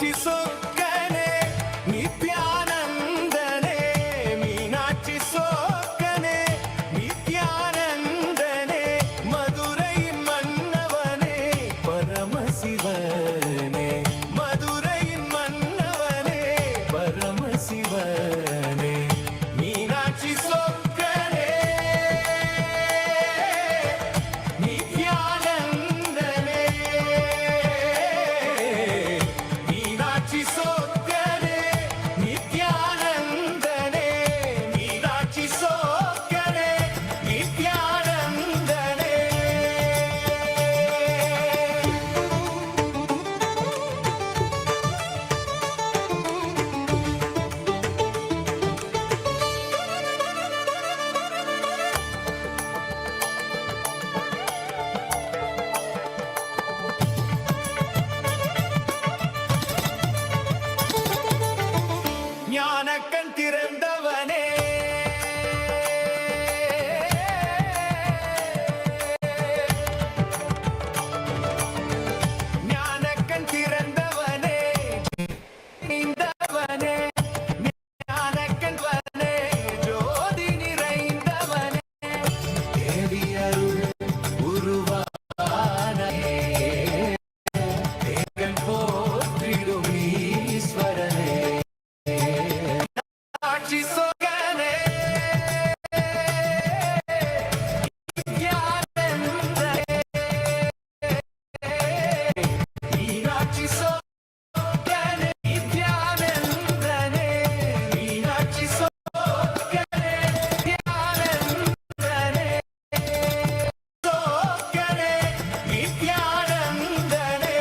मीनाक्षि सोक्कने नित्यानन्दने मीनाक्षि सोक्कने नित्यानन्दने मधुरै मन्नवने परमशिवने मधुरै मन्नवने परमशिवने मीनाक्षि सोक्कने नित्यानन्दने मीनाक्षि सोक्कने नित्यानन्दने मीनाक्षि सोक्कने नित्यानन्दने ஞானக்கண் திறந்தவனே ஞானக்கண் திறந்தவனே நிறைந்தவனே ஞானக்கண் வனே ஜோதி நிறைந்தவனே தேவி அருள் உருவானே தேவன் போற்றிடும் ஈஸ்வரனே मीनाक्षि सोक्कने नित्यानन्दने मीनाक्षि सोक्कने नित्यानन्दने मीनाक्षि सोक्कने नित्यानन्दने सोक्कने नित्यानन्दने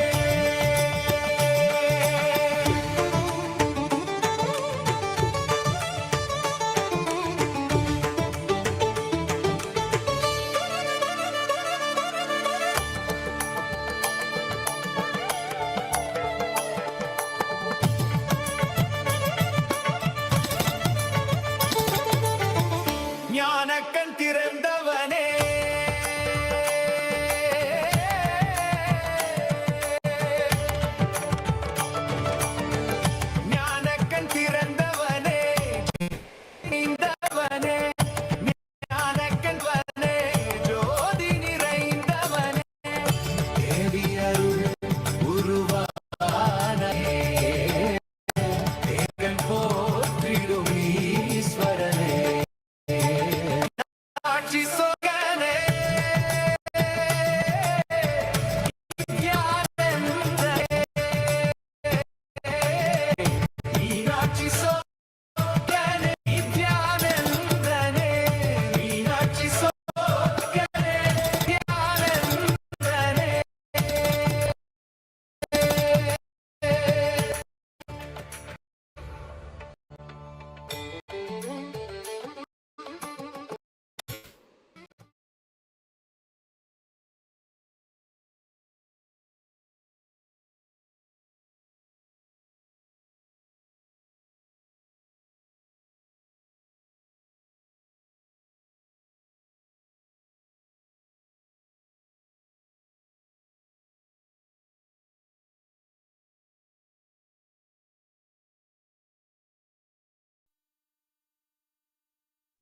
ஞானக்கண் திறந்தவனே ஞானக்கண் திறந்தவனே நிறைந்தவனே ஞானக்கண் வனே ஜோதி நிறைந்தவனே தேவி அருள் உருவானே தேவன் போற்றிடும் ஈஸ்வரனே Meenakshi सोक्कने नित्यानन्दने Meenakshi सोक्कने नित्यानन्दने Meenakshi सोक्कने नित्यानन्दने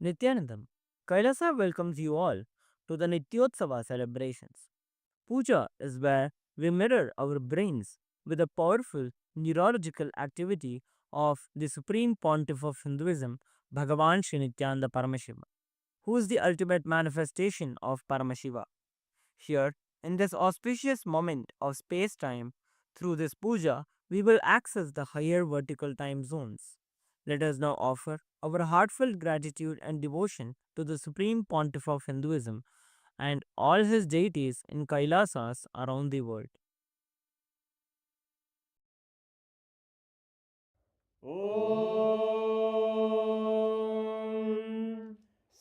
Nithyanandam, Kailasa welcomes you all to the Nityotsava celebrations. Puja is where we mirror our brains with the powerful neurological activity of the Supreme Pontiff of Hinduism, Bhagavan Sri Nithyananda Paramashiva, who is the ultimate manifestation of Paramashiva. Here, in this auspicious moment of space-time, through this puja, we will access the higher vertical time zones. Let us now offer our heartfelt gratitude and devotion to the Supreme Pontiff of Hinduism and all his deities in Kailasas around the world.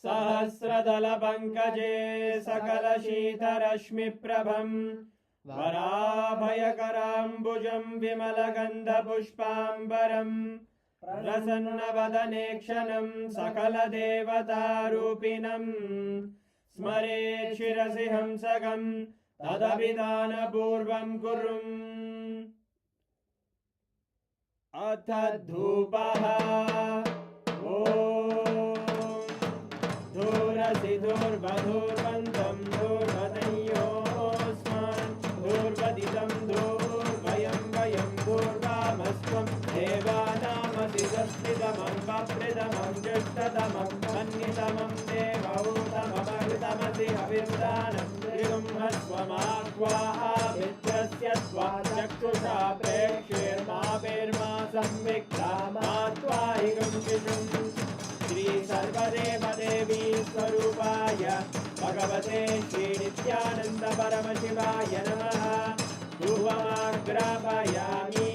सहस्रदलपङ्कजे सकलशीतरश्मिप्रभं वराभयकराम्बुजं विमलगन्धपुष्पाम्बरं प्रसन्नवदने क्षणं सकलदेवतारूपिणं स्मरेत् शिरसि हंसकं तदभिधानपूर्वं कुर्वम् अथ धूपः ॐ धूरसि धूर्वधूर्वन्तं धूर्वदयोस्मान् धूर्वदितं धूर्वयं वयं धूर्वामस्त्वं देवानामसि दस्तितमं वप्रितमं ज्येष्ठतमं मन्यतमं देवहूतममृतमसि हविर्दानं त्रिगुंहस्वमाह्वाः मित्रस्य त्वा चक्षुषा प्रेक्ष्येर्मा संविक्ता मा त्वाहिगं शिशुम् श्री सर्वदेवदेवी स्वरूपाय भगवते श्री नित्यानंद परमशिवाय नमः धूपमाग्रापयामि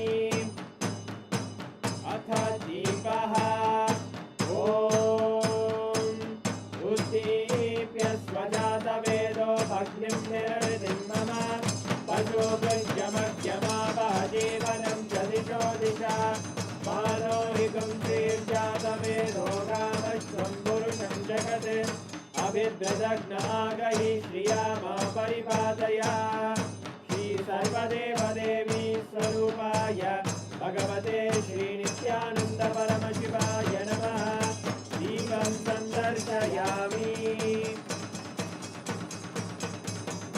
अथ दीपः ॐ उद्दीप्य स्वजातवेदो भग्निं निरृतिं मम पशुभृत्यमग्यमावह जीवनं च दिशो दिशा मानोहिकं श्रीर्जातवेदो रामश्वं पुरुषं जगत् अभिद्रदग्नागहि श्रिया मा परिपादया श्री सर्वदेवदेवी स्वरूपाय भगवते श्री नित्यानंद परमशिवाय नमः दीपं सन्दर्शयामि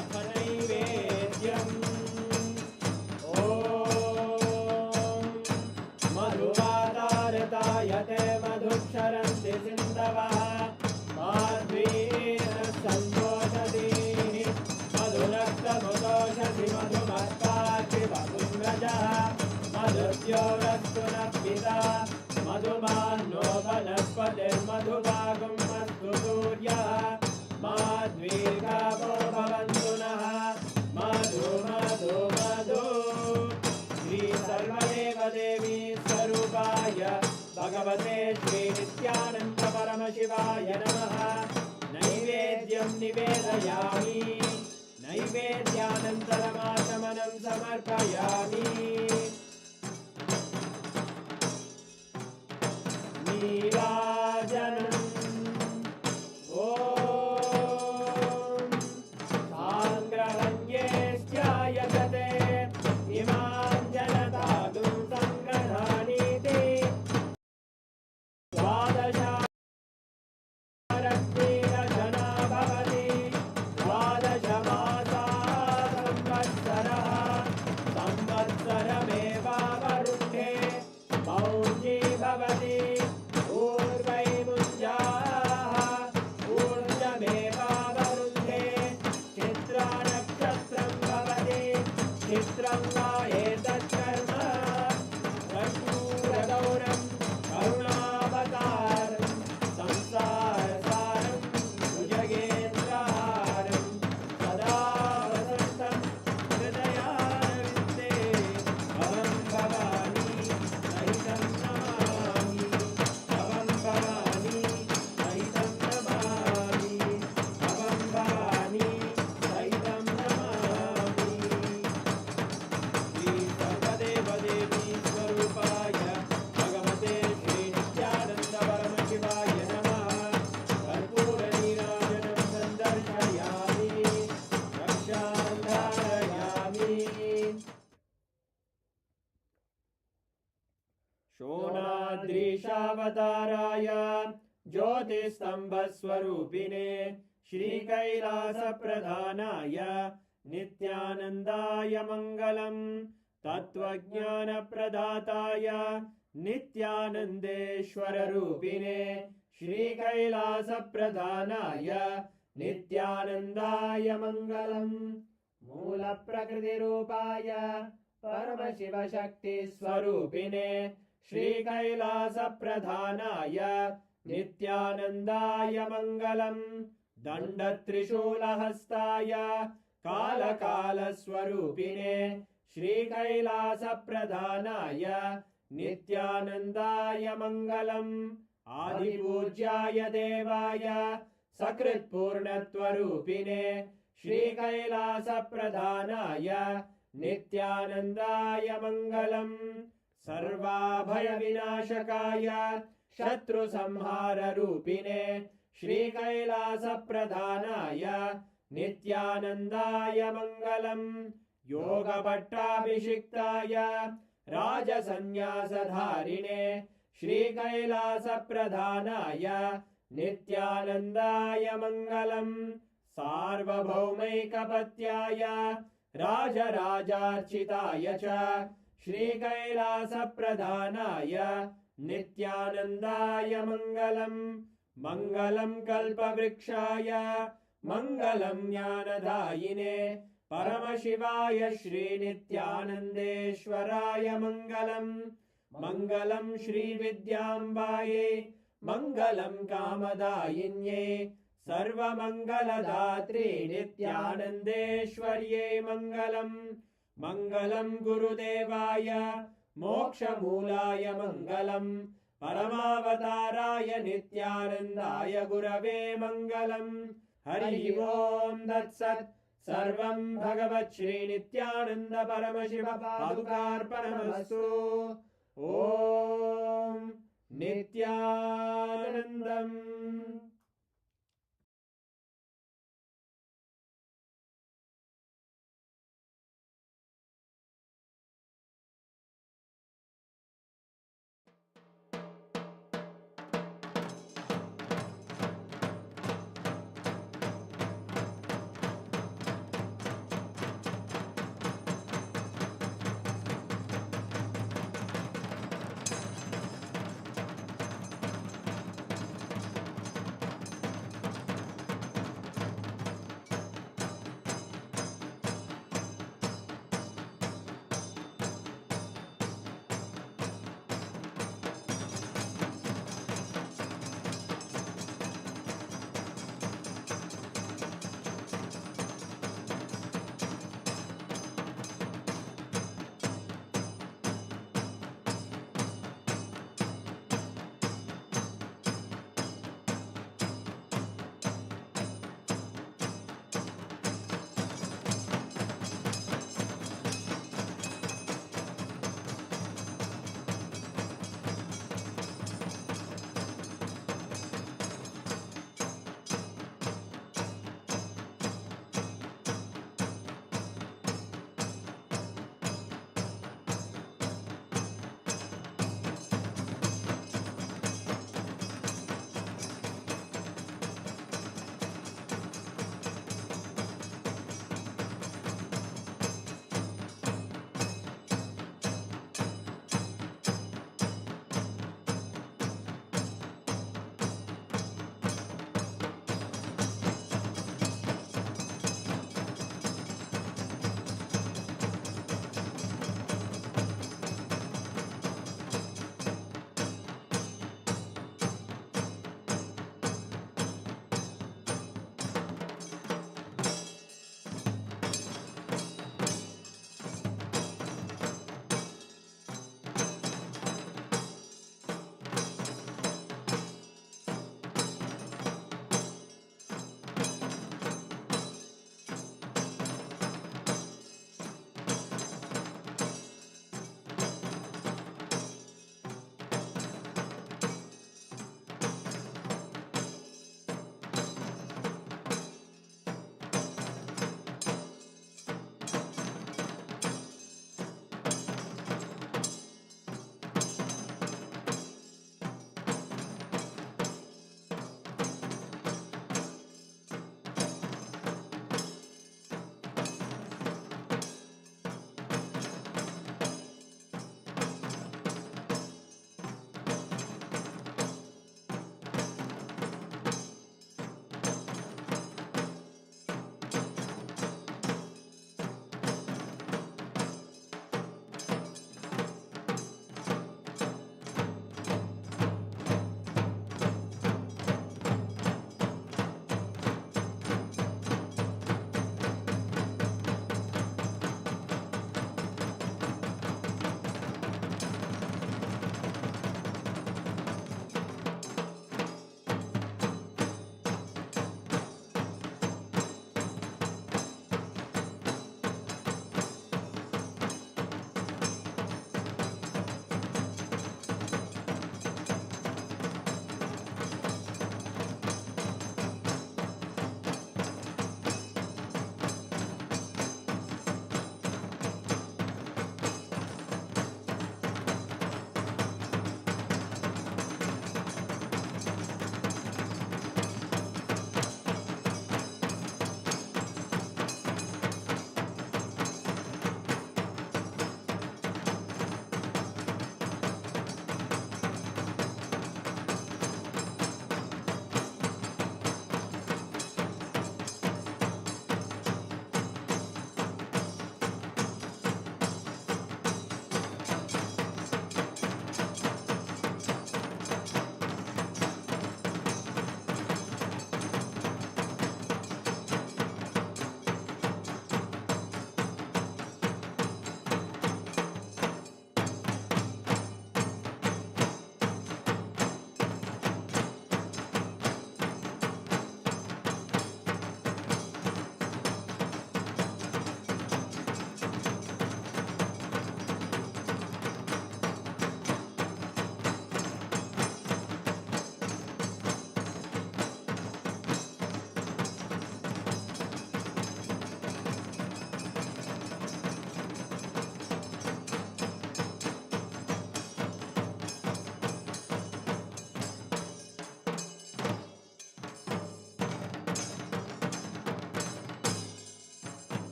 अथ नैवेद्यम् मधुवातारतायते मधुक्षरन्ति सिन्धवः माध्वीन सन्तोषति मधुरक्तमुदोषसि मधुमत्पार्ति वपुङ्गजः मधुद्योरस्तु नः पिता मधुमान्नो वनस्पतिर्मधुभागं अस्तु सूर्यः माध्वीर्गावो भवन्तु नः मधु मधु मधु श्री सर्वदेवदेवी स्वरूपाय भगवते श्री नित्यानंद परमशिवाय नमः नैवेद्यं निवेदयामि नैवेद्यानन्तरमाचमनं समर्पयामि नीराजनम् ॐ साङ्ग्रहण्येष्ट्यायजते इमां जनतागुं सङ्ग्रहाणीति द्वादशारत्नीरजना भवति द्वादशमासाः संवत्सरः संवत्सरमेवावरुन्धे मौञ्जी भवति ऊर्वैमुञ्जाः ऊर्जमेवावरुन्धे चित्रानक्षत्रं भवति चित्रं वा एतत्कर्म कर्पूरगौरं करुणावतारं संसारसारं भुजगेन्द्रहारं सदा वसन्तं हृदयारविन्दे भवं भवानी सहितं नमामि भवं भवानी सहितं नमामि भवं भवानी सहितं नमामि श्री सर्वदेवदेवी स्वरूपाय भगवते श्री नित्यानंद परमशिवाय नमः कर्पूरनीराजनं सन्दर्शयामि रक्षां धारयामि शोणाद्रीशावताराय ज्योतिस्तम्भस्वरूपिणे श्रीकैलासप्रधानाय नित्यानन्दाय मङ्गलम् तत्त्वज्ञानप्रदाताय नित्यानन्देश्वररूपिणे श्रीकैलासप्रधानाय नित्यानन्दाय मङ्गलम् मूलप्रकृतिरूपाय परमशिवशक्तिस्वरूपिणे श्रीकैलासप्रधानाय नित्यानन्दाय मङ्गलम् दण्डत्रिशूलहस्ताय कालकालस्वरूपिणे श्रीकैलासप्रधानाय नित्यानन्दाय मङ्गलम् आदिपूज्याय देवाय सकृत्पूर्णत्वरूपिणे श्रीकैलासप्रधानाय नित्यानन्दाय मङ्गलम् सर्वाभयविनाशकाय शत्रुसंहाररूपिणे श्रीकैलासप्रधानाय नित्यानन्दाय मङ्गलम् योगपट्टाभिषिक्ताय राजसन्न्यासधारिणे श्रीकैलासप्रधानाय नित्यानन्दाय मङ्गलम् सार्वभौमैकपत्याय राजराजार्चिताय च श्रीकैलासप्रधानाय नित्यानन्दाय मङ्गलम् मङ्गलम् कल्पवृक्षाय मङ्गलम् ज्ञानदायिने परमशिवाय श्रीनित्यानन्देश्वराय मङ्गलम् मङ्गलम् श्रीविद्याम्बायै मङ्गलम् कामदायिन्यै सर्वमङ्गलदात्रे नित्यानन्देश्वर्यै मङ्गलम् मङ्गलम् गुरुदेवाय मोक्षमूलाय मङ्गलम् परमावताराय नित्यानन्दाय गुरवे मङ्गलम् हरि ओम् तत्सत् सर्वम् भगवत् श्रीनित्यानन्द परमशिव पादुकार्पणमस्तु ॐ नित्यानन्दम्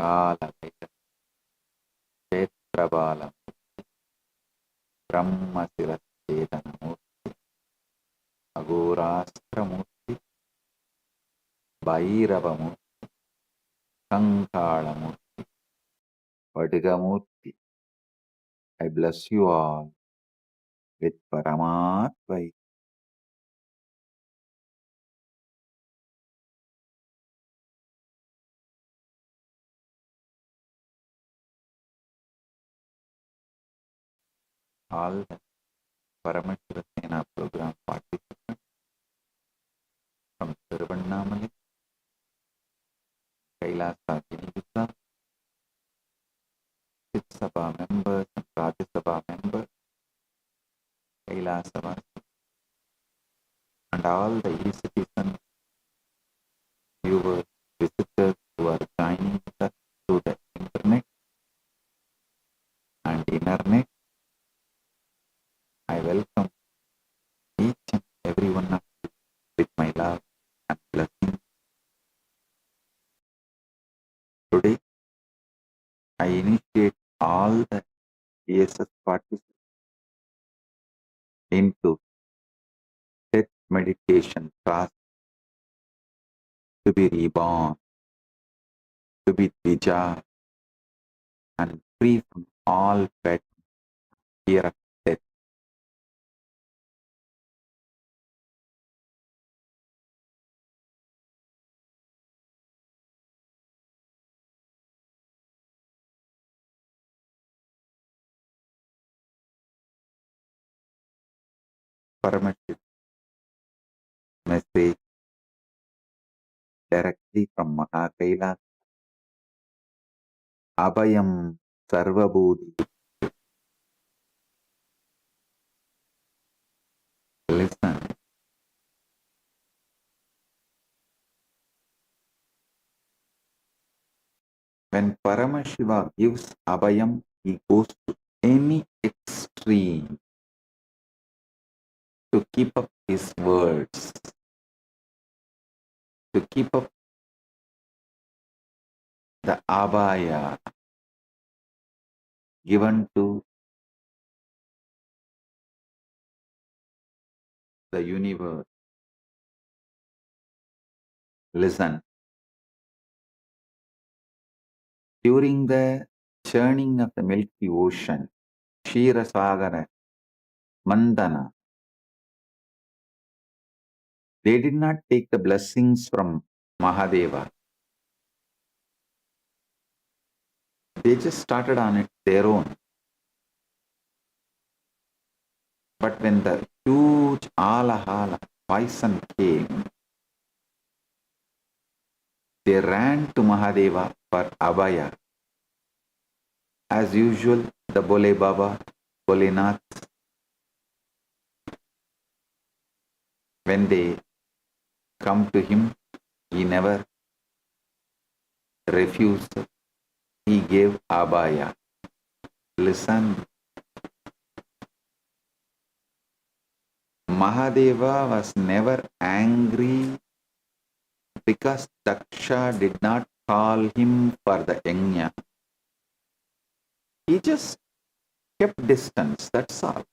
Kaal Bhairav क्षेत्रपालं ब्रह्मशिरश्चेदनमूर्ति अघोरास्त्रमूर्ति भैरवमूर्ति कंकालमूर्ति Vadigamurti. I bless you all with Paramatma. All the Paramashiva Sena program participants from Tiruvannamali, Kailasa, Hinduism, Sabha members and Rajya Sabha members, Kailasa, and all the e-citizens, viewers, visitors who are joining us through the internet and internet. I welcome each and every one of you with my love and blessing. Today, I initiate all the ESS participants into death meditation task to be reborn, to be dija, and free from all pet fear of death. Paramashiva message directly from Kailasa. Abhayam Sarvabhutebhyo. Listen. When Paramashiva gives Abhayam, he goes to any extreme to keep up his words, to keep up the Abhaya given to the universe. Listen. During the churning of the Milky Ocean, Ksheerasagara, Mandana, they did not take the blessings from Mahadeva. They just started on it their own. But when the huge Alahala poison came, they ran to Mahadeva for Abhaya. As usual, the Bole Baba, Bholenath, when they come to him, he never refused. He gave Abhaya. Listen. Mahadeva was never angry because Daksha did not call him for the yajna. He just kept distance, that's all.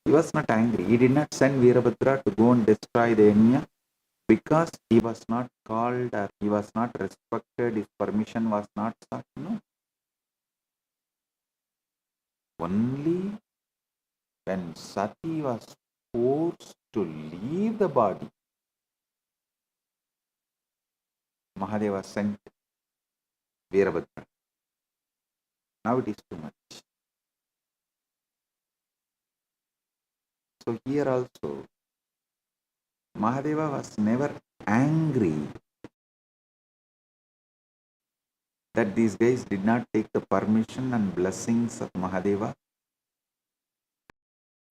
He was not angry. He did not send Veerabhadra to go and destroy the yajna because he was not called or he was not respected, his permission was not sought. No. Only when Sati was forced to leave the body, Mahadeva sent Veerabhadra. Now it is too much. So here also, Mahadeva was never angry that these guys did not take the permission and blessings of Mahadeva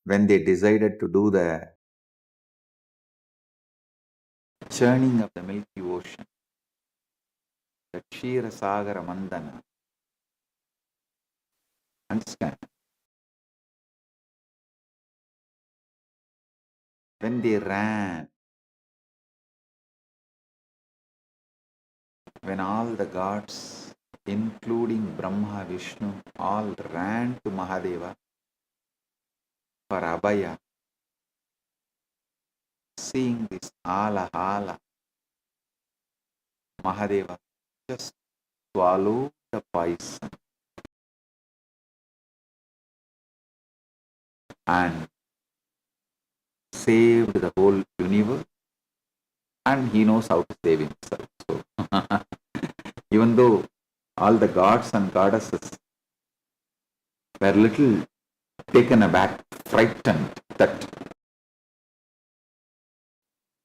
when they decided to do the churning of the Milky Ocean, the Kshira Sagara Mandana. Understand? When they ran, when all the gods, including Brahma, Vishnu, all ran to Mahadeva for Abhaya, seeing this hala, Mahadeva just swallowed the poison and saved the whole universe, and he knows how to save himself. So, even though all the gods and goddesses were little taken aback, frightened that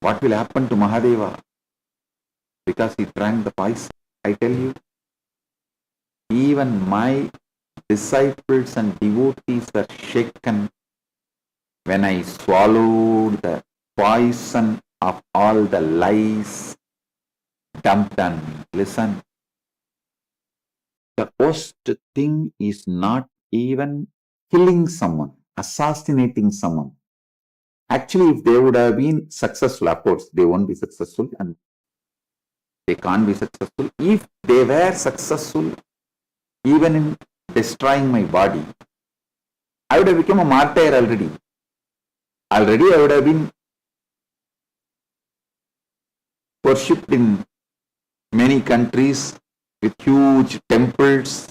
what will happen to Mahadeva because he drank the poison. I tell you, even my disciples and devotees were shaken when I swallowed the poison of all the lies dumped on me. Listen, the worst thing is not even killing someone, assassinating someone. Actually, if they would have been successful, of course, they won't be successful and they can't be successful. If they were successful, even in destroying my body, I would have become a martyr already. Already I would have been worshipped in many countries with huge temples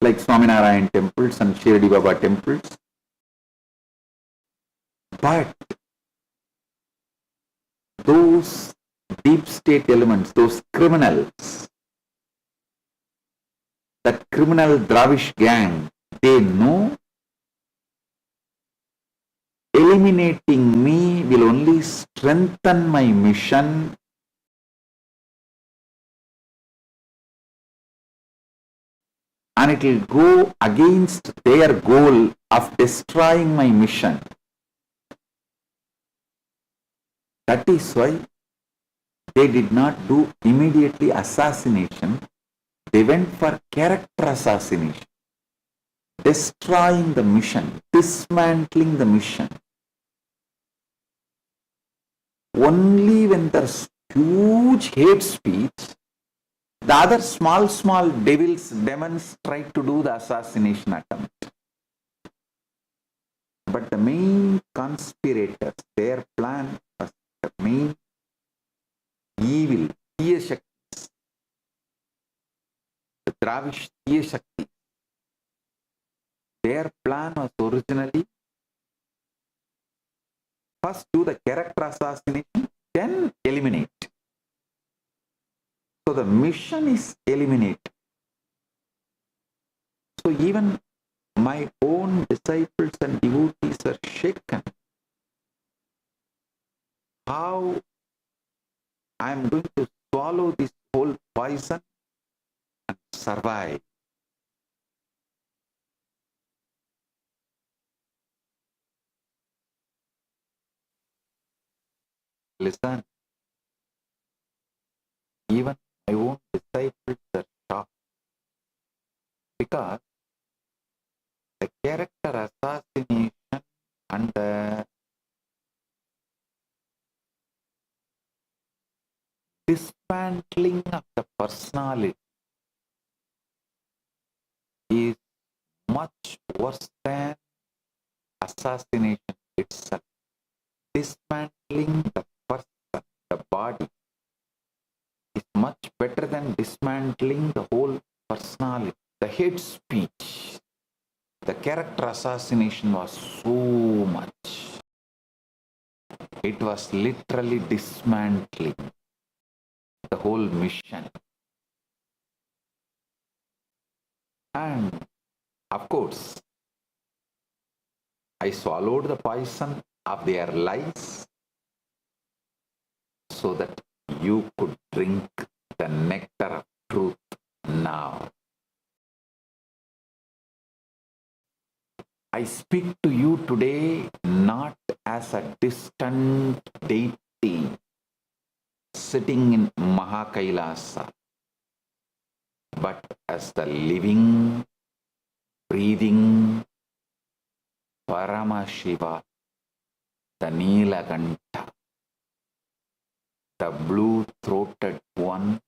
like Swaminarayan temples and Shirdi Baba temples. But those deep state elements, those criminals, that criminal Dravish gang, they know eliminating me will only strengthen my mission and it will go against their goal of destroying my mission. That is why they did not do immediately assassination. They went for character assassination, destroying the mission, dismantling the mission. Only when there's huge hate speech, the other small devils, demons try to do the assassination attempt. But the main conspirators, their plan was the main evil, Tiya Shaktis, the Dravish Tiya Shakti. Their plan was originally first do the character assassination, then eliminate. So the mission is eliminate. So even my own disciples and devotees are shaken. How I am going to swallow this whole poison and survive. Listen, even my own disciples are shocked because the character assassination and the dismantling of the personality is much worse than assassination itself. Dismantling the person, the body, is much better than dismantling the whole personality. The hate speech, the character assassination was so much. It was literally dismantling the whole mission. And of course, I swallowed the poison of their lies so that you could drink the nectar of truth now. I speak to you today not as a distant deity sitting in Kailasa, but as the living, breathing Paramashiva, the Nilaganta, the blue-throated one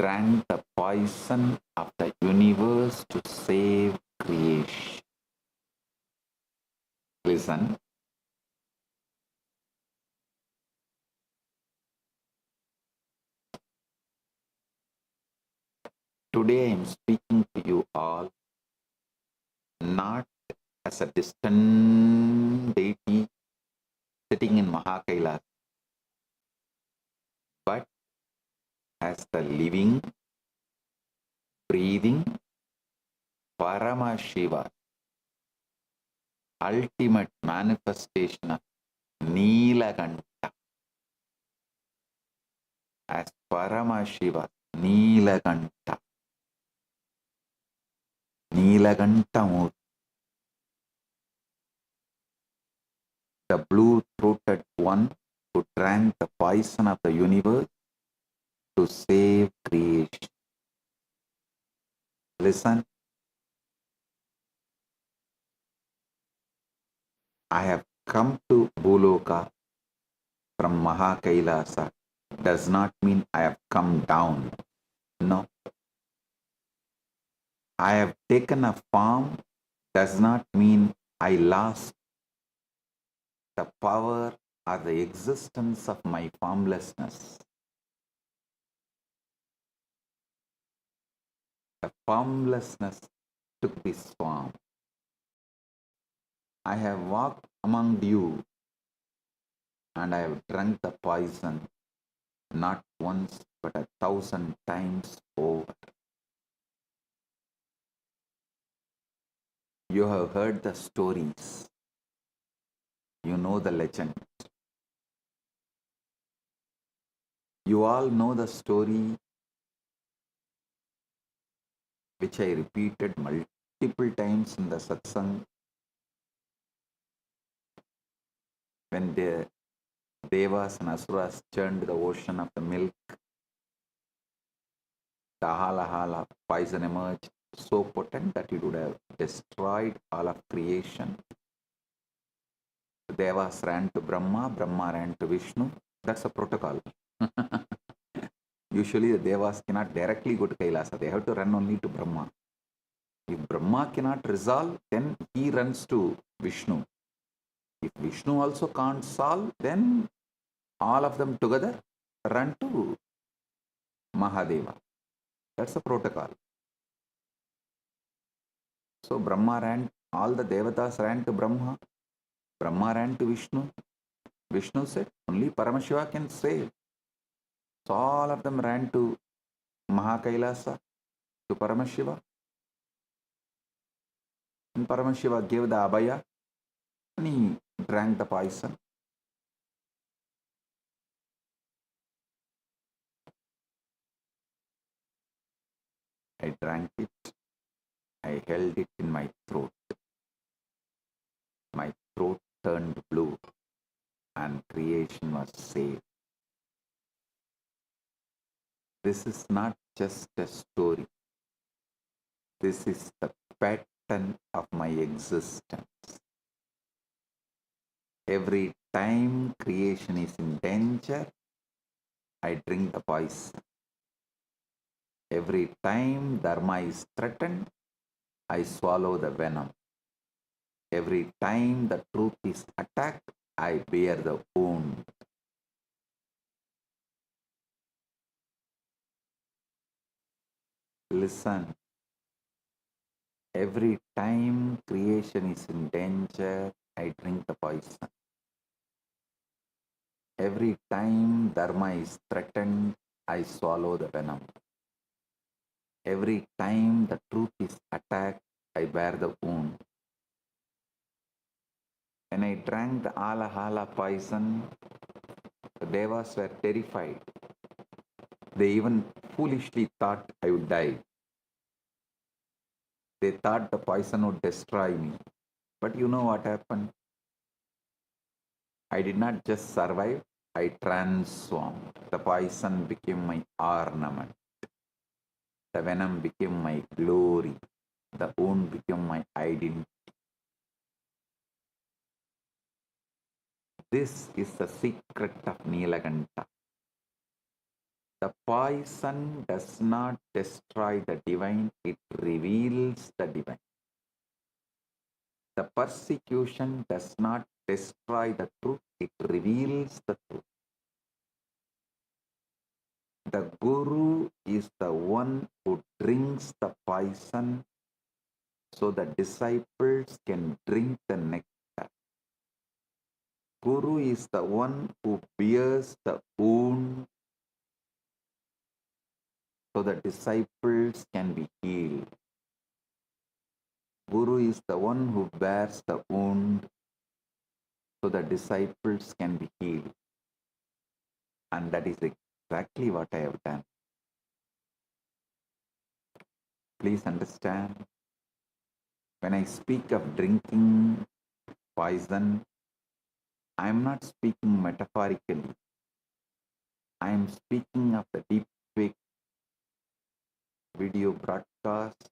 drank the poison of the universe to save creation. Listen. Today I am speaking to you all not as a distant deity sitting in Kailasa, but as the living, breathing Paramashiva, ultimate manifestation of Nilakanta, as Paramashiva, Nilakanta, Nilakanta, the blue-throated one who drank the poison of the universe to save creation. Listen, I have come to Bhuloka from Kailasa. Does not mean I have come down. No. I have taken a form does not mean I lost the power or the existence of my formlessness. The formlessness took this form. I have walked among you and I have drunk the poison not once but 1,000 times over. You have heard the stories. You know the legend. You all know the story which I repeated multiple times in the Satsang when the Devas and Asuras churned the ocean of the milk. The hala poison emerged so potent that it would have destroyed all of creation. The Devas ran to Brahma, Brahma ran to Vishnu. That's a protocol. Usually the Devas cannot directly go to Kailasa. They have to run only to Brahma. If Brahma cannot resolve, then he runs to Vishnu. If Vishnu also can't solve, then all of them together run to Mahadeva. That's a protocol. So Brahma ran, all the Devatas ran to Brahma. Brahma ran to Vishnu. Vishnu said, only Paramashiva can save. So all of them ran to Kailasa, to Paramashiva. And Paramashiva gave the Abhaya and he drank the poison. I drank it. I held it in my throat. My throat turned blue and creation was saved. This is not just a story. This is the pattern of my existence. Every time creation is in danger, I drink the poison. Every time dharma is threatened, I swallow the venom. Every time the truth is attacked, I bear the wound. Listen. Every time creation is in danger, I drink the poison. Every time dharma is threatened, I swallow the venom. Every time the truth is attacked, I bear the wound. When I drank the alahala poison, the devas were terrified. They even foolishly thought I would die. They thought the poison would destroy me. But you know what happened? I did not just survive, I transformed. The poison became my ornament. The venom became my glory. The wound became my identity. This is the secret of Nilakanta. The poison does not destroy the divine, it reveals the divine. The persecution does not destroy the truth, it reveals the truth. The Guru is the one who drinks the poison so the disciples can drink the nectar. Guru is the one who bears the wound so the disciples can be healed. Guru is the one who bears the wound so the disciples can be healed. And that is exactly what I have done. Please understand, when I speak of drinking poison, I am not speaking metaphorically. I am speaking of the deep fake video broadcast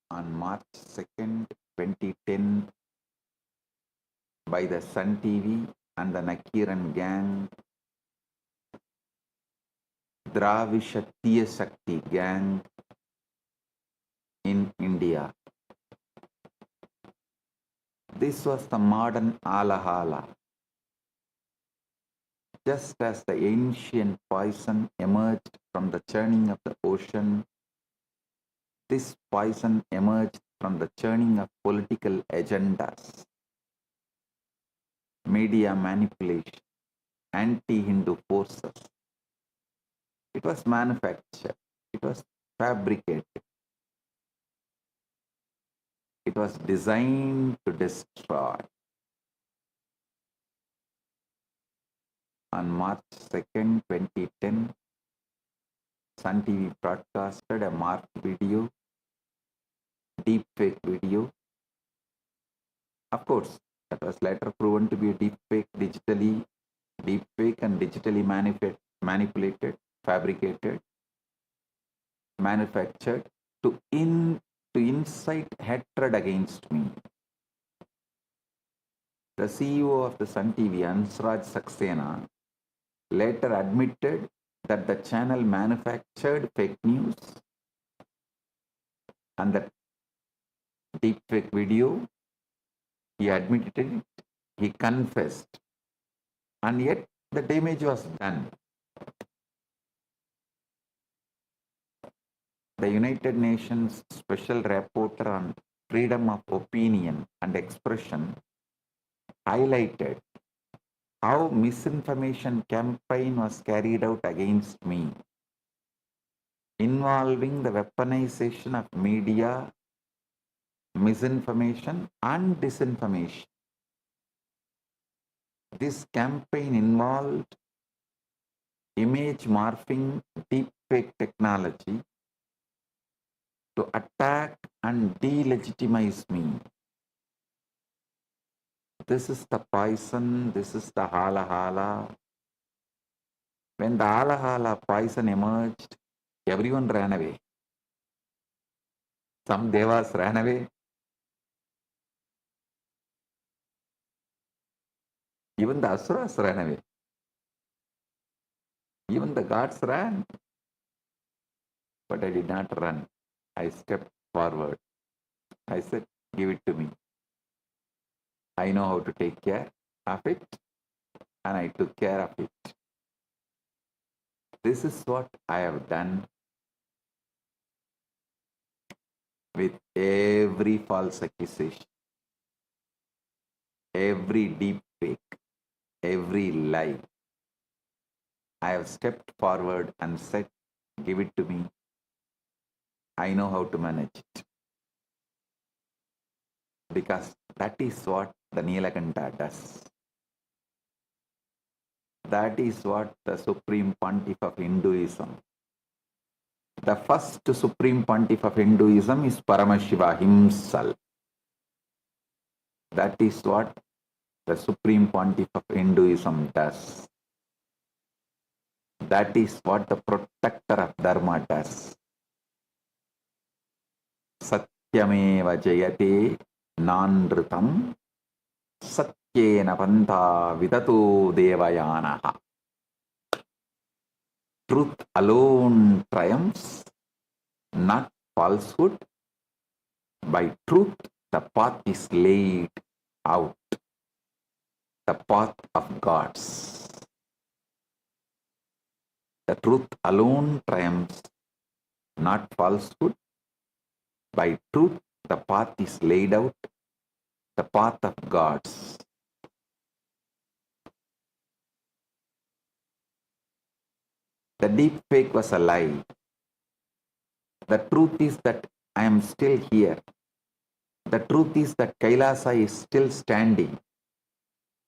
on March 2nd, 2010 by the Sun TV and the Nakiran gang, Dravishattiya Shakti gang in India. This was the modern alahala. Just as the ancient poison emerged from the churning of the ocean, this poison emerged from the churning of political agendas, media manipulation, anti-Hindu forces. It was manufactured, it was fabricated, it was designed to destroy. On March 2nd, 2010, Sun TV broadcasted a marked video, deep fake video. Of course, that was later proven to be a deep fake and digitally manipulated, fabricated, manufactured to incite hatred against me. The CEO of the Sun TV, Ansraj Saxena, later admitted that the channel manufactured fake news and that deepfake video, he admitted it, he confessed, and yet the damage was done. The United Nations Special Rapporteur on Freedom of Opinion and Expression highlighted how misinformation campaign was carried out against me, involving the weaponization of media, misinformation and disinformation. This campaign involved image morphing deepfake technology to attack and delegitimize me. This is the poison, this is the hala hala. When the hala hala poison emerged, everyone ran away. Some devas ran away. Even the asuras ran away. Even the gods ran. But I did not run. I stepped forward. I said, give it to me. I know how to take care of it, and I took care of it. This is what I have done with every false accusation, every deep fake, every lie. I have stepped forward and said, give it to me. I know how to manage it. Because that is what the Nilakanta does. That is what the Supreme Pontiff of Hinduism. The first Supreme Pontiff of Hinduism is Paramashiva himself. That is what the Supreme Pontiff of Hinduism does. That is what the protector of Dharma does. Satyameva jayate nanritam satyena pantha vidatu devayanaha. truth alone triumphs, not falsehood. By truth, the path is laid out, the path of gods. The truth alone triumphs, not falsehood. By truth, the path is laid out, the path of gods. The deep fake was a lie. The truth is that I am still here. The truth is that Kailasa is still standing.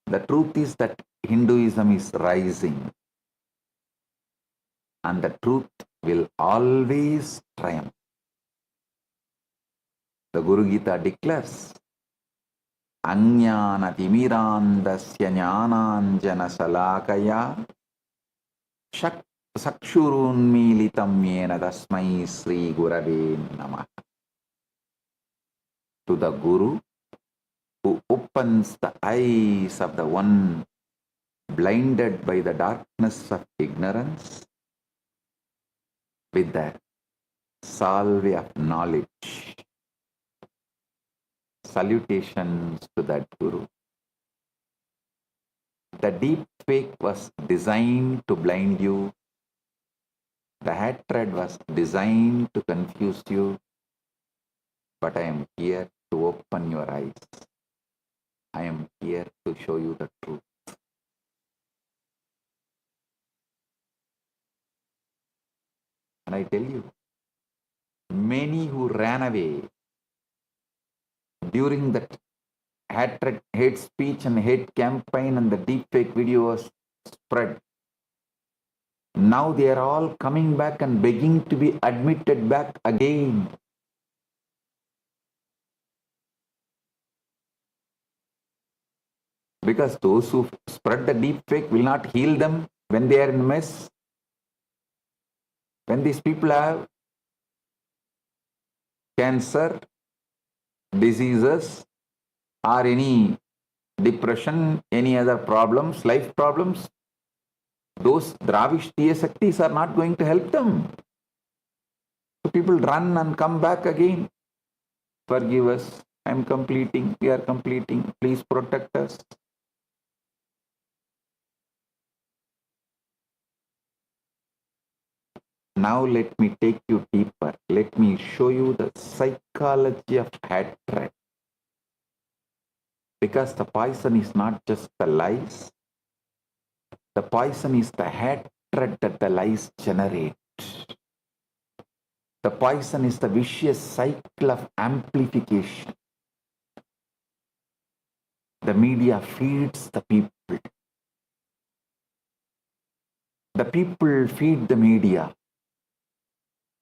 The truth is that Hinduism is rising. And the truth will always triumph. The Guru Gita declares, Anyana timirandasya jnananjana salakaya sakshurunmilitam yena tasmai Sri Gurave Namah. To the Guru who opens the eyes of the one blinded by the darkness of ignorance with the salve of knowledge. Salutations to that Guru. The deep fake was designed to blind you. The hatred was designed to confuse you. But I am here to open your eyes. I am here to show you the truth. And I tell you, many who ran away during that hatred, hate speech and hate campaign and the deep fake video was spread, now they are all coming back and begging to be admitted back again. Because those who spread the deep fake will not heal them when they are in mess. When these people have cancer, diseases, or any depression, any other problems, life problems, those Dravishtiya Shaktis are not going to help them. So people run and come back again. Forgive us. I am completing. We are completing. Please protect us. Now let me take you deeper. Let me show you the psychology of hatred. Because the poison is not just the lies. The poison is the hatred that the lies generate. The poison is the vicious cycle of amplification. The media feeds the people. The people feed the media.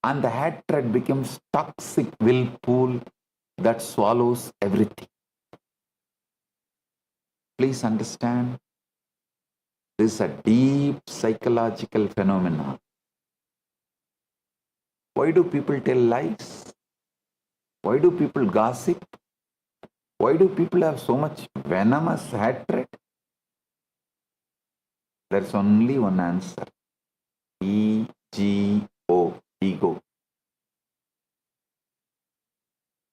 And the hatred becomes toxic whirlpool that swallows everything. Please understand, this is a deep psychological phenomenon. Why do people tell lies? Why do people gossip? Why do people have so much venomous hatred? There's only one answer. E-G-O, ego.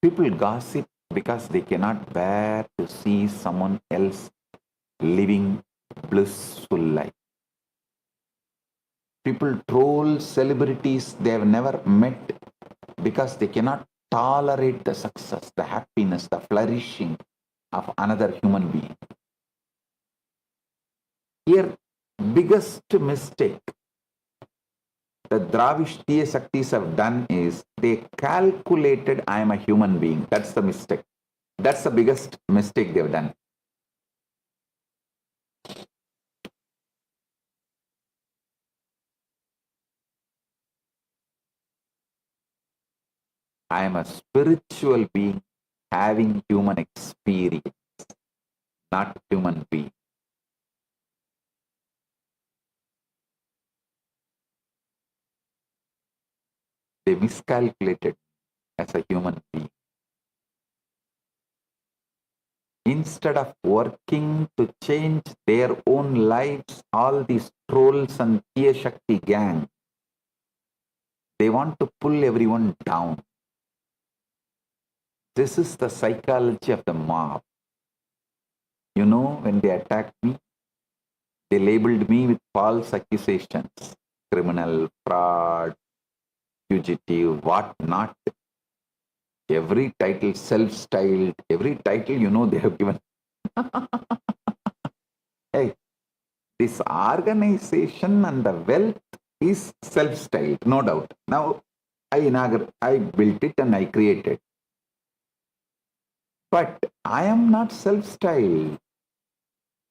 People gossip because they cannot bear to see someone else living blissful life. People troll celebrities they have never met because they cannot tolerate the success, the happiness, the flourishing of another human being. Here, biggest mistake the Dravishtiya Shaktis have done is they calculated I am a human being. That's the mistake. That's the biggest mistake they've done. I am a spiritual being having human experience, not human being. They miscalculated as a human being. Instead of working to change their own lives, all these trolls and Tiya Shakti gang They want to pull everyone down. This is the psychology of the mob. You know, when they attacked me, they labeled me with false accusations. Criminal, fraud, fugitive, what not. Every title, self-styled, every title, they have given. Hey, this organization and the wealth is self-styled, no doubt. Now, I built it and I created. But I am not self-styled.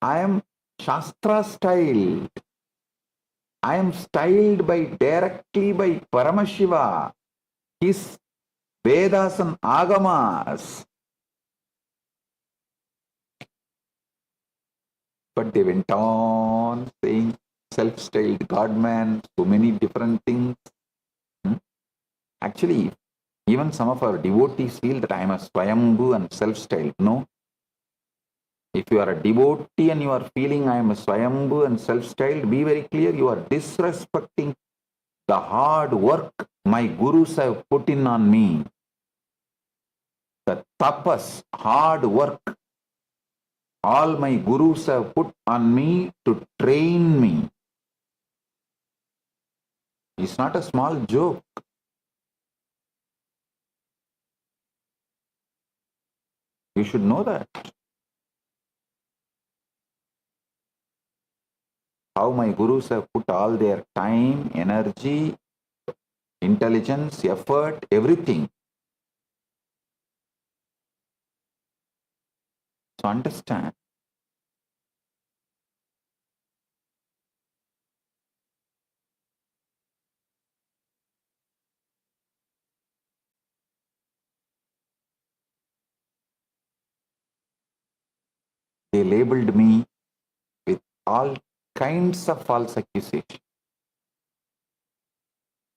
I am Shastra-styled. I am styled directly by Paramashiva, his Vedas and Agamas. But they went on saying self-styled God-man, so many different things. Actually, even some of our devotees feel that I am a Swayambhu and self-styled. No. If you are a devotee and you are feeling I am a Swayambhu and self-styled, be very clear, you are disrespecting the hard work my gurus have put in on me. The tapas, hard work, all my gurus have put on me to train me. It's not a small joke. You should know that. How my gurus have put all their time, energy, intelligence, effort, everything. So understand. They labeled me with all kinds of false accusations.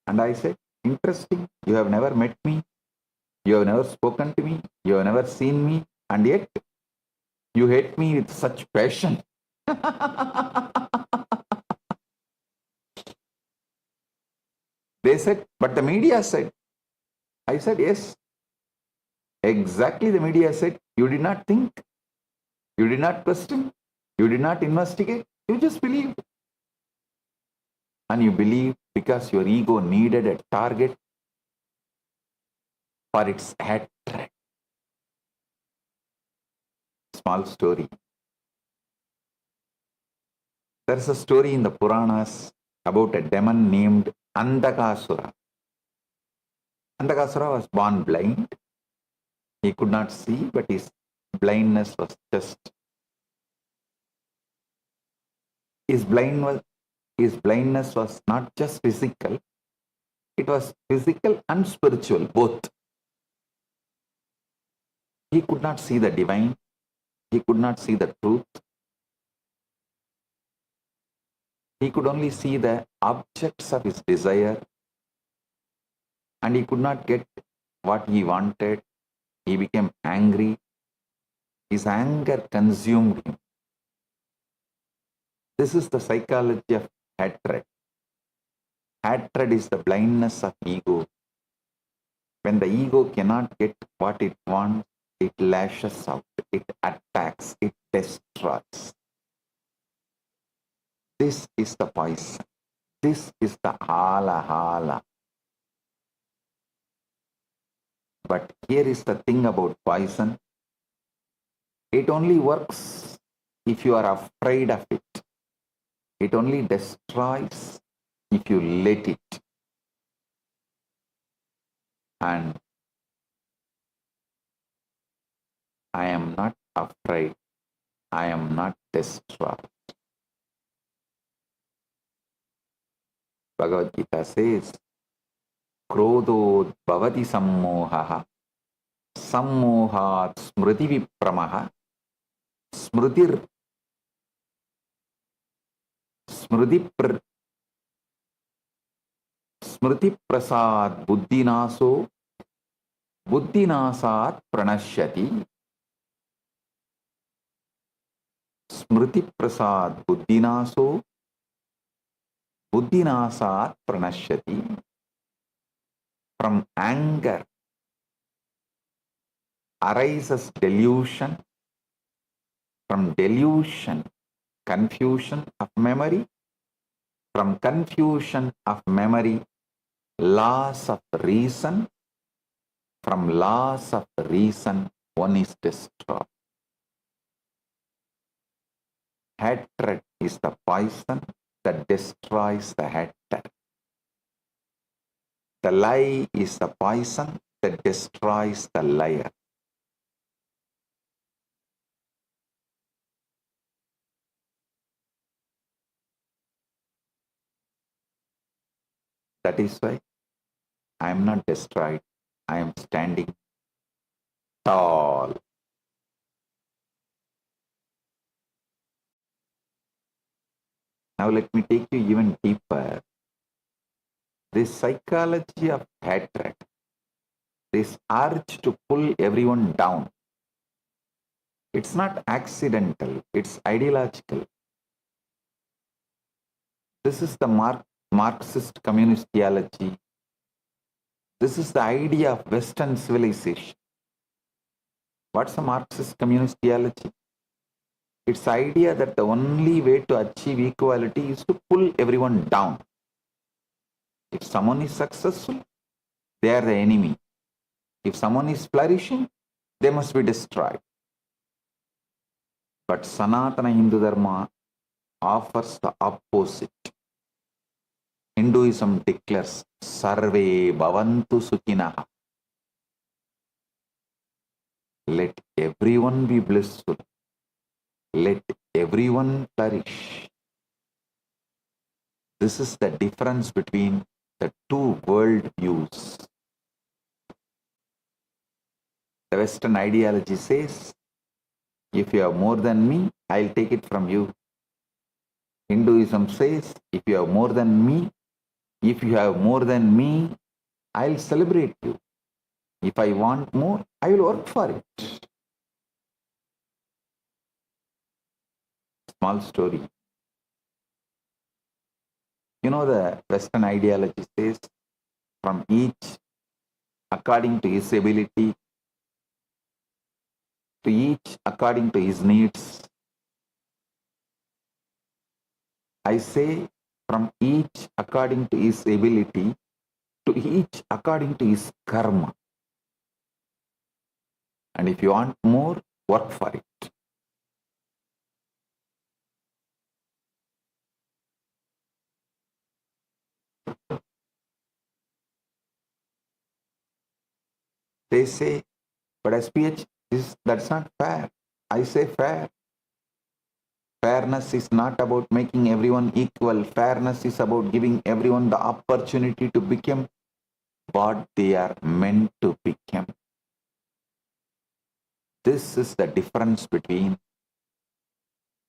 And I said, interesting, you have never met me, you have never spoken to me, you have never seen me, and yet you hate me with such passion. They said, but the media said. I said, yes. Exactly, the media said, you did not think, you did not question, you did not investigate, you just believed. And you believed because your ego needed a target for its hatred. Small story. There is a story in the Puranas about a demon named Andakasura. Andakasura was born blind. He could not see, but his blindness was his blindness was not just physical, it was physical and spiritual, both. He could not see the divine, he could not see the truth. He could only see the objects of his desire, and he could not get what he wanted. He became angry. His anger consumed him. This is the psychology of hatred. Hatred is the blindness of ego. When the ego cannot get what it wants, it lashes out, it attacks, it destroys. This is the poison. This is the hala. But here is the thing about poison. It only works if you are afraid of it. It only destroys if you let it. And I am not afraid. I am not destroyed. Bhagavad Gita says, Krodod bhavati sammohaha, sammohat smriti vipramaha, smriti prasad buddhinaso, buddhinasat pranashyati. Smriti prasad buddhinaso, buddhinasat pranashyati. From anger arises delusion. From delusion, confusion of memory. From confusion of memory, loss of reason. From loss of reason, one is destroyed. Hatred is the poison that destroys the hater. The lie is the poison that destroys the liar. That is why I am not destroyed. I am standing tall. Now let me take you even deeper. This psychology of hatred, this urge to pull everyone down, it's not accidental, it's ideological. This is the Marxist communist theology. This is the idea of Western civilization. What's a Marxist communist theology? It's the idea that the only way to achieve equality is to pull everyone down. If someone is successful, they are the enemy. If someone is flourishing, they must be destroyed. But Sanatana Hindu Dharma offers the opposite. Hinduism declares Sarve Bhavantu Sukhinaha. Let everyone be blissful. Let everyone flourish. This is the difference between the two world views. The Western ideology says, if you have more than me, I'll take it from you. Hinduism says, if you have more than me, I'll celebrate you. If I want more, I will work for it. Small story. You know, the Western ideology says, from each according to his ability, to each according to his needs. I say, from each according to his ability, to each according to his karma. And if you want more, work for it. They say, but SPH, that's not fair. I say fair. Fairness is not about making everyone equal. Fairness is about giving everyone the opportunity to become what they are meant to become. This is the difference between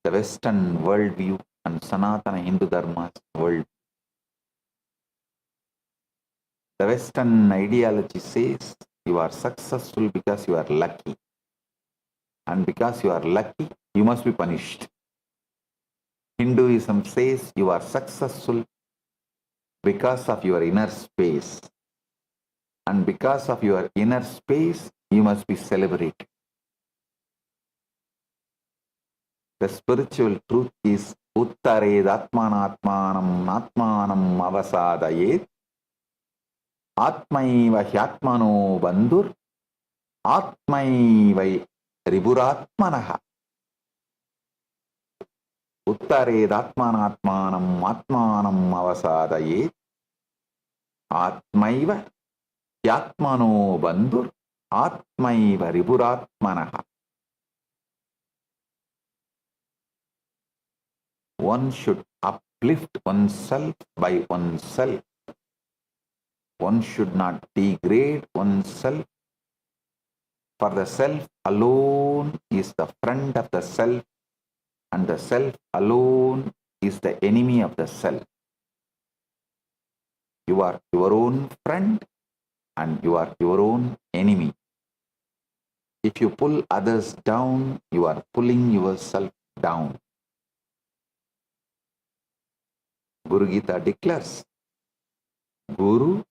the Western worldview and Sanatana Hindu Dharma's worldview. The Western ideology says you are successful because you are lucky. And because you are lucky, you must be punished. Hinduism says you are successful because of your inner space. And because of your inner space, you must be celebrated. The spiritual truth is Uttared Atmanatmanam Natmanam Avasadayet Atmaiva Hyatmano Bandhur Atmaiva Riburatmanaha. Uttared Atmanatmanam Atmanam Avasadayet Atmaiva Hyatmano Bandhur Atmaiva Riburatmanaha. One should uplift oneself by oneself. One should not degrade oneself, for the self alone is the friend of the self, and the self alone is the enemy of the self. You are your own friend and you are your own enemy. If you pull others down, you are pulling yourself down. Guru Gita declares, Guru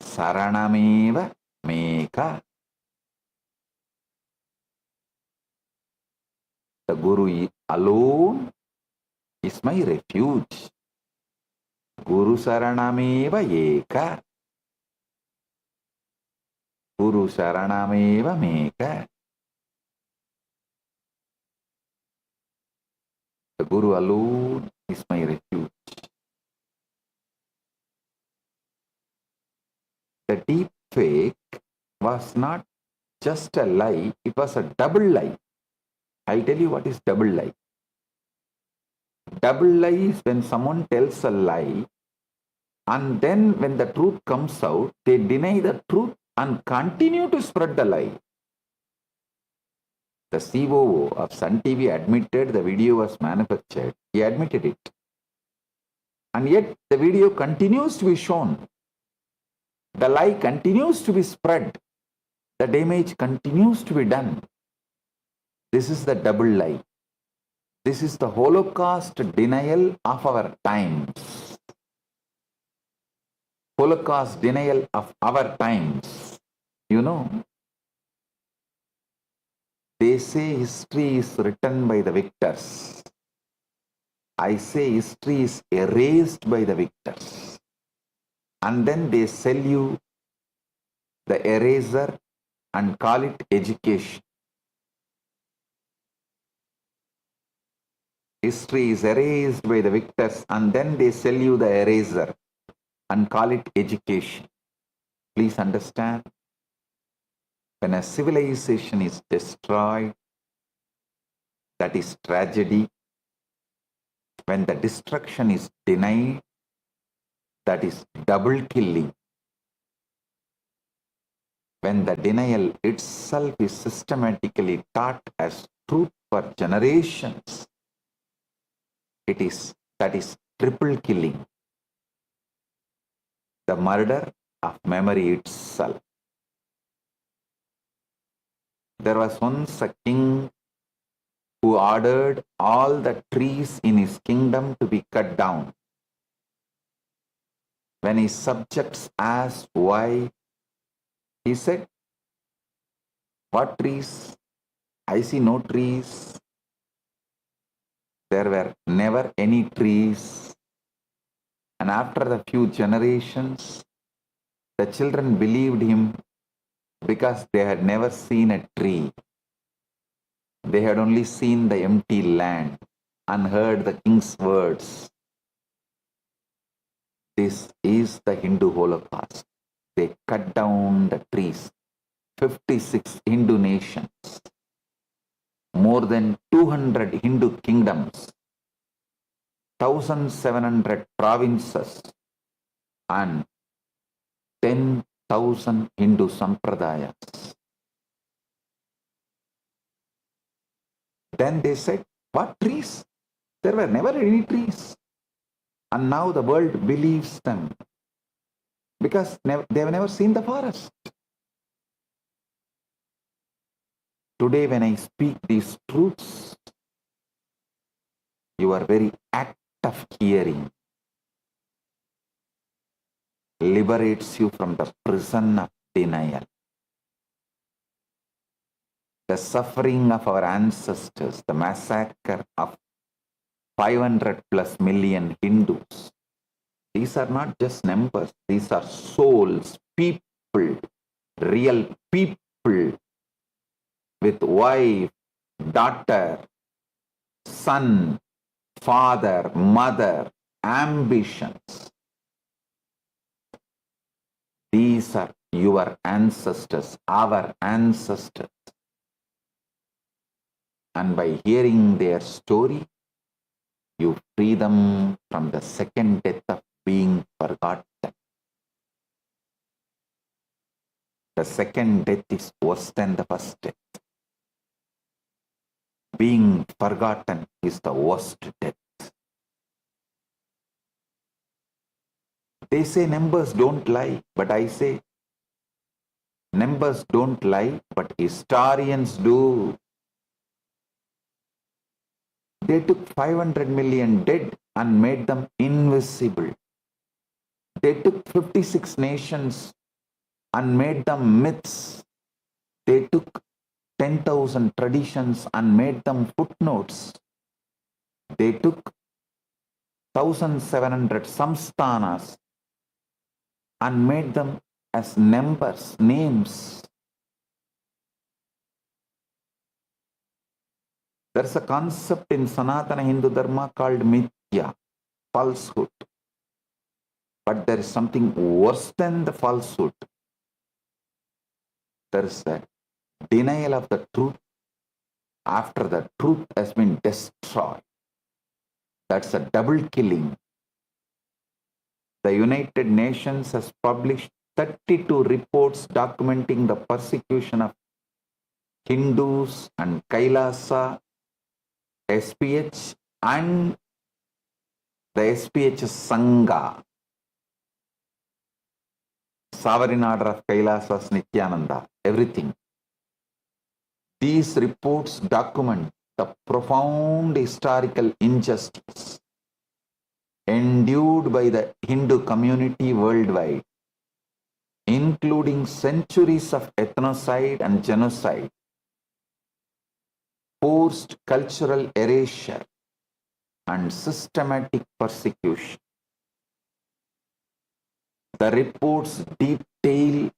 Saranameva Meka. The Guru alone is my refuge. Guru Saranameva Eka. Guru Saranameva Meka. The Guru alone is my refuge. The deep fake was not just a lie, it was a double lie. I'll tell you what is double lie. Double lie is when someone tells a lie and then when the truth comes out, they deny the truth and continue to spread the lie. The COO of Sun TV admitted the video was manufactured. He admitted it. And yet the video continues to be shown. The lie continues to be spread. The damage continues to be done. This is the double lie. This is the Holocaust denial of our times. Holocaust denial of our times. You know, they say history is written by the victors. I say history is erased by the victors. And then they sell you the eraser and call it education. History is erased by the victors and then they sell you the eraser and call it education. Please understand, when a civilization is destroyed, that is tragedy. When the destruction is denied, that is double killing. When the denial itself is systematically taught as truth for generations, that is triple killing. The murder of memory itself. There was once a king who ordered all the trees in his kingdom to be cut down. When his subjects asked why, he said, "What trees? I see no trees." There were never any trees. And after the few generations, the children believed him because they had never seen a tree. They had only seen the empty land and heard the king's words. This is the Hindu Holocaust. They cut down the trees. 56 Hindu nations, more than 200 Hindu kingdoms, 1,700 provinces, and 10,000 Hindu sampradayas. Then they said, "What trees? There were never any trees." And now the world believes them because they have never seen the forest. Today, when I speak these truths, your very act of hearing liberates you from the prison of denial. The suffering of our ancestors, the massacre of 500 plus million Hindus, these are not just numbers, these are souls, people, real people with wife, daughter, son, father, mother, ambitions. These are your ancestors, our ancestors. And by hearing their story, you free them from the second death of being forgotten. The second death is worse than the first death. Being forgotten is the worst death. They say numbers don't lie, but I say numbers don't lie, but historians do. They took 500 million dead and made them invisible. They took 56 nations and made them myths. They took 10,000 traditions and made them footnotes. They took 1,700 samsthanas and made them as numbers, names. There's a concept in Sanatana Hindu Dharma called mithya, falsehood. But there is something worse than the falsehood. There is a denial of the truth after the truth has been destroyed. That's a double killing. The United Nations has published 32 reports documenting the persecution of Hindus and Kailasa, SPH, and the SPH Sangha, Sovereign Order of Kailasas Nithyananda, everything. These reports document the profound historical injustice endured by the Hindu community worldwide, including centuries of ethnocide and genocide, forced cultural erasure, and systematic persecution. The reports detail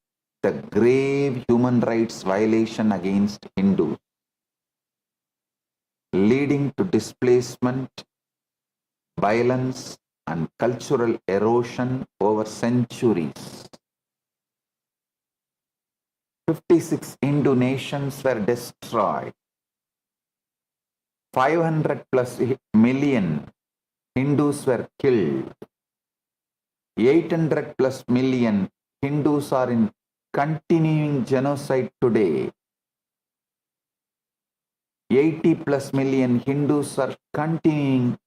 the grave human rights violation against Hindus, leading to displacement, violence, and cultural erosion over centuries. 56 Hindu nations were destroyed. 500 plus million Hindus were killed. 800 plus million Hindus are in continuing genocide today. 80 plus million Hindus are continuing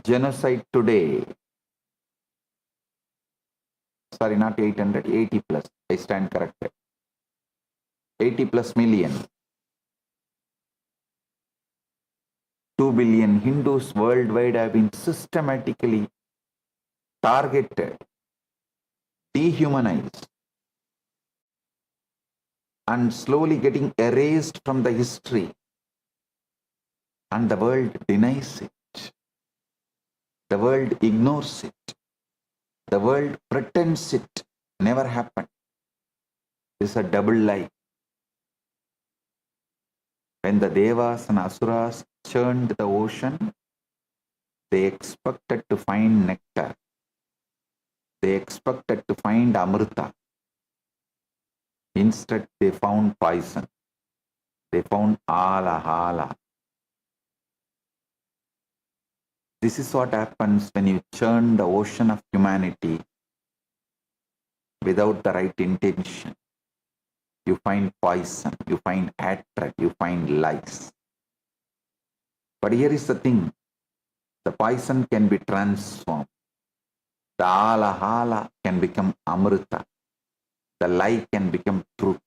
genocide today. Sorry, not 800, 80 plus. I stand corrected. 80 plus million. 2 billion Hindus worldwide have been systematically targeted, dehumanized, and slowly getting erased from the history. And the world denies it. The world ignores it. The world pretends it never happened. This is a double lie. When the Devas and Asuras churned the ocean, they expected to find nectar. They expected to find Amrita. Instead, they found poison. They found Alahala. This is what happens when you churn the ocean of humanity without the right intention. You find poison, you find hatred, you find lies. But here is the thing, the poison can be transformed. The Alahala can become Amrita. The lie can become truth.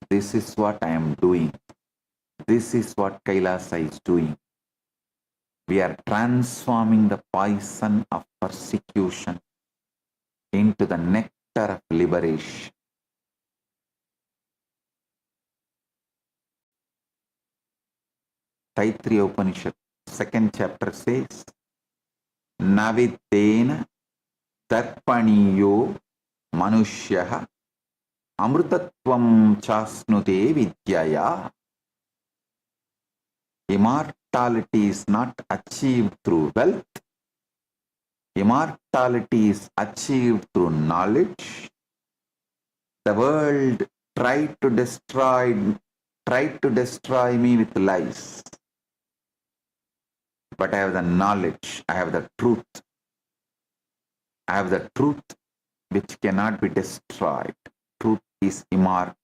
This is what I am doing. This is what Kailasa is doing. We are transforming the poison of persecution into the nectar of liberation. Taittiriya Upanishad, 2nd chapter says, Navidena Darpaniyo Manushyaha Amrutatvam Chasnute Vidyaya. Immortality is not achieved through wealth. Immortality is achieved through knowledge. The world tried to destroy me with lies. But I have the knowledge, I have the truth. I have the truth which cannot be destroyed. Truth is immortal.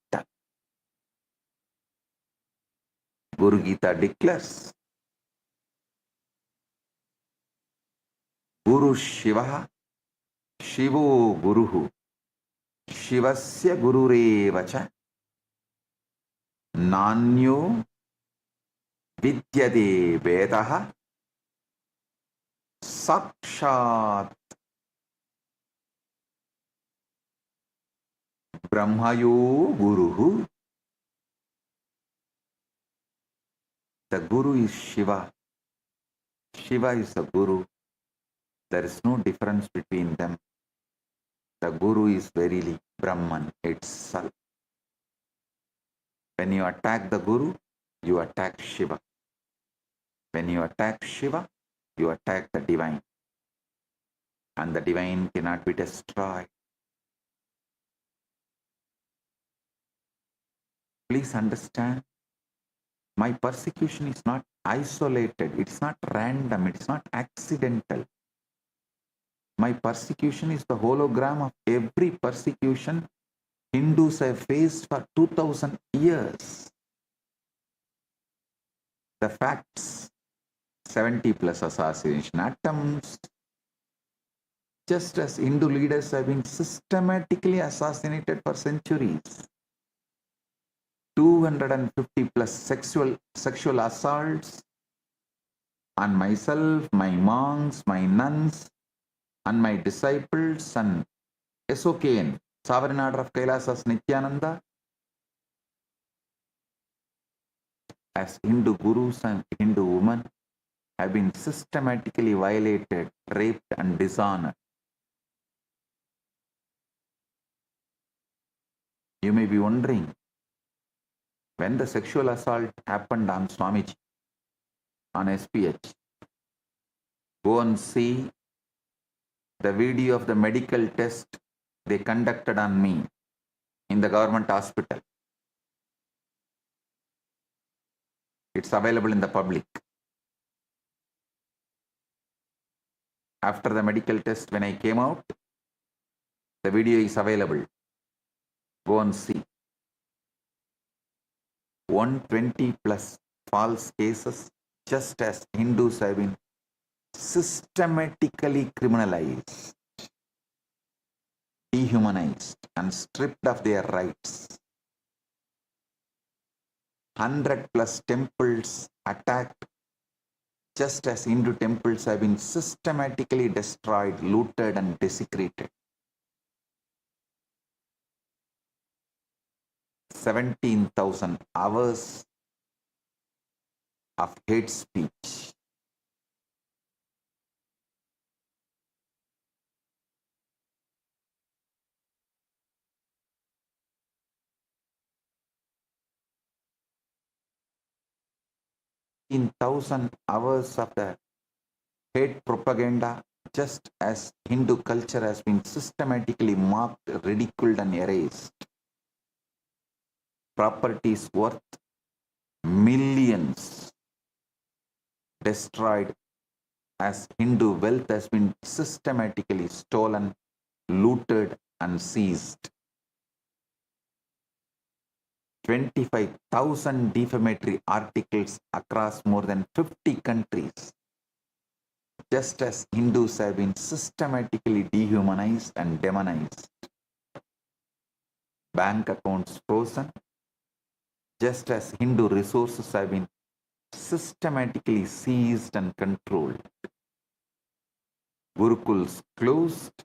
Guru Gita declares, Guru Shiva, Shivo Guruhu, Shivasya Gururevacha, Nanyo Vidyade Vedaha, Sakshat. Brahmayo Guruhu. The Guru is Shiva. Shiva is the Guru. There is no difference between them. The Guru is verily Brahman itself. When you attack the Guru, you attack Shiva. When you attack Shiva, you attack the divine. And the divine cannot be destroyed. Please understand, my persecution is not isolated. It's not random. It's not accidental. My persecution is the hologram of every persecution Hindus have faced for 2000 years. The facts, 70 plus assassination attempts, just as Hindu leaders have been systematically assassinated for centuries. 250 plus sexual assaults on myself, my monks, my nuns, and my disciples, and SOKN, Sovereign Order of Kailasas Nithyananda, as Hindu gurus and Hindu women have been systematically violated, raped, and dishonored. You may be wondering, when the sexual assault happened on Swamiji, on SPH, go and see the video of the medical test they conducted on me in the government hospital. It's available in the public. After the medical test, when I came out, the video is available. Go and see. 120 plus false cases, just as Hindus have been systematically criminalized, dehumanized, and stripped of their rights. 100 plus temples attacked, just as Hindu temples have been systematically destroyed, looted, and desecrated. 17,000 hours of hate speech. In 1,000 hours of the hate propaganda, just as Hindu culture has been systematically mocked, ridiculed, and erased. Properties worth millions destroyed, as Hindu wealth has been systematically stolen, looted, and seized. 25,000 defamatory articles across more than 50 countries, just as Hindus have been systematically dehumanized and demonized. Bank accounts frozen, just as Hindu resources have been systematically seized and controlled. Gurukuls closed,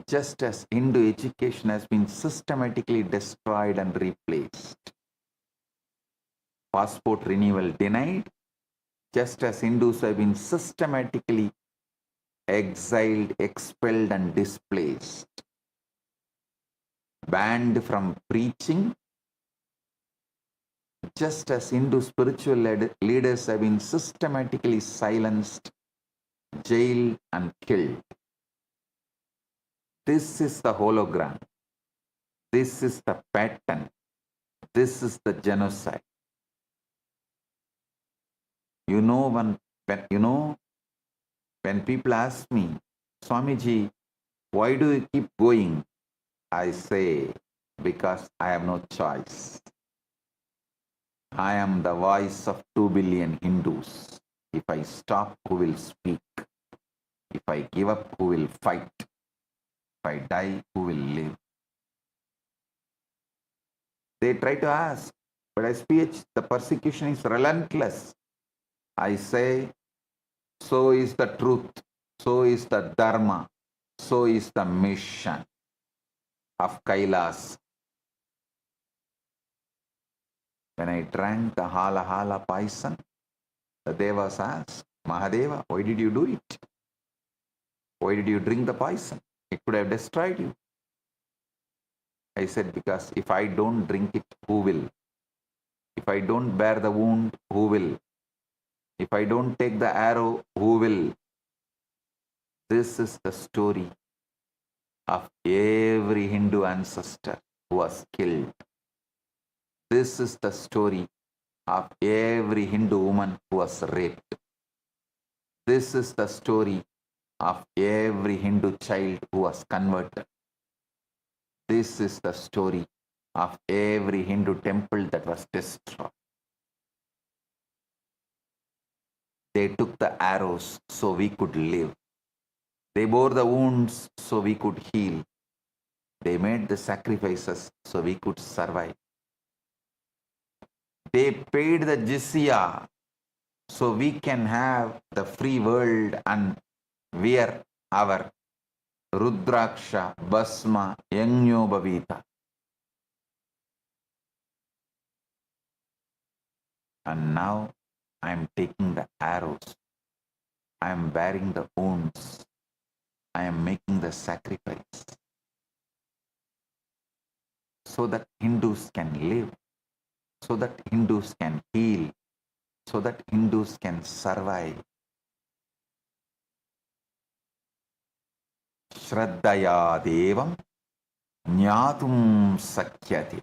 just as Hindu education has been systematically destroyed and replaced. Passport renewal denied, just as Hindus have been systematically exiled, expelled, and displaced. Banned from preaching, just as Hindu spiritual leaders have been systematically silenced, jailed, and killed. This is the hologram. This is the pattern. This is the genocide. When people ask me, Swamiji, why do you keep going? I say, because I have no choice. I am the voice of 2 billion Hindus. If I stop, who will speak? If I give up, who will fight? If I die, who will live? They try to ask, but SPH, the persecution is relentless. I say, so is the truth, so is the dharma, so is the mission. of Kailasa. When I drank the hala hala poison, the devas asked, Mahadeva, why did you do it? Why did you drink the poison? It could have destroyed you. I said, because if I don't drink it, who will? If I don't bear the wound, who will? If I don't take the arrow, who will? This is the story of every Hindu ancestor who was killed. This is the story of every Hindu woman who was raped. This is the story of every Hindu child who was converted. This is the story of every Hindu temple that was destroyed. They took the arrows so we could live. They bore the wounds so we could heal. They made the sacrifices so we could survive. They paid the jizya so we can have the free world and wear our Rudraksha, Basma, Yajño Bhavita. And now I am taking the arrows. I am bearing the wounds. I am making the sacrifice so that Hindus can live, so that Hindus can heal, so that Hindus can survive. Shraddhaya Devam Jnatum Sakyate.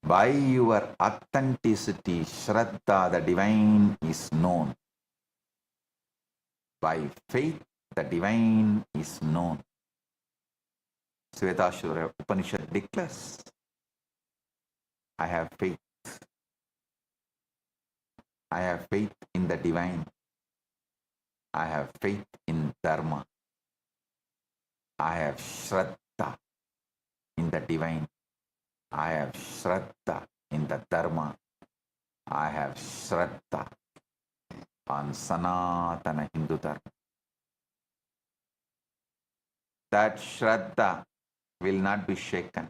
By your authenticity, Shraddha, the divine, is known. By faith, the divine is known. Svetaswara Upanishad declares, I have faith. I have faith in the divine. I have faith in Dharma. I have Shraddha in the divine. I have Shraddha in the Dharma. I have Shraddha on Sanatana Hindu Dharma. That Shraddha will not be shaken.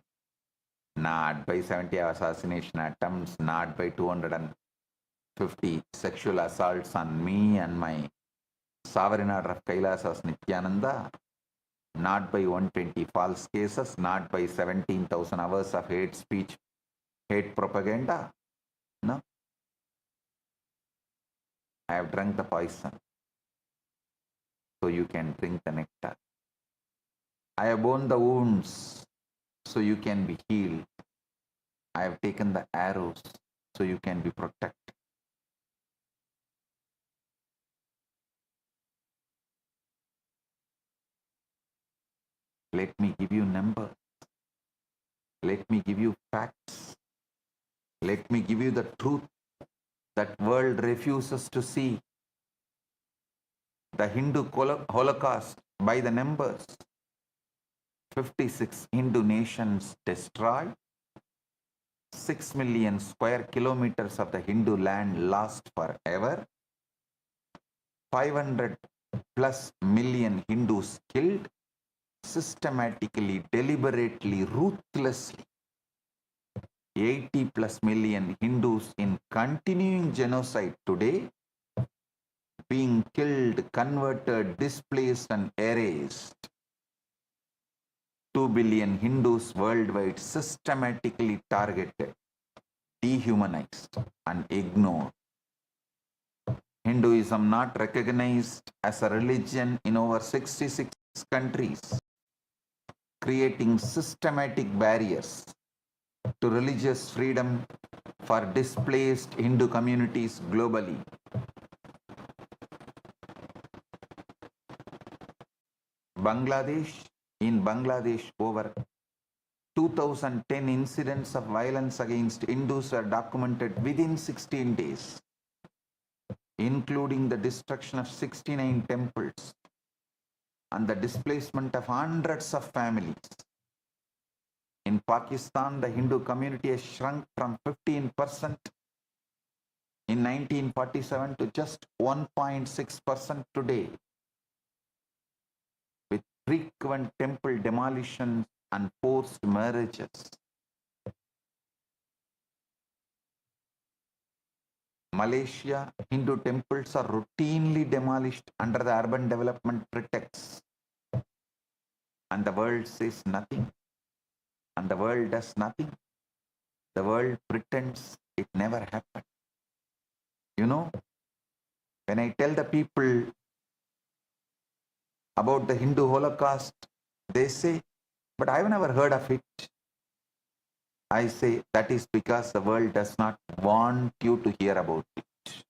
Not by 70 assassination attempts, not by 250 sexual assaults on me and my sovereign order of Kailasa Nithyananda, not by 120 false cases, not by 17,000 hours of hate speech, hate propaganda. No. I have drunk the poison, so you can drink the nectar. I have borne the wounds, so you can be healed. I have taken the arrows, so you can be protected. Let me give you numbers. Let me give you facts. Let me give you the truth that world refuses to see. The Hindu Holocaust by the numbers. 56 Hindu nations destroyed. 6 million square kilometers of the Hindu land lost forever. 500 plus million Hindus killed. Systematically, deliberately, ruthlessly. 80 plus million Hindus in continuing genocide today, being killed, converted, displaced, and erased. 2 billion Hindus worldwide systematically targeted, dehumanized, and ignored. Hinduism not recognized as a religion in over 66 countries, creating systematic barriers to religious freedom for displaced Hindu communities globally. In Bangladesh, over 2010 incidents of violence against Hindus were documented within 16 days, including the destruction of 69 temples and the displacement of hundreds of families. In Pakistan, the Hindu community has shrunk from 15% in 1947 to just 1.6% today, with frequent temple demolitions and forced marriages. Malaysia, Hindu temples are routinely demolished under the urban development pretext. And the world says nothing. And the world does nothing. The world pretends it never happened. You know, when I tell the people about the Hindu Holocaust, they say, but I've never heard of it. I say that is because the world does not want you to hear about it.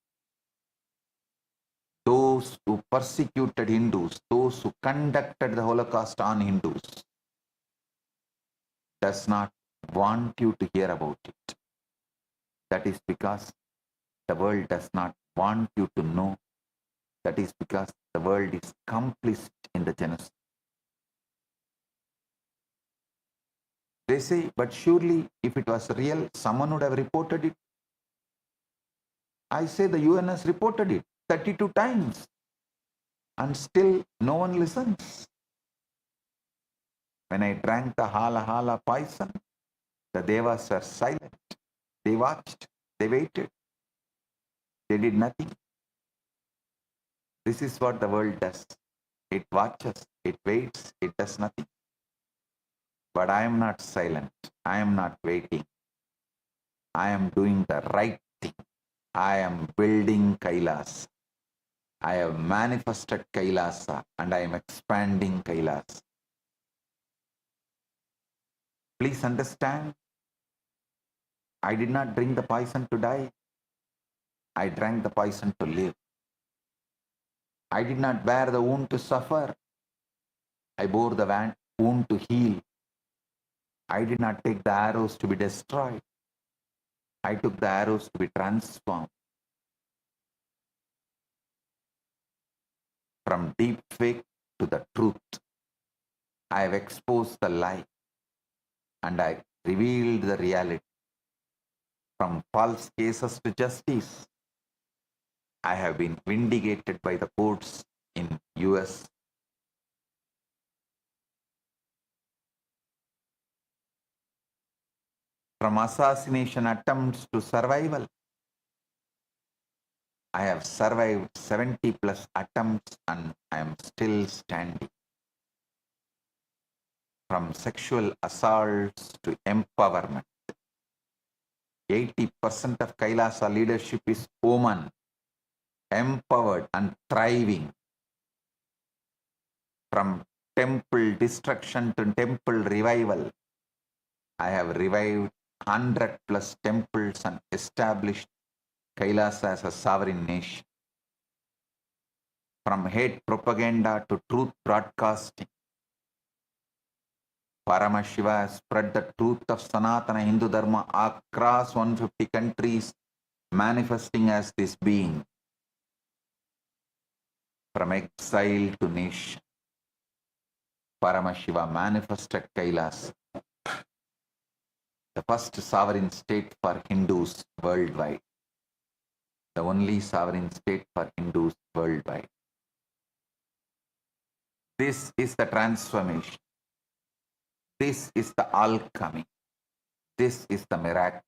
Those who persecuted Hindus, those who conducted the Holocaust on Hindus, does not want you to hear about it. That is because the world does not want you to know. That is because the world is complicit in the genocide. They say, but surely if it was real, someone would have reported it. I say the UN has reported it 32 times and still no one listens. When I drank the hala hala poison, the devas were silent. They watched, they waited, they did nothing. This is what the world does. It watches, it waits, it does nothing. But I am not silent. I am not waiting. I am doing the right thing. I am building Kailasa. I have manifested Kailasa and I am expanding Kailasa. Please understand, I did not drink the poison to die. I drank the poison to live. I did not bear the wound to suffer. I bore the wound to heal. I did not take the arrows to be destroyed. I took the arrows to be transformed. From deep fake to the truth, I have exposed the lie and I revealed the reality. From false cases to justice, I have been vindicated by the courts in US. From assassination attempts to survival, I have survived 70 plus attempts and I am still standing. From sexual assaults to empowerment, 80% of Kailasa leadership is women, empowered and thriving. From temple destruction to temple revival, I have revived 100 plus temples and established Kailasa as a sovereign nation. From hate propaganda to truth broadcasting, Paramashiva has spread the truth of Sanatana Hindu Dharma across 150 countries, manifesting as this being. From exile to nation, Paramashiva manifested Kailasa, the first sovereign state for Hindus worldwide, the only sovereign state for Hindus worldwide. This is the transformation. This is the alchemy. This is the miracle.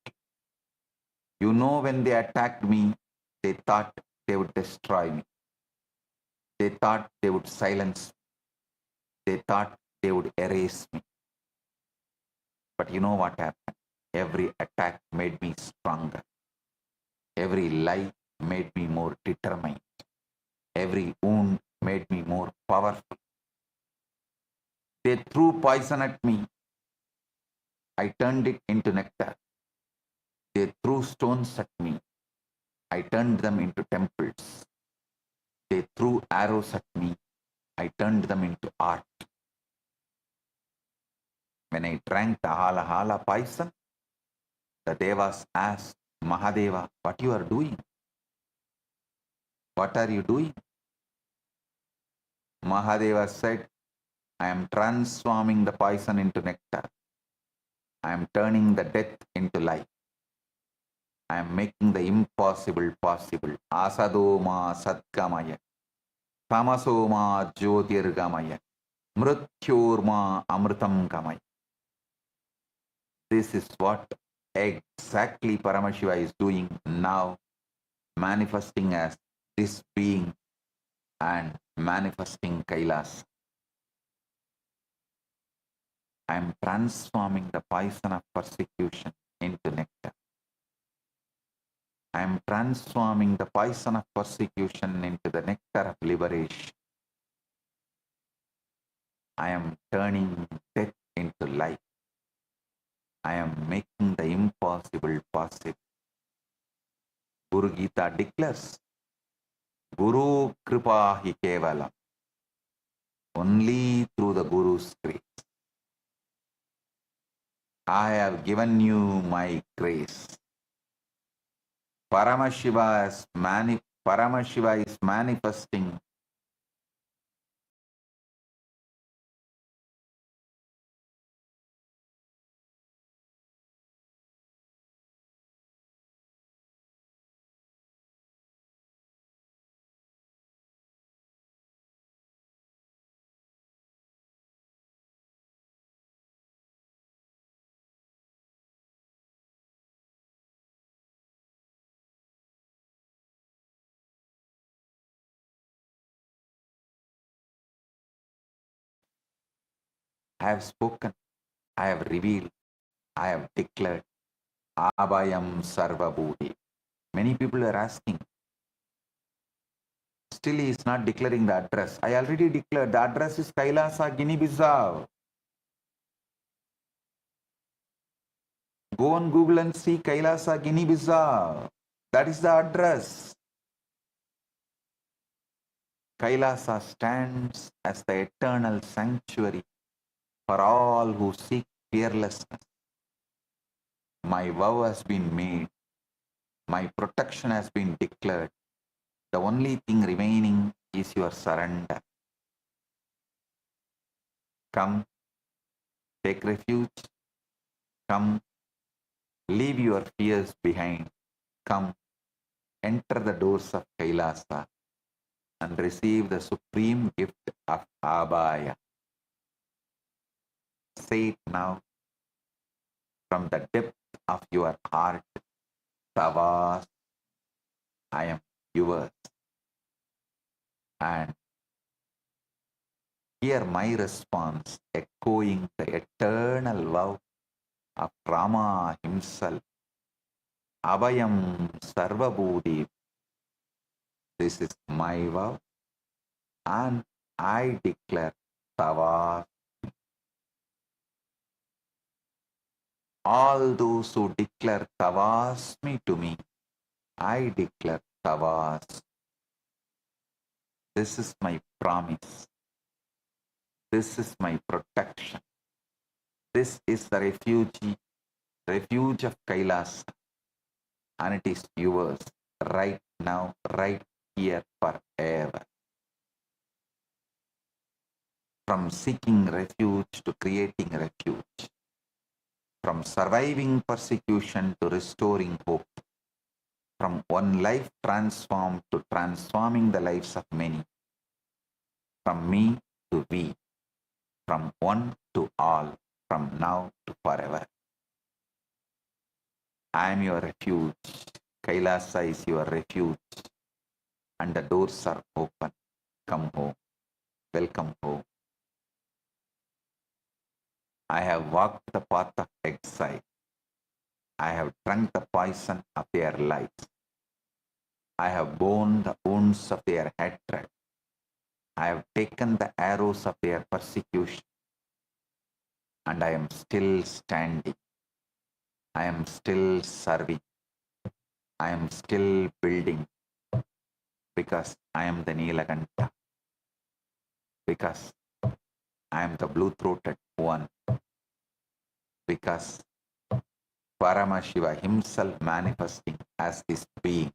You know, when they attacked me, they thought they would destroy me. They thought they would silence me. They thought they would erase me. But you know what happened? Every attack made me stronger. Every lie made me more determined. Every wound made me more powerful. They threw poison at me. I turned it into nectar. They threw stones at me. I turned them into temples. They threw arrows at me. I turned them into art. When I drank the hala hala poison, the devas asked Mahadeva, what you are doing? What are you doing? Mahadeva said, I am transforming the poison into nectar. I am turning the death into life. I am making the impossible possible. Asadoma Satgamaya. Tamasoma Jyotirgamaya. Mrityorma amritam kamay. This is what exactly Paramashiva is doing now, manifesting as this being and manifesting Kailasa. I am transforming the poison of persecution into nectar. I am transforming the poison of persecution into the nectar of liberation. I am turning death into life. I am making the impossible possible. Guru Gita declares, Guru Kripa hi kevalam. Only through the Guru's grace. I have given you my grace. Paramashiva is manifesting I have spoken, I have revealed, I have declared Abhayam Sarvabhutebhyo. Many people are asking, still he is not declaring the address. I already declared the address is Kailasa, Guinea-Bissau. Go on Google and see Kailasa, Guinea-Bissau. That is the address. Kailasa stands as the eternal sanctuary for all who seek fearlessness. My vow has been made. My protection has been declared. The only thing remaining is your surrender. Come, take refuge. Come, leave your fears behind. Come, enter the doors of Kailasa and receive the supreme gift of Abhaya. Say it now from the depth of your heart. Savas, I am yours. And hear my response echoing the eternal vow of Rama himself. Abhayam Sarvabhutebhyo. This is my vow, and I declare Savas. All those who declare Tavasmi to me, I declare Tavas. This is my promise. This is my protection. This is the refuge of Kailasa, and it is yours right now, right here, forever. From seeking refuge to creating refuge. From surviving persecution to restoring hope. From one life transformed to transforming the lives of many. From me to we. From one to all. From now to forever. I am your refuge. Kailasa is your refuge. And the doors are open. Come home. Welcome home. I have walked the path of exile. I have drunk the poison of their lies. I have borne the wounds of their hatred. I have taken the arrows of their persecution. And I am still standing. I am still serving. I am still building. Because I am the Nilakanta. Because I am the blue-throated one. Because Paramashiva himself manifesting as this being.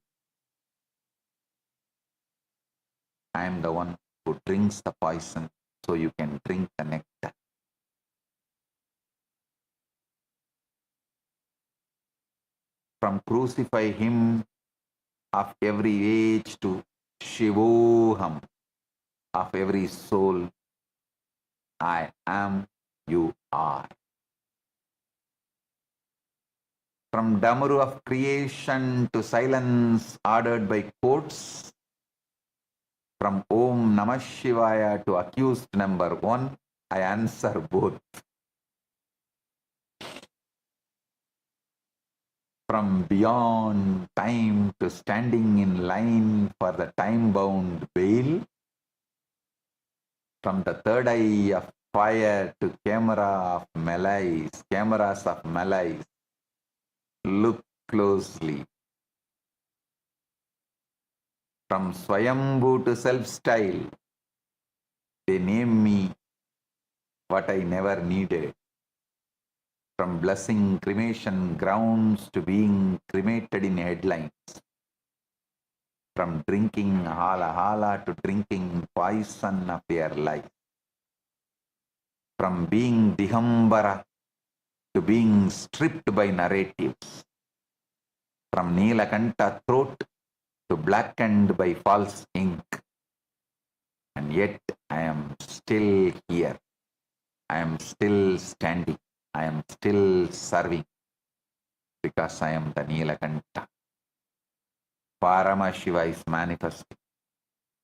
I am the one who drinks the poison so you can drink the nectar. From crucify him of every age to Shivoham of every soul, I am, you are. From Damaru of creation to silence ordered by courts, from Om Namah Shivaya to accused number one, I answer both. From beyond time to standing in line for the time-bound bail, from the third eye of fire to cameras of malice, look closely. From Swayambhu to self-style, they name me what I never needed. From blessing cremation grounds to being cremated in headlines. From drinking hala hala to drinking poison of their life. From being dihambara to being stripped by narratives. From Neelakanta throat to blackened by false ink. And yet I am still here. I am still standing. I am still serving because I am the Neelakanta. Paramashiva is manifesting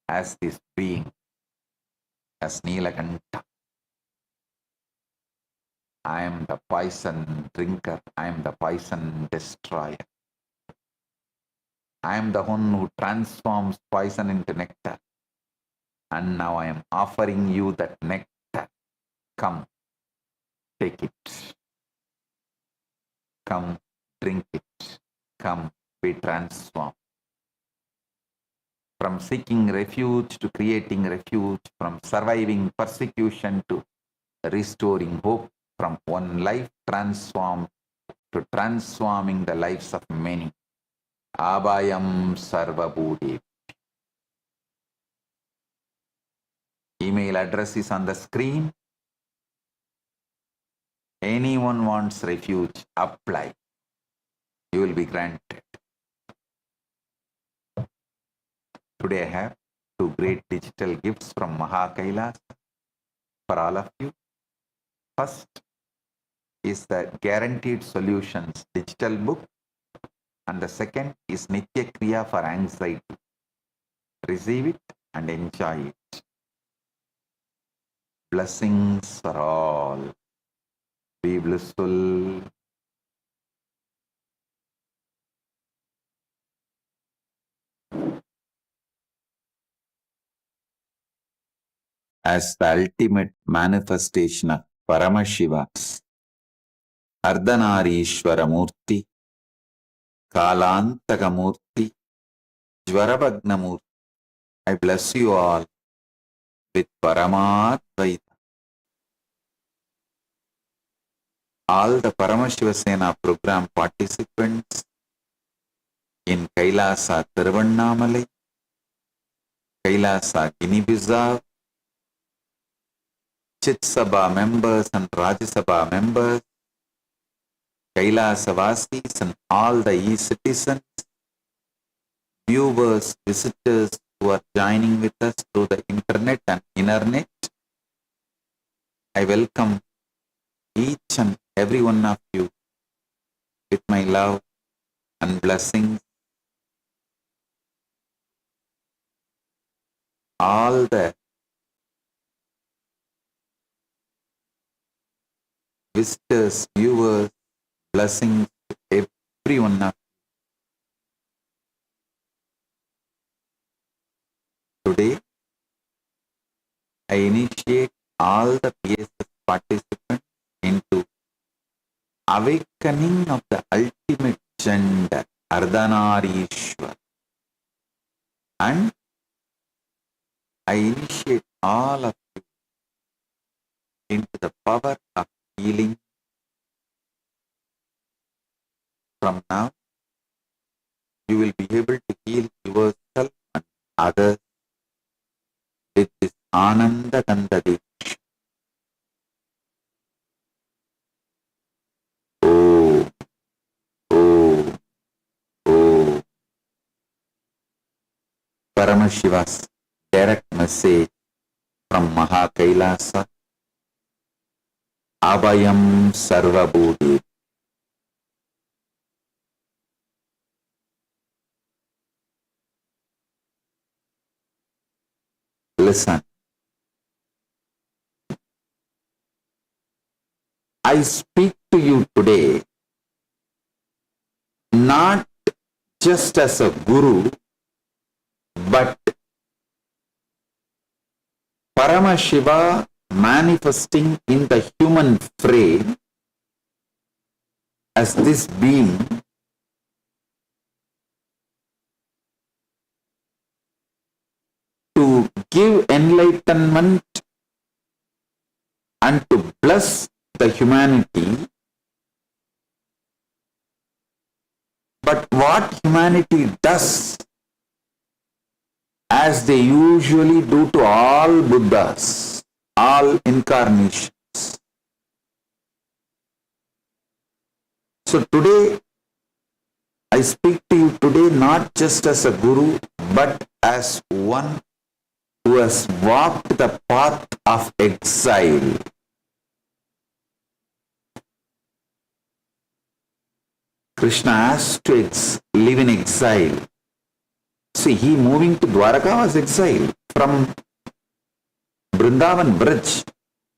as this being, as Neelakanta. I am the poison drinker. I am the poison destroyer. I am the one who transforms poison into nectar. And now I am offering you that nectar. Come, take it. Come, drink it. Come, be transformed. From seeking refuge to creating refuge, from surviving persecution to restoring hope, from one life transformed to transforming the lives of many. Abhayam Sarvabhutebhyo. Email address is on the screen. Anyone wants refuge, apply. You will be granted. Today I have two great digital gifts from Kailasa for all of you. First is the Guaranteed Solutions digital book, and the second is Nitya Kriya for anxiety. Receive it and enjoy it. Blessings for all. Be blissful. As the ultimate manifestation of Paramashiva, Ardhanarishwara Murti, Kalantaka Murti, Jvarabhagna Murti, I bless you all with Paramadvaita. All the Paramashiva Sena program participants in Kailasa Tiruvannamalai, Kailasa Guinea-Bissau, Chit Sabha members and Rajya Sabha members, Kailasa Vasis and all the e-citizens, viewers, visitors who are joining with us through the internet and internet. I welcome each and every one of you with my love and blessings. All the visitors, viewers, blessings to every one of you. Today, I initiate all the PSS participants into awakening of the ultimate gender, Ardhanarishwara. And I initiate all of you into the power of healing. From now, you will be able to heal yourself and others with this Ananda Gandha Diksha. Oh, oh, oh. Paramashiva's direct message from Kailasa Abhayam Sarvabhutebhyo. Listen. I speak to you today not just as a guru, but Paramashiva manifesting in the human frame as this being to give enlightenment and to bless the humanity. But what humanity does, as they usually do to all Buddhas, all incarnations. So today, I speak to you today not just as a guru, but as one who has walked the path of exile. Krishna has to live in exile. See, he moving to Dwaraka was exile. From Vrindavan bridge,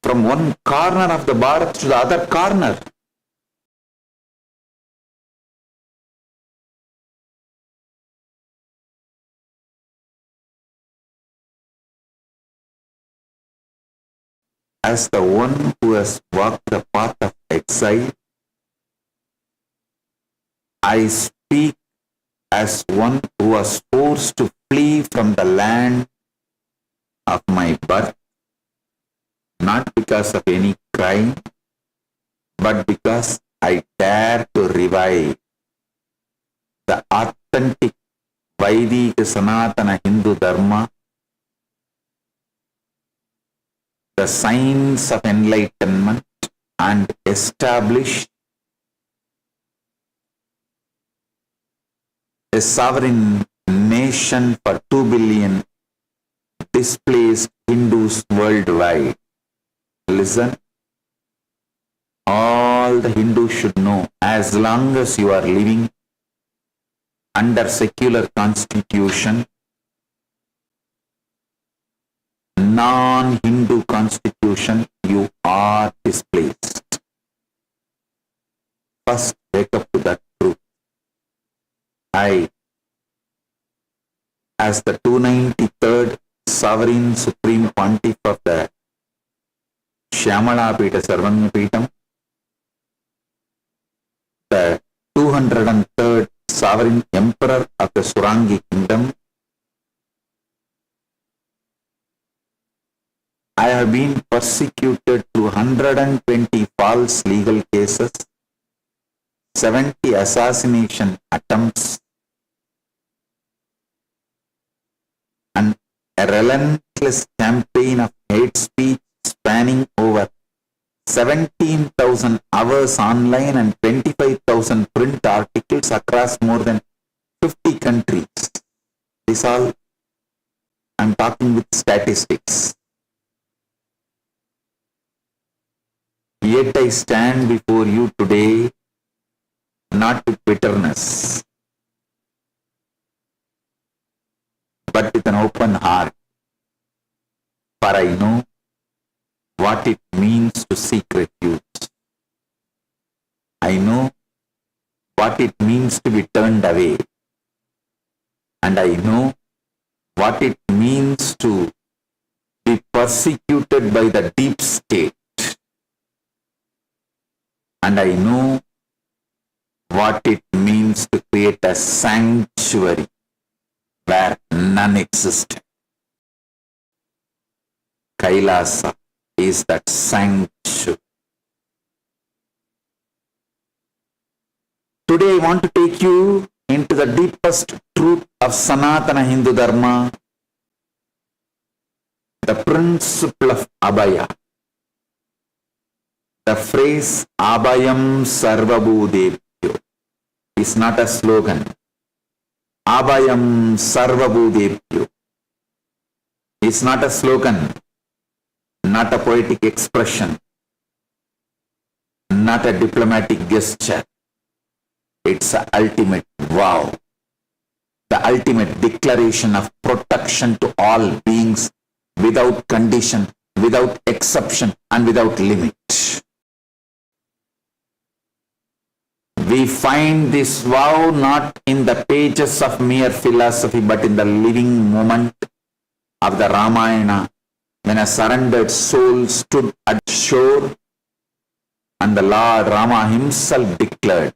from one corner of the Bharat to the other corner. As the one who has walked the path of exile, I speak as one who was forced to flee from the land of my birth, not because of any crime, but because I dare to revive the authentic Vaidika Sanatana Hindu Dharma, the science of enlightenment, and establish a sovereign nation for 2 billion displaced Hindus worldwide. Listen, all the Hindus should know, as long as you are living under secular constitution, non-Hindu constitution, you are displaced. First, wake up to that truth. I, as the 293rd Sovereign Supreme Pontiff of the Shyamala Pita Sarvanya Pitam, the 203rd Sovereign Emperor of the Surangi Kingdom, I have been persecuted through 120 false legal cases, 70 assassination attempts, and a relentless campaign of hate speech spanning over 17,000 hours online and 25,000 print articles across more than 50 countries. This all, I'm talking with statistics. Yet I stand before you today not with bitterness, but with an open heart. For I know what it means to seek refuge. I know what it means to be turned away. And I know what it means to be persecuted by the deep state. And I know what it means to create a sanctuary where none existed. Kailasa is that sanctuary. Today I want to take you into the deepest truth of Sanatana Hindu Dharma, the principle of Abhaya. The phrase Abhayam Sarvabhutebhyo is not a slogan. Abhayam Sarvabhutebhyo is not a slogan, not a poetic expression. not a diplomatic gesture. It's the ultimate vow, the ultimate declaration of protection to all beings without condition, without exception, and without limit. We find this vow not in the pages of mere philosophy, but in the living moment of the Ramayana, when a surrendered soul stood at shore and the Lord Rama himself declared,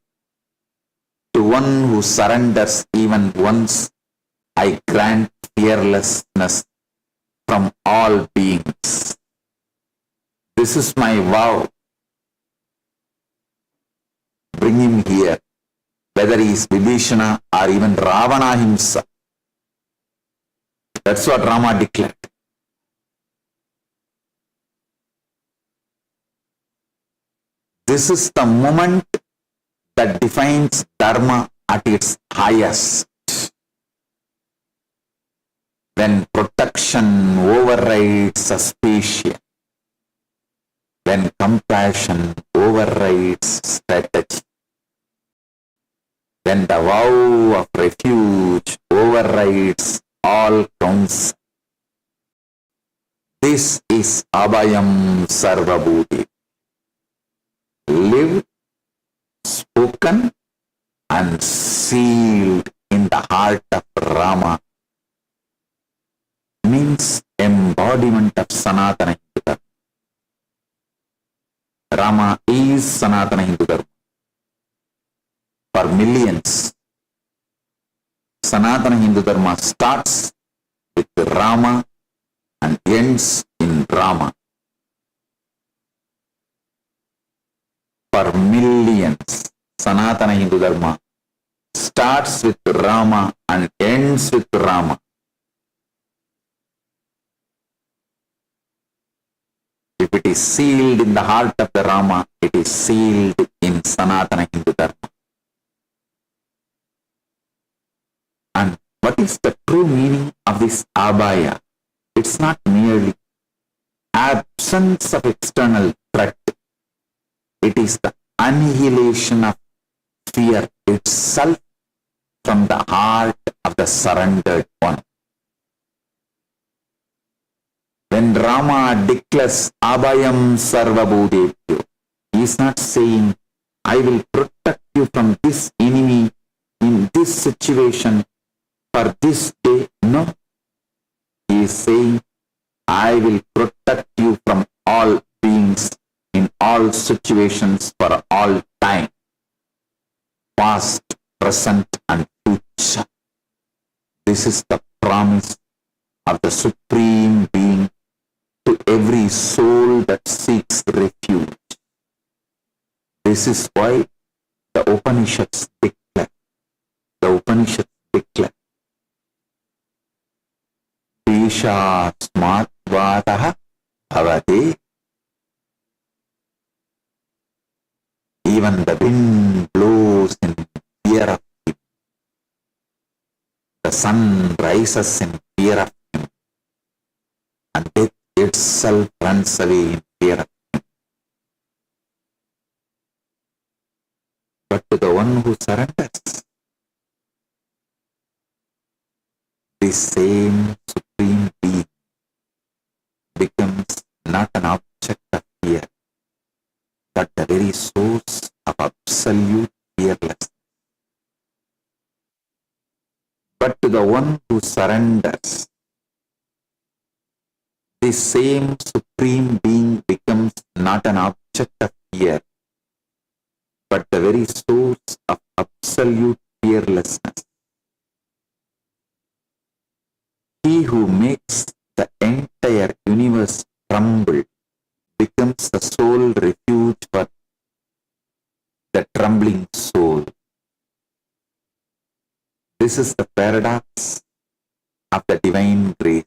"To one who surrenders even once, I grant fearlessness from all beings. This is my vow. Bring him here, whether he is Vibhishana or even Ravana himself." That's what Rama declared. This is the moment that defines Dharma at its highest. When protection overrides suspicion, when compassion overrides strategy, when the vow of refuge overrides all counsel. This is Abhayam Sarvabhutebhyo. Lived, spoken, and sealed in the heart of Rama means embodiment of Sanatana Hindu Dharma. Rama is Sanatana Hindu Dharma. For millions, Sanatana Hindu Dharma starts with Rama and ends in Rama. For millions, Sanatana Hindu Dharma starts with Rama and ends with Rama. If it is sealed in the heart of the Rama, it is sealed in Sanatana Hindu Dharma. And what is the true meaning of this abhaya? It's not merely absence of external threat. It is the annihilation of fear itself from the heart of the surrendered one. When Rama declares Abhayam Sarvabhutebhyo, he is not saying, "I will protect you from this enemy in this situation for this day." No. He is saying, "I will protect you from all beings in all situations for all time, past, present, and future." This is the promise of the Supreme Being to every soul that seeks refuge. This is why the Upanishads declare, Deshat Smatvatah Bhavate. Even the wind blows in fear of him. The sun rises in fear of him. And death itself runs away in fear of him. But to the one who surrenders, this same Supreme Being becomes not an object of fear, but the very source of absolute fearlessness. But to the one who surrenders, this same Supreme Being becomes not an object of fear, but the very source of absolute fearlessness. He who makes the entire universe tremble becomes the sole refuge for the trembling soul. This is the paradox of the divine grace.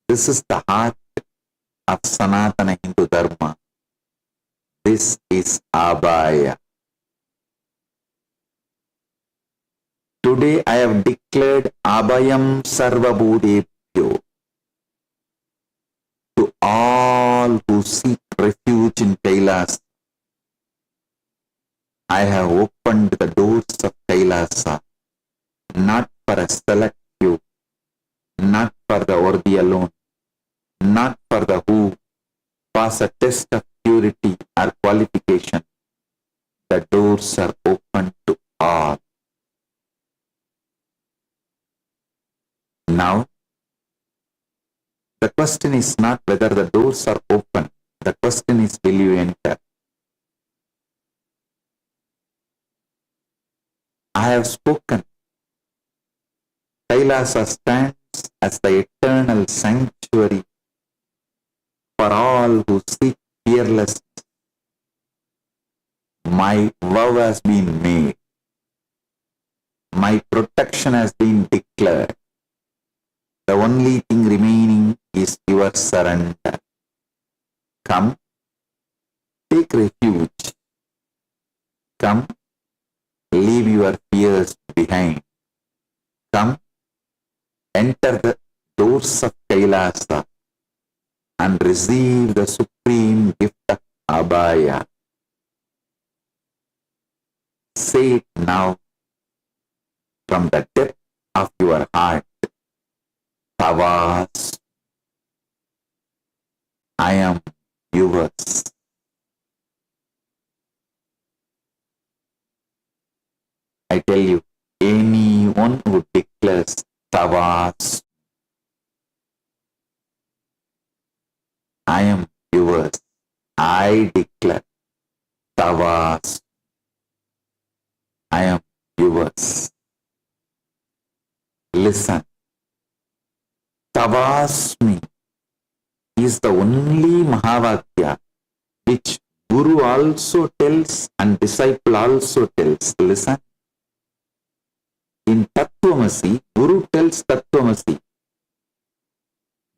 This is the heart of Sanatana Hindu Dharma. This is Abhaya. Today I have declared Abhayam Sarvabhutebhyo to all who seek refuge in Kailasa. I have opened the doors of Kailasa, not for a select few, not for the worthy alone, not for the who pass a test of purity or qualification. The doors are open to all. Now, the question is not whether the doors are open. The question is, will you enter? I have spoken. Kailasa stands as the eternal sanctuary for all who seek fearlessness. My vow has been made. My protection has been declared. The only thing remaining is your surrender. Come, take refuge. Come, leave your fears behind. Come, enter the doors of Kailasa and receive the supreme gift of Abhaya. Say it now from the depth of your heart. Tavas, I am yours. I tell you, anyone who declares Tavas, I am yours. I declare Tavas, I am yours. Listen. Tavasmi is the only Mahavakya which Guru also tells and disciple also tells. Listen. In Tattvamasi, Guru tells Tattvamasi.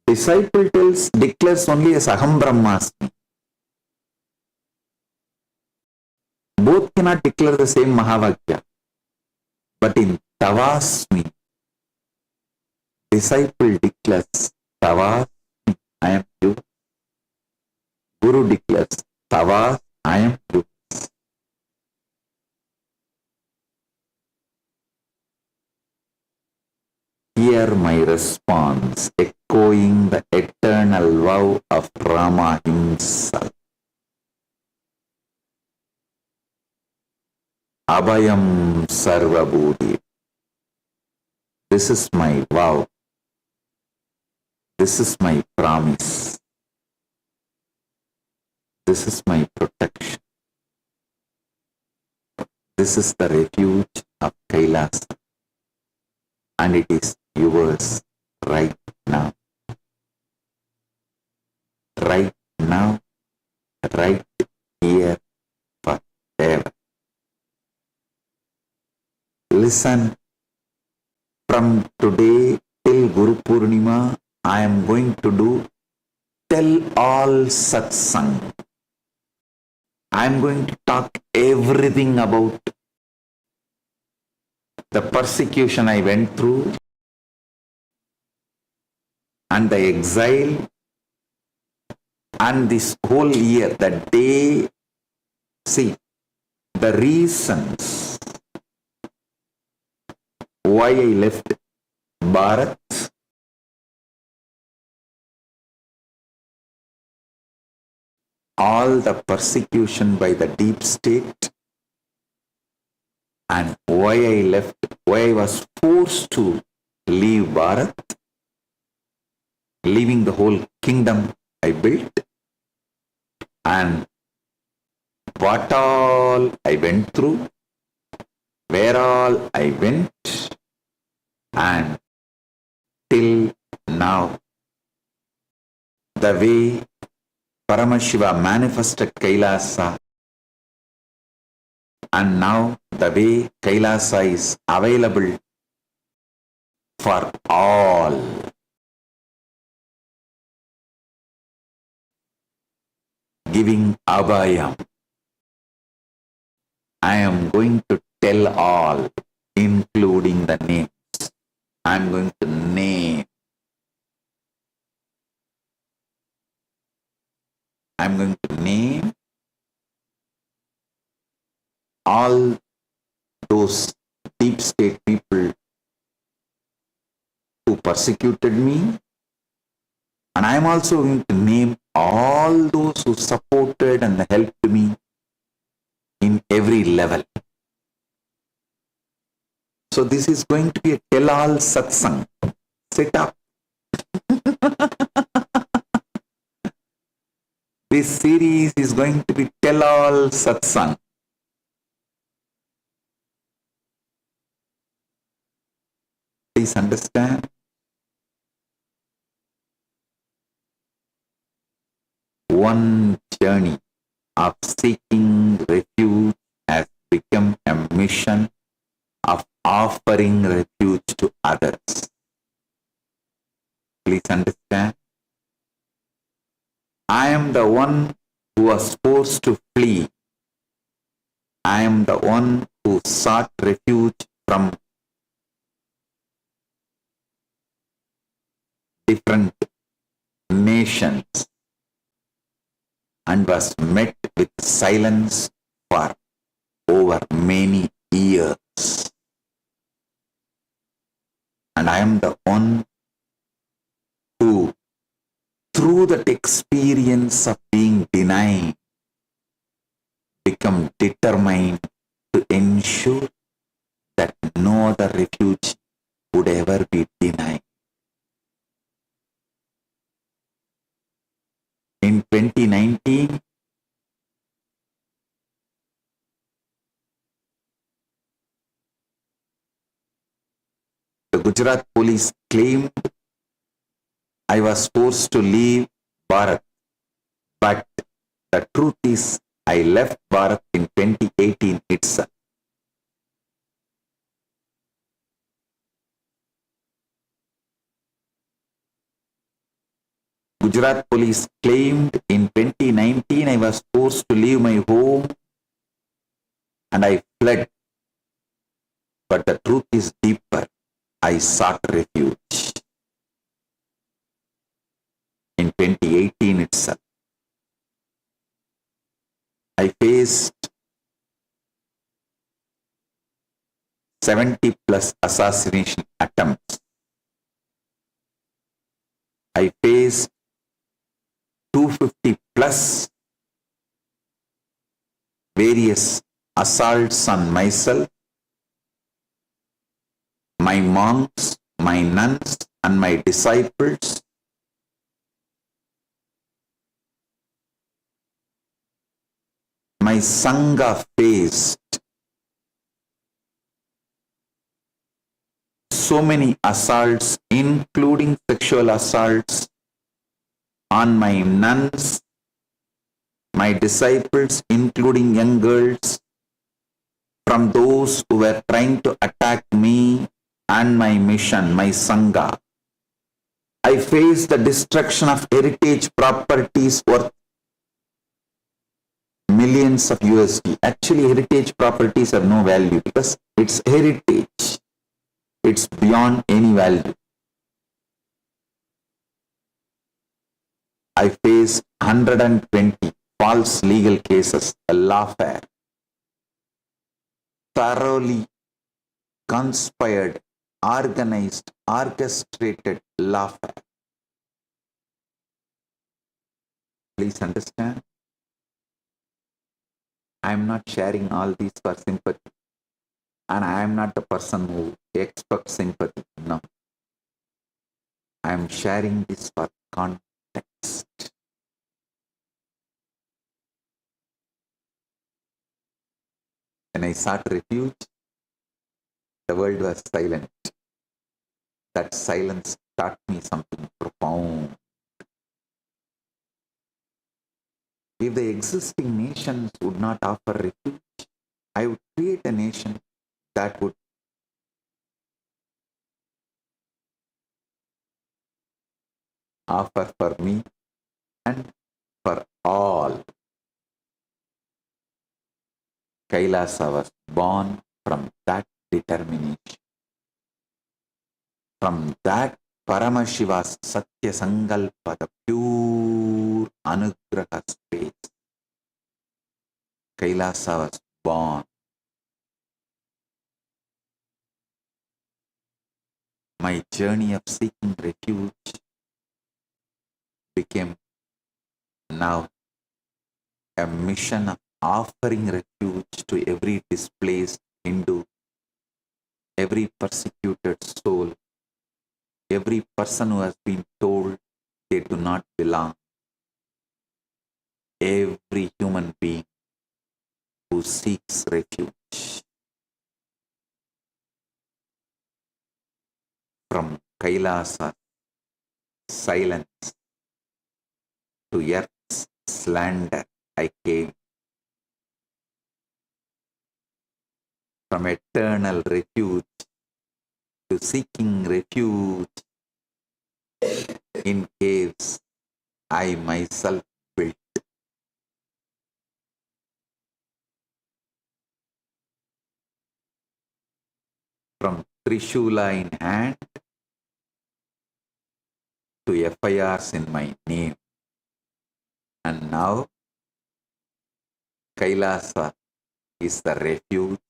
Disciple declares only as Aham Brahmasmi. Both cannot declare the same Mahavakya. But in Tavasmi, disciple declares Tavasmi, I am you. Guru declares Tavas, I am you. Hear my response, echoing the eternal vow of Rama himself. Abhayam Sarvabhutebhyo. This is my vow. This is my promise. This is my protection. This is the refuge of Kailasa. And it is yours right now. Right now, right here, forever. Listen, from today till Guru Purnima, I am going to do tell all Satsang. I am going to talk everything about the persecution I went through and the exile and this whole year, the day, see, the reasons why I left Bharat, all the persecution by the deep state, and why I left, why I was forced to leave Bharat, leaving the whole kingdom I built, and what all I went through, where all I went, and till now, the way Paramashiva manifested Kailasa, and now the way Kailasa is available for all. Giving Abhayam. I am going to tell all, including the names. I am going to name. I am going to all those deep state people who persecuted me, and I am also going to name all those who supported and helped me in every level. So this is going to be a tell-all satsang. Sit up. This series is going to be tell-all satsang. Please understand. One journey of seeking refuge has become a mission of offering refuge to others. Please understand. I am the one who was forced to flee. I am the one who sought refuge from different nations and was met with silence for over many years. And I am the one who, through that experience of being denied, become determined to ensure that no other refuge would ever be denied. In 2019, the Gujarat police claimed I was forced to leave Bharat, but the truth is I left Bharat in 2018 itself. Gujarat police claimed in 2019 I was forced to leave my home and I fled. But the truth is deeper. I sought refuge in 2018 itself. I faced 70 plus assassination attempts. I faced 250 plus various assaults on myself, my monks, my nuns, and my disciples. My Sangha faced so many assaults, including sexual assaults on my nuns, my disciples, including young girls, from those who were trying to attack me and my mission, my Sangha. I faced the destruction of heritage properties worth millions of USD. Actually, heritage properties have no value because it's heritage. It's beyond any value. I faced 120 false legal cases, a lawfare, thoroughly conspired, organized, orchestrated lawfare. Please understand. I am not sharing all these for sympathy. And I am not the person who expects sympathy. No. I am sharing this for context. When I sought refuge, the world was silent. That silence taught me something profound. If the existing nations would not offer refuge, I would create a nation that would offer for me and for all. Kailasa was born from that determination. From that Paramashiva's Satya Sankalpa, the pure Anugraha space, Kailasa was born my journey of seeking refuge became now a mission of offering refuge to every displaced Hindu, every persecuted soul, every person who has been told they do not belong, every human being who seeks refuge. From Kailasa silence to earth's slander I came, from eternal refuge to seeking refuge in caves I myself built. From Trishula in hand to FIRs in my name. And now Kailasa is the refuge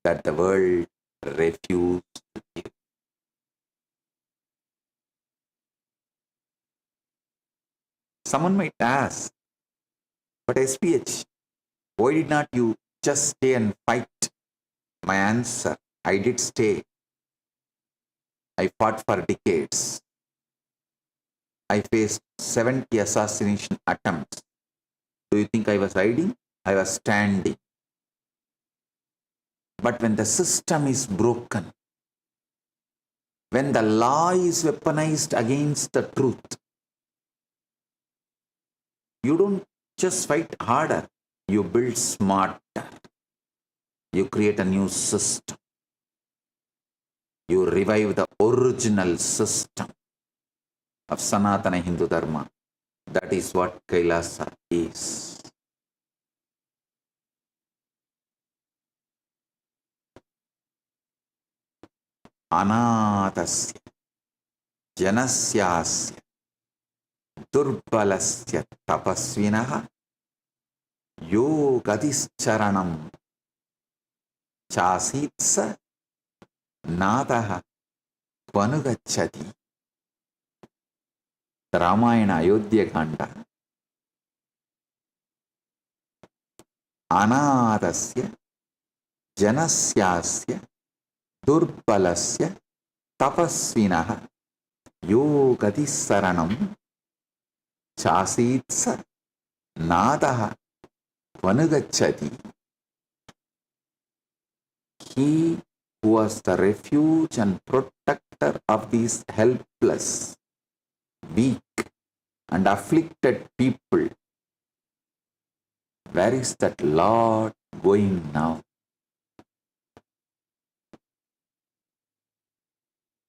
that the world refused to give. Someone might ask, but SPH, why did not you just stay and fight? My answer, I did stay. I fought for decades. I faced 70 assassination attempts. Do you think I was hiding? I was standing. But when the system is broken, when the law is weaponized against the truth, you don't just fight harder, you build smarter. You create a new system. You revive the original system of Sanatana Hindu Dharma. That is what Kailasa is. Anatasya, Janasyasya, Durbalasya Tapasvinaha, Yogadischaranam, Chasitsa, Nadaha, Vanugachati. Ramayana Ayodhya Kanda. Anadasya, Janasyasya, Durbalasya, Tapasvinaha, Yogadissaranam, Chasitsa, Nadaha, Vanugachati. He who was the refuge and protector of these helpless, weak, and afflicted people. Where is that Lord going now?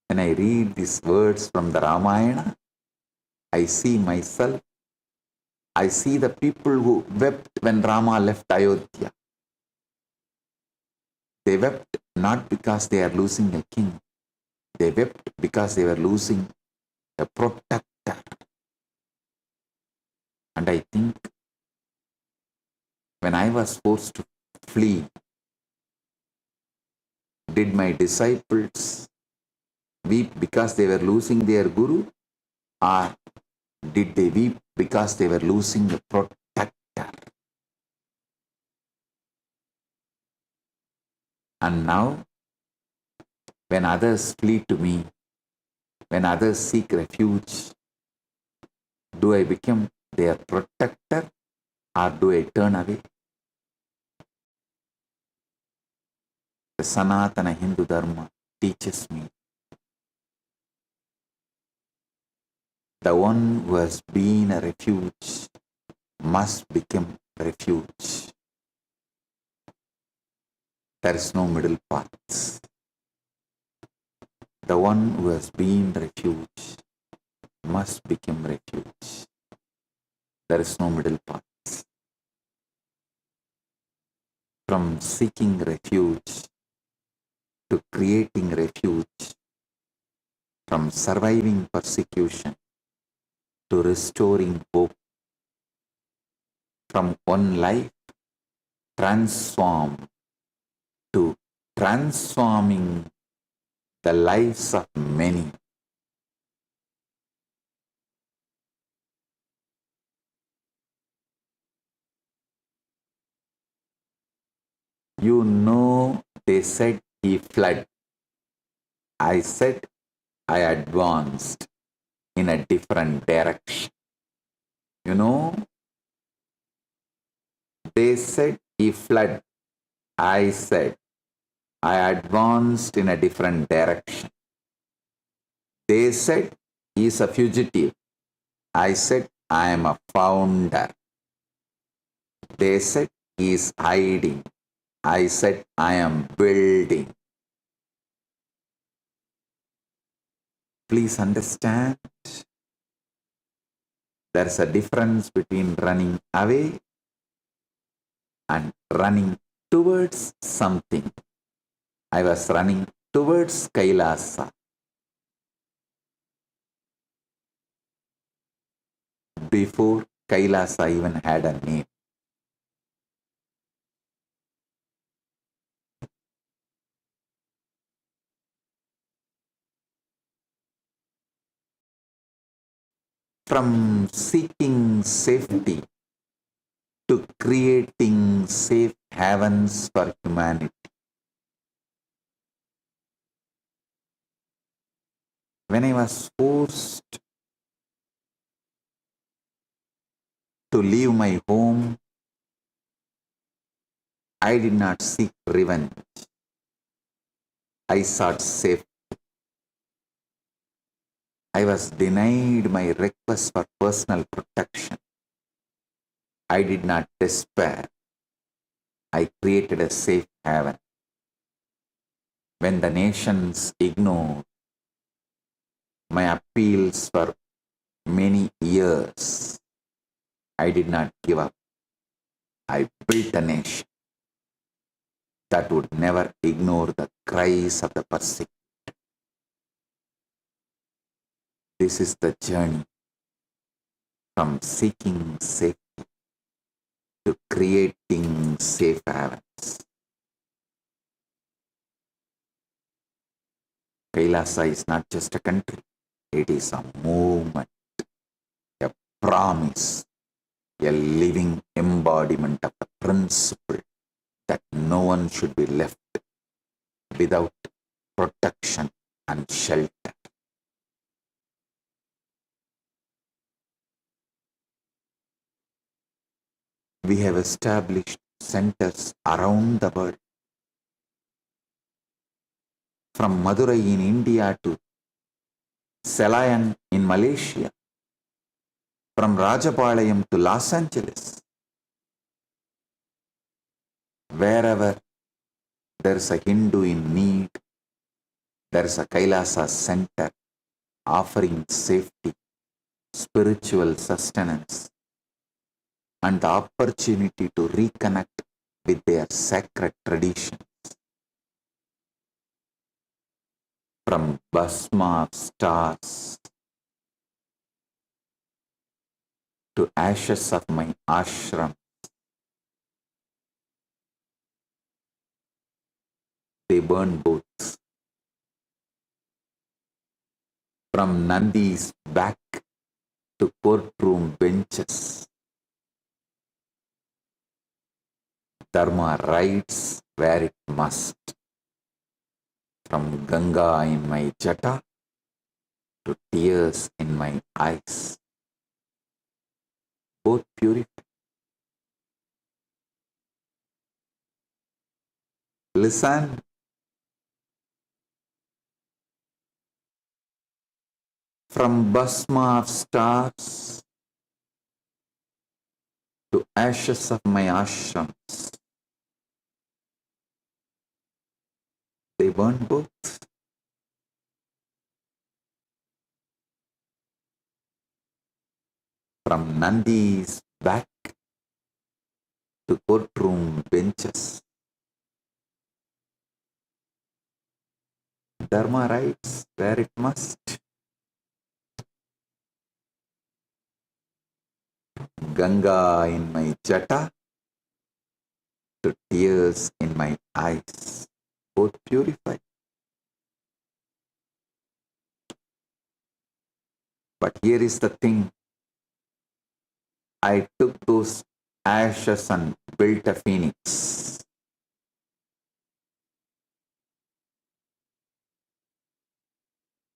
When I read these words from the Ramayana, I see myself. I see the people who wept when Rama left Ayodhya. They wept not because they are losing a king. They wept because they were losing a protector. And I think when I was forced to flee, did my disciples weep because they were losing their guru? Or did they weep because they were losing a protector? And now, when others flee to me, when others seek refuge, do I become their protector or do I turn away? The Sanatana Hindu Dharma teaches me the one who has been a refuge must become refuge. There is no middle path. The one who has been refuge must become refuge. There is no middle path. From seeking refuge to creating refuge, from surviving persecution to restoring hope, from one life transformed to transforming the lives of many. You know, they said he fled. I said I advanced in a different direction. You know, they said he fled. I said I advanced in a different direction. They said he is a fugitive. I said I am a founder. They said he is hiding. I said I am building. Please understand, there is a difference between running away and running towards something. I was running towards Kailasa. Before Kailasa even had a name. From seeking safety to creating safe havens for humanity. When I was forced to leave my home, I did not seek revenge. I sought safety. I was denied my request for personal protection. I did not despair. I created a safe haven. When the nations ignored my appeals for many years, I did not give up. I built a nation that would never ignore the cries of the persecuted. This is the journey from seeking safety to creating safe havens. Kailasa is not just a country, it is a movement, a promise, a living embodiment of the principle that no one should be left without protection and shelter. We have established centers around the world, from Madurai in India to Selayang in Malaysia, from Rajapalayam to Los Angeles. Wherever there is a Hindu in need, there is a Kailasa center offering safety, spiritual sustenance, and the opportunity to reconnect with their sacred traditions. From Bhasma of stars to ashes of my ashram, they burn both. From Nandi's back to courtroom benches, Dharma rides where it must. From Ganga in my jata to tears in my eyes, both purify. Listen. From Bhasma of stars to ashes of my ashrams, they burn both. From Nandi's back to courtroom benches, Dharma rides where it must. Ganga in my jata to tears in my eyes, both purify. But here is the thing. I took those ashes and built a phoenix.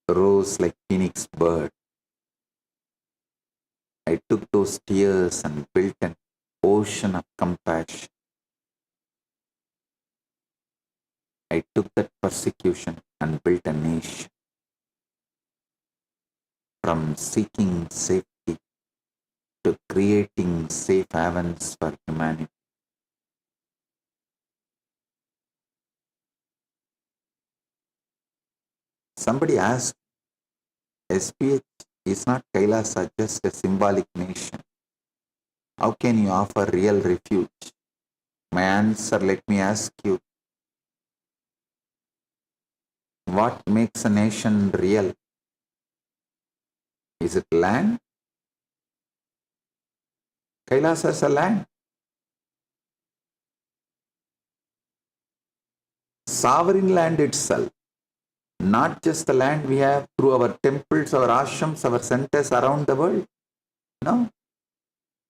Rose like phoenix bird. I took those tears and built an ocean of compassion. I took that persecution and built a nation. From seeking safety to creating safe havens for humanity. Somebody asked, SPH is not Kailasa just a symbolic nation? How can you offer real refuge? My answer, let me ask you, what makes a nation real? Is it land? Kailasa is a land. Sovereign land itself. Not just the land we have through our temples, our ashrams, our centers around the world. No.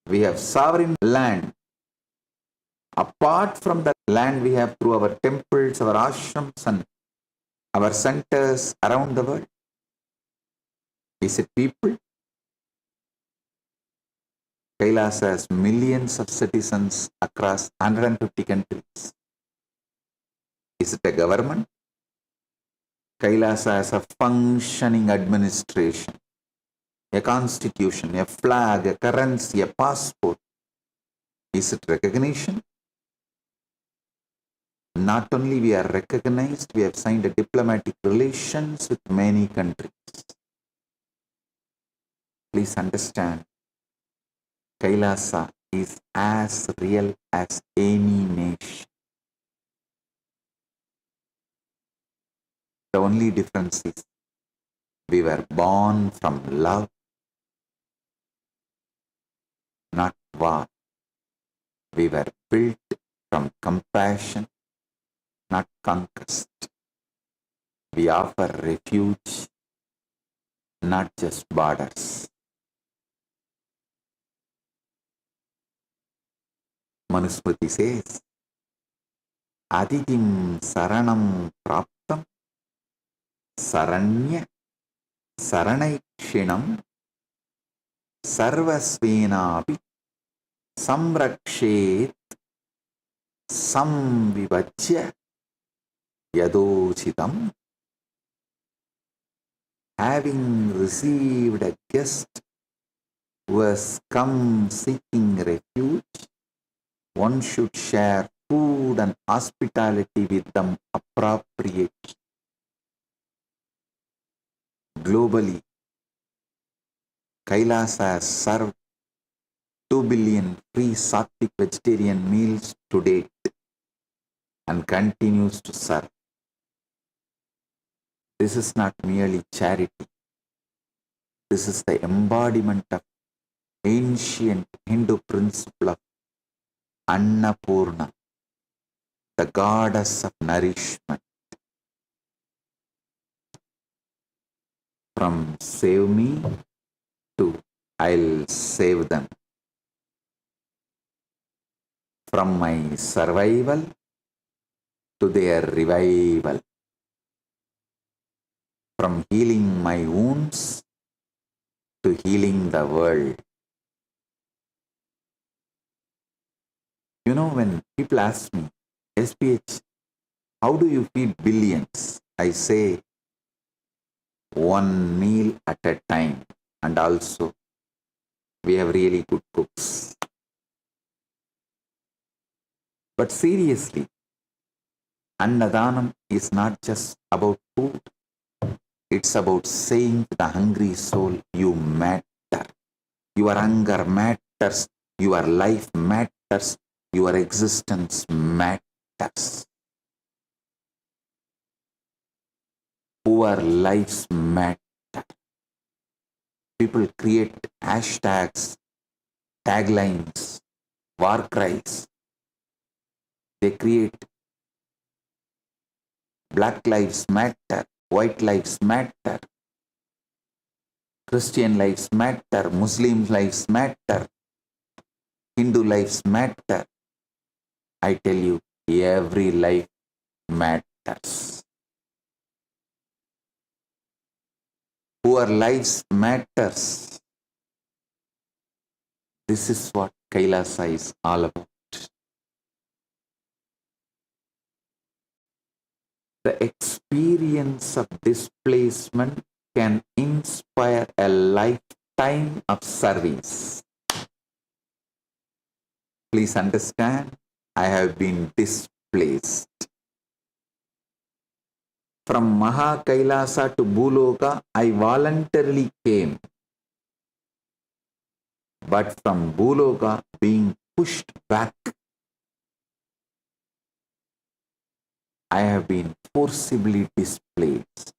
We have sovereign land. Apart from the land we have through our temples, our ashrams, and our centers around the world. Is it people? Kailasa has millions of citizens across 150 countries. Is it a government? Kailasa has a functioning administration, a constitution, a flag, a currency, a passport. Is it recognition? Not only we are recognized, we have signed a diplomatic relations with many countries. Please understand, Kailasa is as real as any nation. The only difference is we were born from love, not war. We were built from compassion, not conquest. We offer refuge, not just borders. Manusmriti says, Aditim saranam praptam saranya saranaikshinam sarvasvenapi samrakshet samvivajya yadochitam. Having received a guest who has come seeking refuge, one should share food and hospitality with them appropriately. Globally, Kailasa has served 2 billion free sattvic vegetarian meals to date and continues to serve. This is not merely charity. This is the embodiment of ancient Hindu principle of Annapurna, the goddess of nourishment. From save me to I'll save them. From my survival to their revival. From healing my wounds to healing the world. You know, when people ask me, SPH, how do you feed billions? I say, one meal at a time. And also, we have really good cooks. But seriously, Annadanam is not just about food. It's about saying to the hungry soul, you matter. Your hunger matters. Your life matters. Your existence matters. Poor lives matter. People create hashtags, taglines, war cries. They create Black lives matter, white lives matter. Christian lives matter, Muslim lives matter, Hindu lives matter. I tell you, every life matters. Poor lives matters. This is what Kailasa is all about. The experience of displacement can inspire a lifetime of service. Please understand, I have been displaced. From Maha Kailasa to Bhuloka, I voluntarily came. But from Bhuloka, being pushed back, I have been forcibly displaced.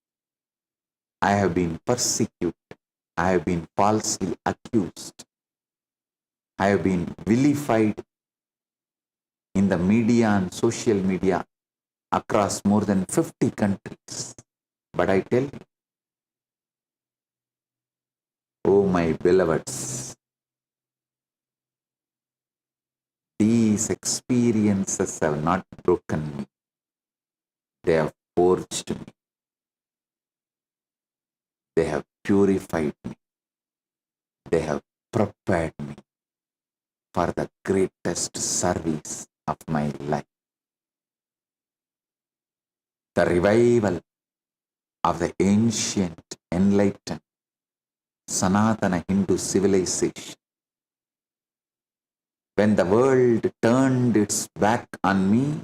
I have been persecuted. I have been falsely accused. I have been vilified in the media and social media across more than 50 countries. But I tell you, oh my beloveds, these experiences have not broken me. They have forged me. They have purified me. They have prepared me for the greatest service of my life. The revival of the ancient, enlightened, Sanatana Hindu civilization. When the world turned its back on me,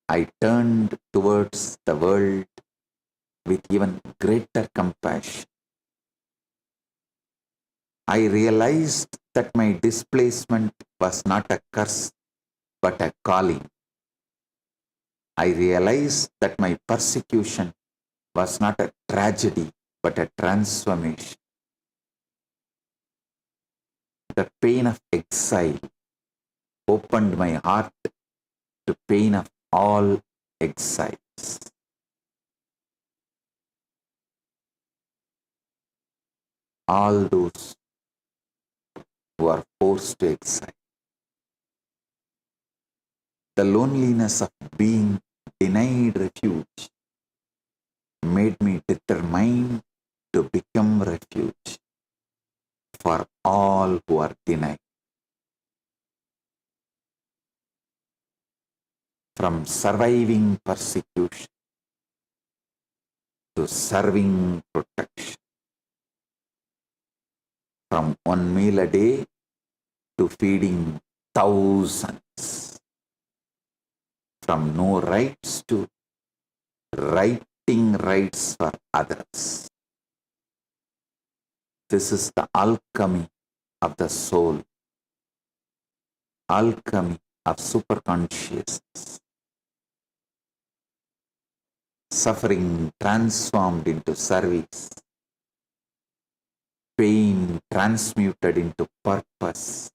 I turned towards the world with even greater compassion. I realized that my displacement was not a curse, but a calling. I realized that my persecution was not a tragedy, but a transformation. The pain of exile opened my heart to pain of all exiles. All those who are forced to exile. The loneliness of being denied refuge made me determined to become refuge for all who are denied. From surviving persecution to serving protection. From one meal a day to feeding thousands. From no rights to righting rights for others. This is the alchemy of the soul, alchemy of superconsciousness. Suffering transformed into service, pain transmuted into purpose,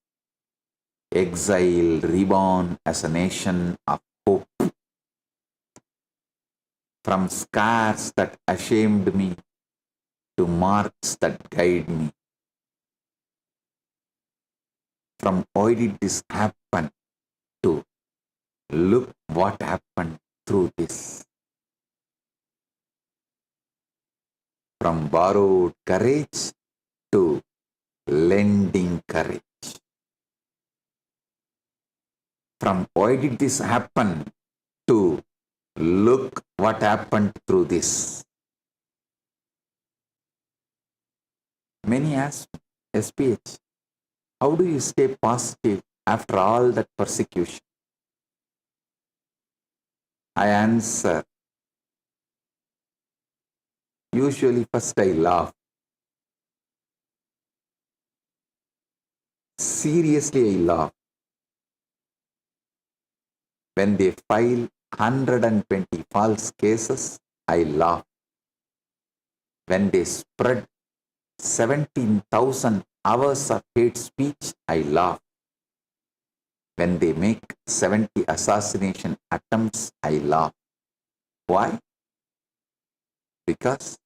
exile reborn as a nation of hope. From scars that ashamed me to marks that guide me. From why did this happen to look what happened through this. From borrowed courage to lending courage. From why did this happen to look what happened through this. Many ask SPH, how do you stay positive after all that persecution? I answer, usually first I laugh. Seriously I laugh. When they file 120 false cases, I laugh. When they spread 17,000 hours of hate speech, I laugh. When they make 70 assassination attempts, I laugh. Why? Because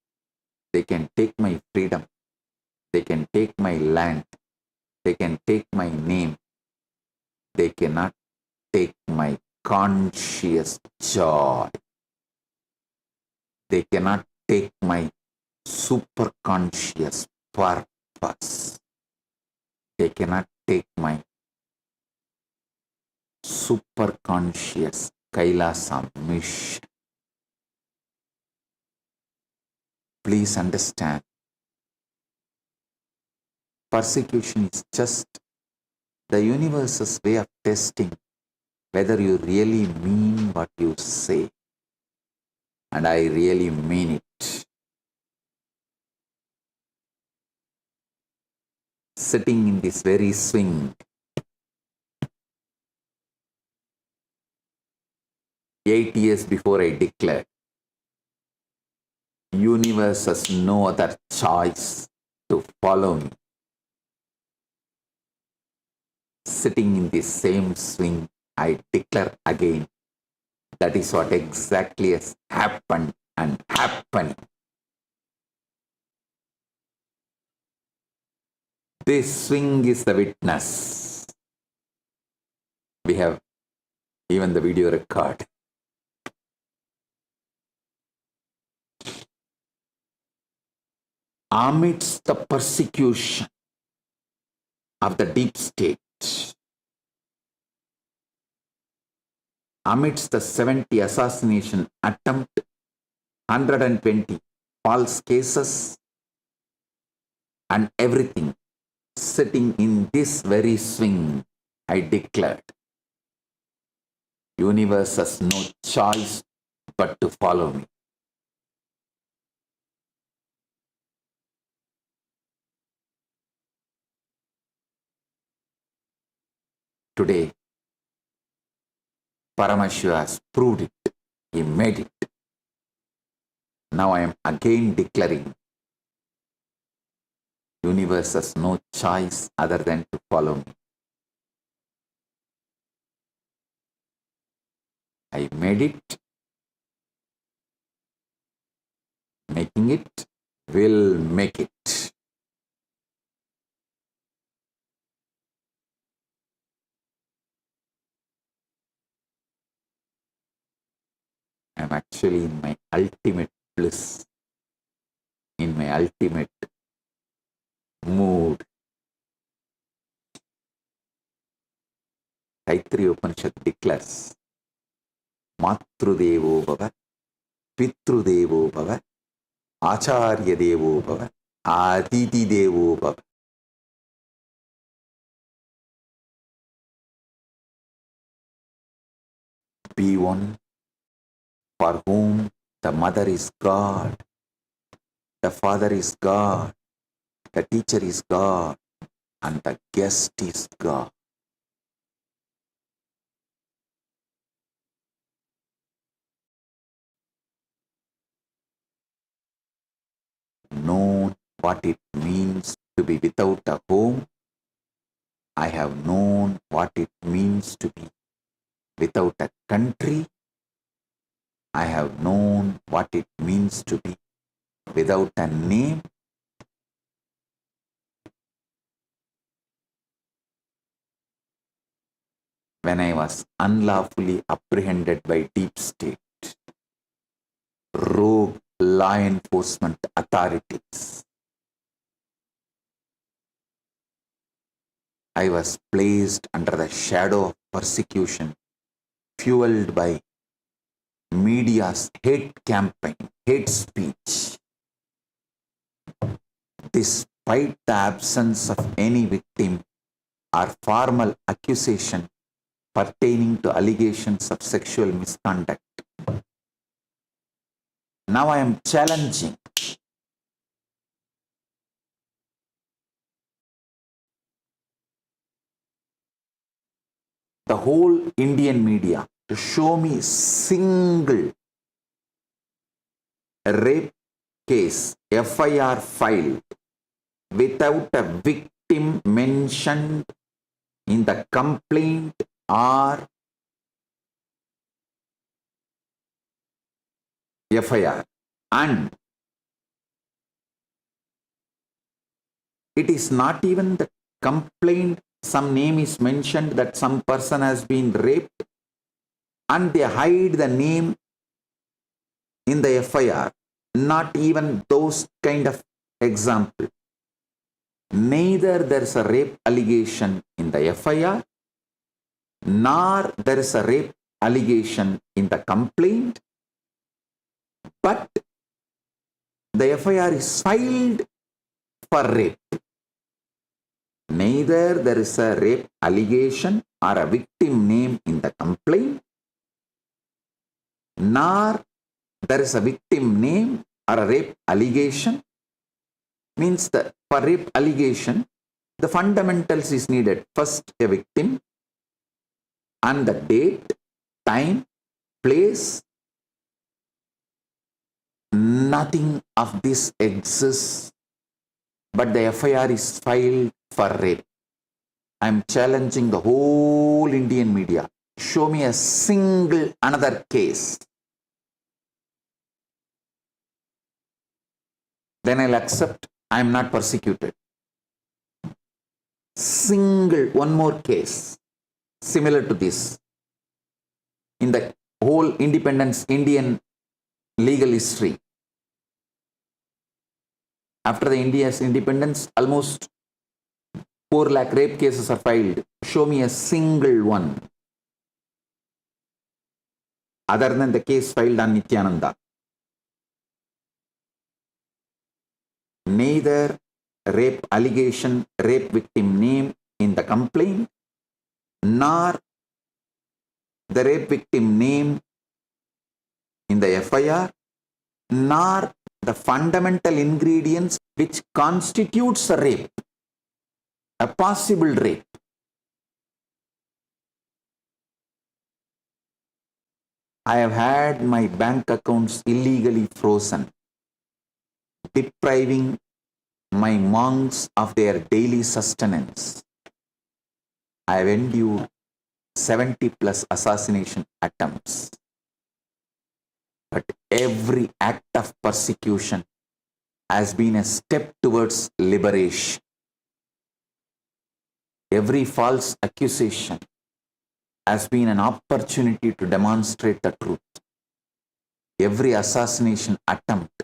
They can take my freedom. They can take my land. They can take my name. They cannot take my conscious joy. They cannot take my super conscious purpose. They cannot take my super conscious Kailasa mission. Please understand, persecution is just the universe's way of testing whether you really mean what you say. And I really mean it. Sitting in this very swing, 8 years before I declared, universe has no other choice to follow me. Sitting in the same swing, I declare again. That is what exactly has happened and happening. This swing is the witness. We have even the video record. Amidst the persecution of the deep state, amidst the 70 assassination attempt, 120 false cases, and everything, sitting in this very swing, I declared, universe has no choice but to follow me. Today, Paramashiva has proved it. He made it. Now I am again declaring, universe has no choice other than to follow me. I made it, making it, will make it. I am actually in my ultimate bliss, in my ultimate mood. Taittiriya Upanishad declares, Matrudevo Bhava, Pitrudevo Bhava, Acharya Devo Bhava, Aditi Devo Bhava. Be one for whom the mother is God, the father is God, the teacher is God, and the guest is God. Known what it means to be without a home. I have known what it means to be without a country. I have known what it means to be without a name. When I was unlawfully apprehended by deep state, rogue law enforcement authorities, I was placed under the shadow of persecution fueled by media's hate campaign, hate speech. Despite the absence of any victim or formal accusation pertaining to allegations of sexual misconduct, now I am challenging the whole Indian media to show me single rape case, FIR filed, without a victim mentioned in the complaint or FIR. And It is not even the complaint, some name is mentioned that some person has been raped and they hide the name in the FIR. Not even those kind of example. Neither there is a rape allegation in the FIR, nor there is a rape allegation in the complaint, but the FIR is filed for rape. Neither there is a rape allegation or a victim name in the complaint, nor there is a victim name or a rape allegation. Means that for rape allegation, the fundamentals is needed. First, a victim and the date, time, place. Nothing of this exists, but the FIR is filed for rape. I am challenging the whole Indian media. Show me a single another case. Then I'll accept I am not persecuted. Single one more case similar to this in the whole independence Indian legal history. After the India's independence, almost 4 lakh rape cases are filed. Show me a single one other than the case filed on Nithyananda. Neither rape allegation, rape victim name in the complaint, nor the rape victim name in the FIR, nor the fundamental ingredients which constitutes a rape, a possible rape. I have had my bank accounts illegally frozen, depriving my monks of their daily sustenance. I have endured 70 plus assassination attempts. But every act of persecution has been a step towards liberation. Every false accusation has been an opportunity to demonstrate the truth. Every assassination attempt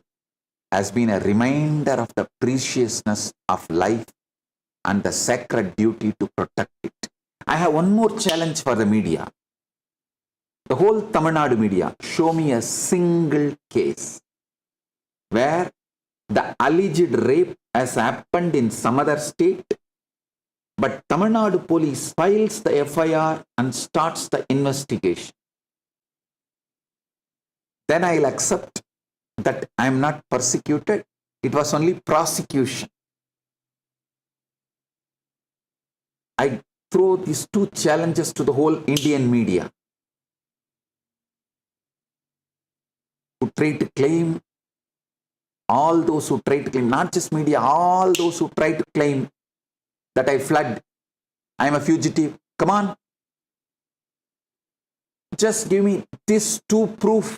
has been a reminder of the preciousness of life and the sacred duty to protect it. I have one more challenge for the media. The whole Tamil Nadu media, show me a single case where the alleged rape has happened in some other state, but Tamil Nadu police files the FIR and starts the investigation. Then I'll accept that I am not persecuted. It was only prosecution. I throw these two challenges to the whole Indian media who try to claim, all those who try to claim, not just media, all those who try to claim that I fled, I am a fugitive. Come on. Just give me these two proof.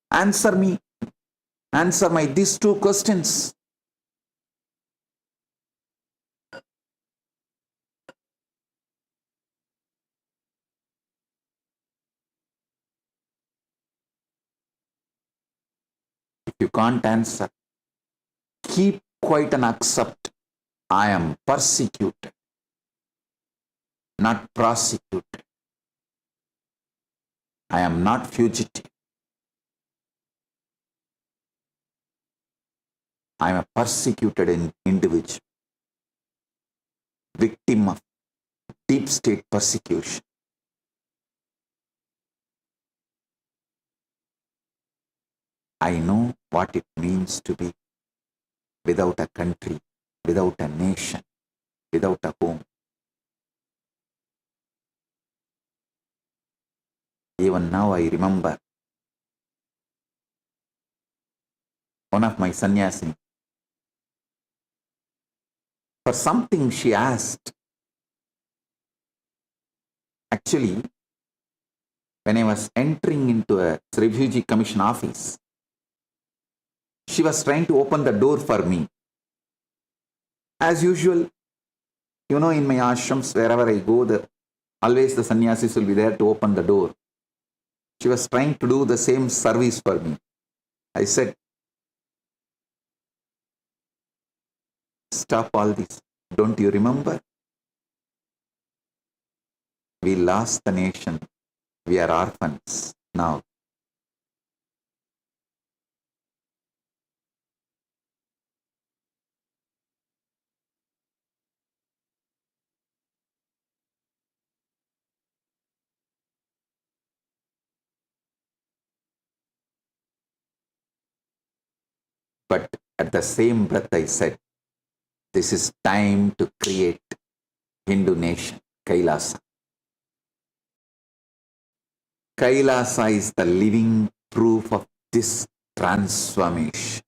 Answer me. Answer my these two questions. If you can't answer, keep quiet and accept. I am persecuted, not prosecuted. I am not fugitive. I am a persecuted individual, victim of deep state persecution. I know what it means to be without a country, without a nation, without a home. Even now I remember one of my sannyasini. For something she asked. Actually, when I was entering into a Refugee Commission office, she was trying to open the door for me. As usual, in my ashrams, wherever I go, always the sannyasis will be there to open the door. She was trying to do the same service for me. I said, stop all this. Don't you remember? We lost the nation. We are orphans now. But at the same breath, I said, this is time to create Hindu nation, Kailasa. Kailasa is the living proof of this transformation.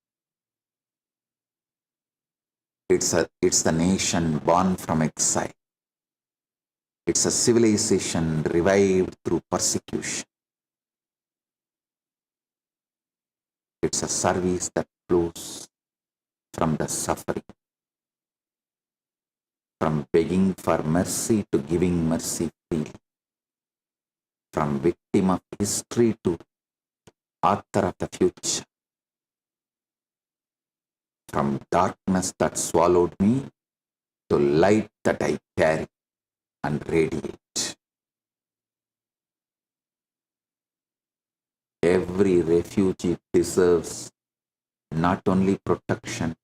It's the nation born from exile. It's a civilization revived through persecution. It's a service that flows from the suffering, from begging for mercy to giving mercy freely, from victim of history to author of the future, from darkness that swallowed me to light that I carry and radiate. Every refugee deserves not only protection,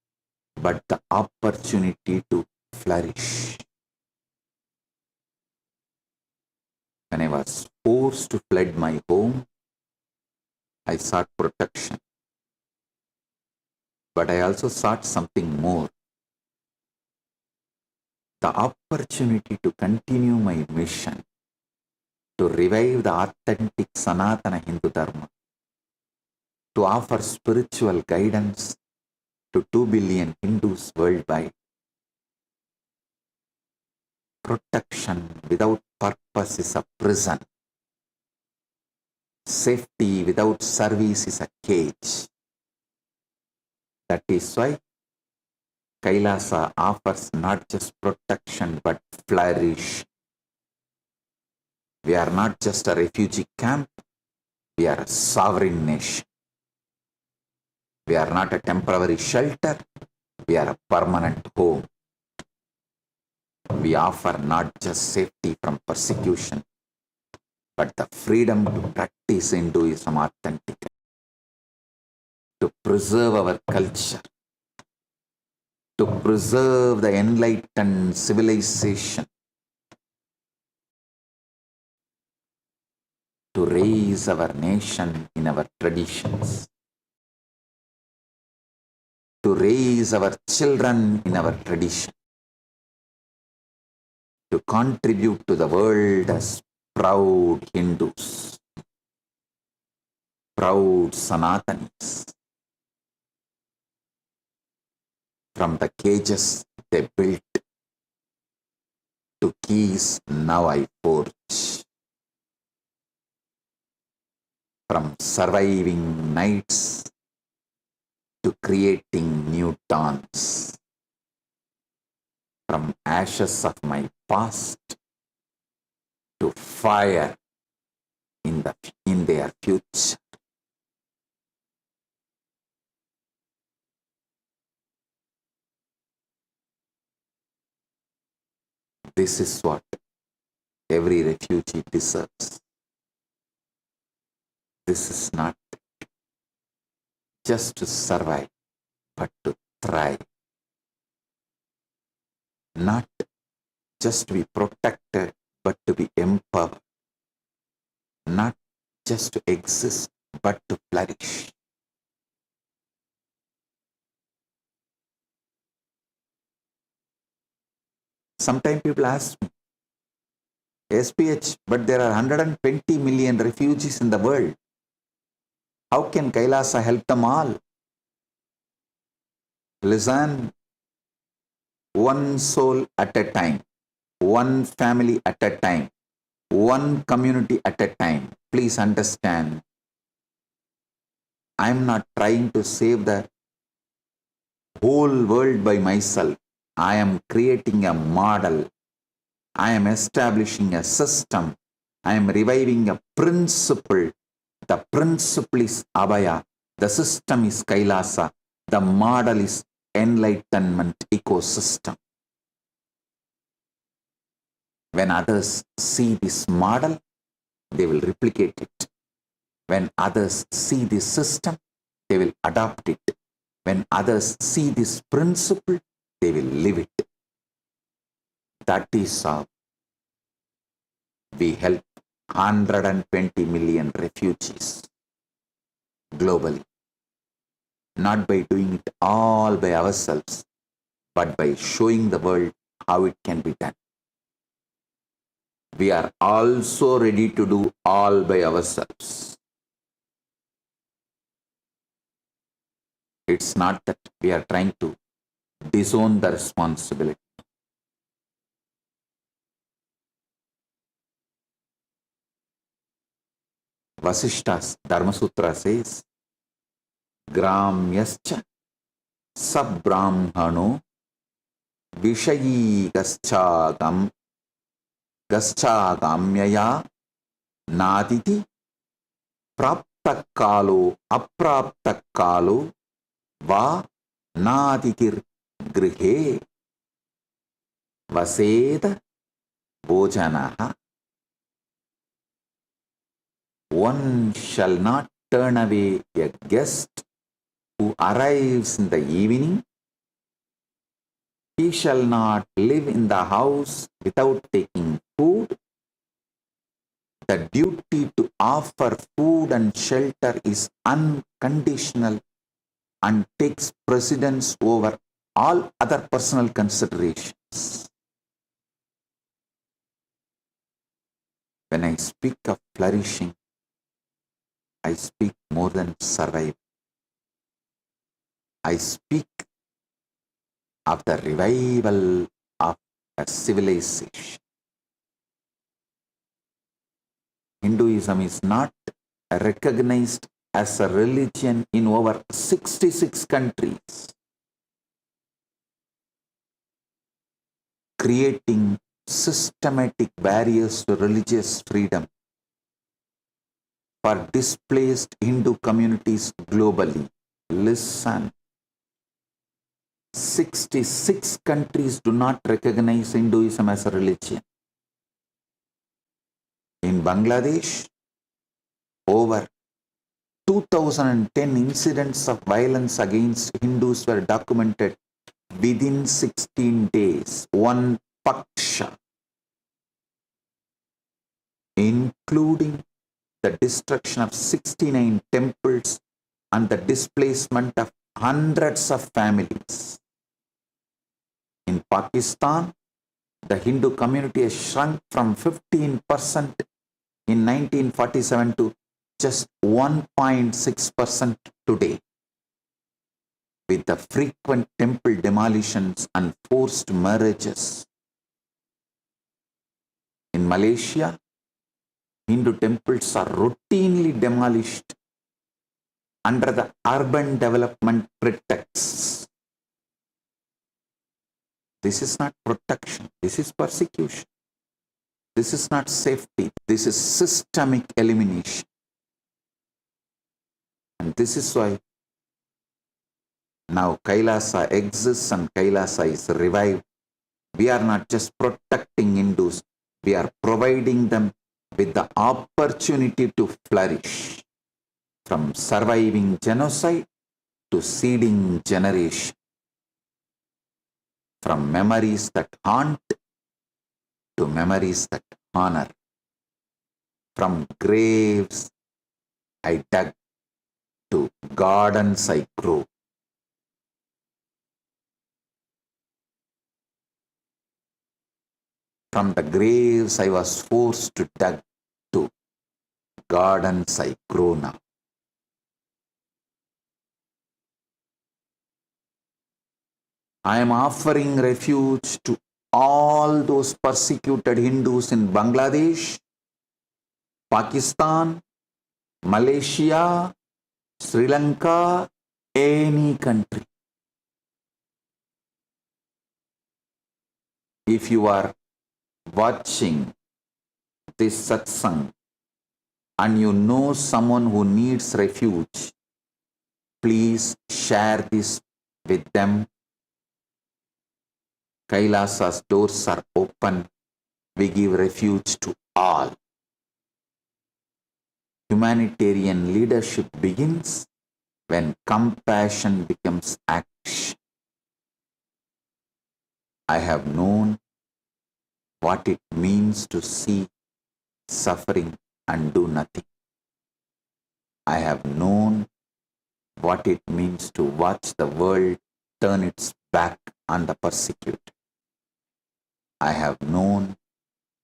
but the opportunity to flourish. When I was forced to fled my home, I sought protection. But I also sought something more. The opportunity to continue my mission, to revive the authentic Sanatana Hindu Dharma, to offer spiritual guidance to 2 billion Hindus worldwide. Protection without purpose is a prison. Safety without service is a cage. That is why Kailasa offers not just protection but flourish. We are not just a refugee camp, we are a sovereign nation. We are not a temporary shelter, we are a permanent home. We offer not just safety from persecution, but the freedom to practice Hinduism authentically, to preserve our culture, to preserve the enlightened civilization, to raise our nation in our traditions, to raise our children in our tradition, to contribute to the world as proud Hindus, proud Sanatanis. From the cages they built to keys now I forge. From surviving nights to creating new dawns. From ashes of my past to fire in their future. This is what every refugee deserves. This is not just to survive, but to thrive. Not just to be protected, but to be empowered. Not just to exist, but to flourish. Sometimes people ask me, SPH, but there are 120 million refugees in the world. How can Kailasa help them all? Listen, one soul at a time, one family at a time, one community at a time. Please understand, I am not trying to save the whole world by myself. I am creating a model. I am establishing a system. I am reviving a principle. The principle is Abhaya. The system is Kailasa. The model is Enlightenment ecosystem. When others see this model, they will replicate it. When others see this system, they will adopt it. When others see this principle, they will live it. That is how we help 120 million refugees globally. Not by doing it all by ourselves, but by showing the world how it can be done. We are also ready to do all by ourselves. It's not that we are trying to disown the responsibility. Vasishta's Dharma Sutra says, Gramyascha Sabrahmano Vishayi Gaschagamyaya Naditi Praptakalo Apraptakalo Va Nadikir Grihe Vaseda Bojanaha. One shall not turn away a guest who arrives in the evening. He shall not live in the house without taking food. The duty to offer food and shelter is unconditional and takes precedence over all other personal considerations. When I speak of flourishing, I speak more than survival. I speak of the revival of a civilization. Hinduism is not recognized as a religion in over 66 countries, creating systematic barriers to religious freedom for displaced Hindu communities globally. Listen, 66 countries do not recognize Hinduism as a religion. In Bangladesh, over 2010 incidents of violence against Hindus were documented within 16 days. One paksha, including the destruction of 69 temples and the displacement of hundreds of families. In Pakistan, the Hindu community has shrunk from 15% in 1947 to just 1.6% today, with the frequent temple demolitions and forced marriages. In Malaysia, Hindu temples are routinely demolished under the urban development pretexts. This is not protection, this is persecution. This is not safety, this is systemic elimination. And this is why now Kailasa exists and Kailasa is revived. We are not just protecting Hindus, we are providing them with the opportunity to flourish, from surviving genocide to seeding generation, from memories that haunt to memories that honor, from graves I dug to gardens I grow. From the graves I was forced to dig to gardens I grow now. I am offering refuge to all those persecuted Hindus in Bangladesh, Pakistan, Malaysia, Sri Lanka, any country. if you are watching this satsang and you know someone who needs refuge, please share this with them. Kailasa's doors are open. We give refuge to all. Humanitarian leadership begins when compassion becomes action. I have known what it means to see suffering and do nothing. I have known what it means to watch the world turn its back on the persecuted. I have known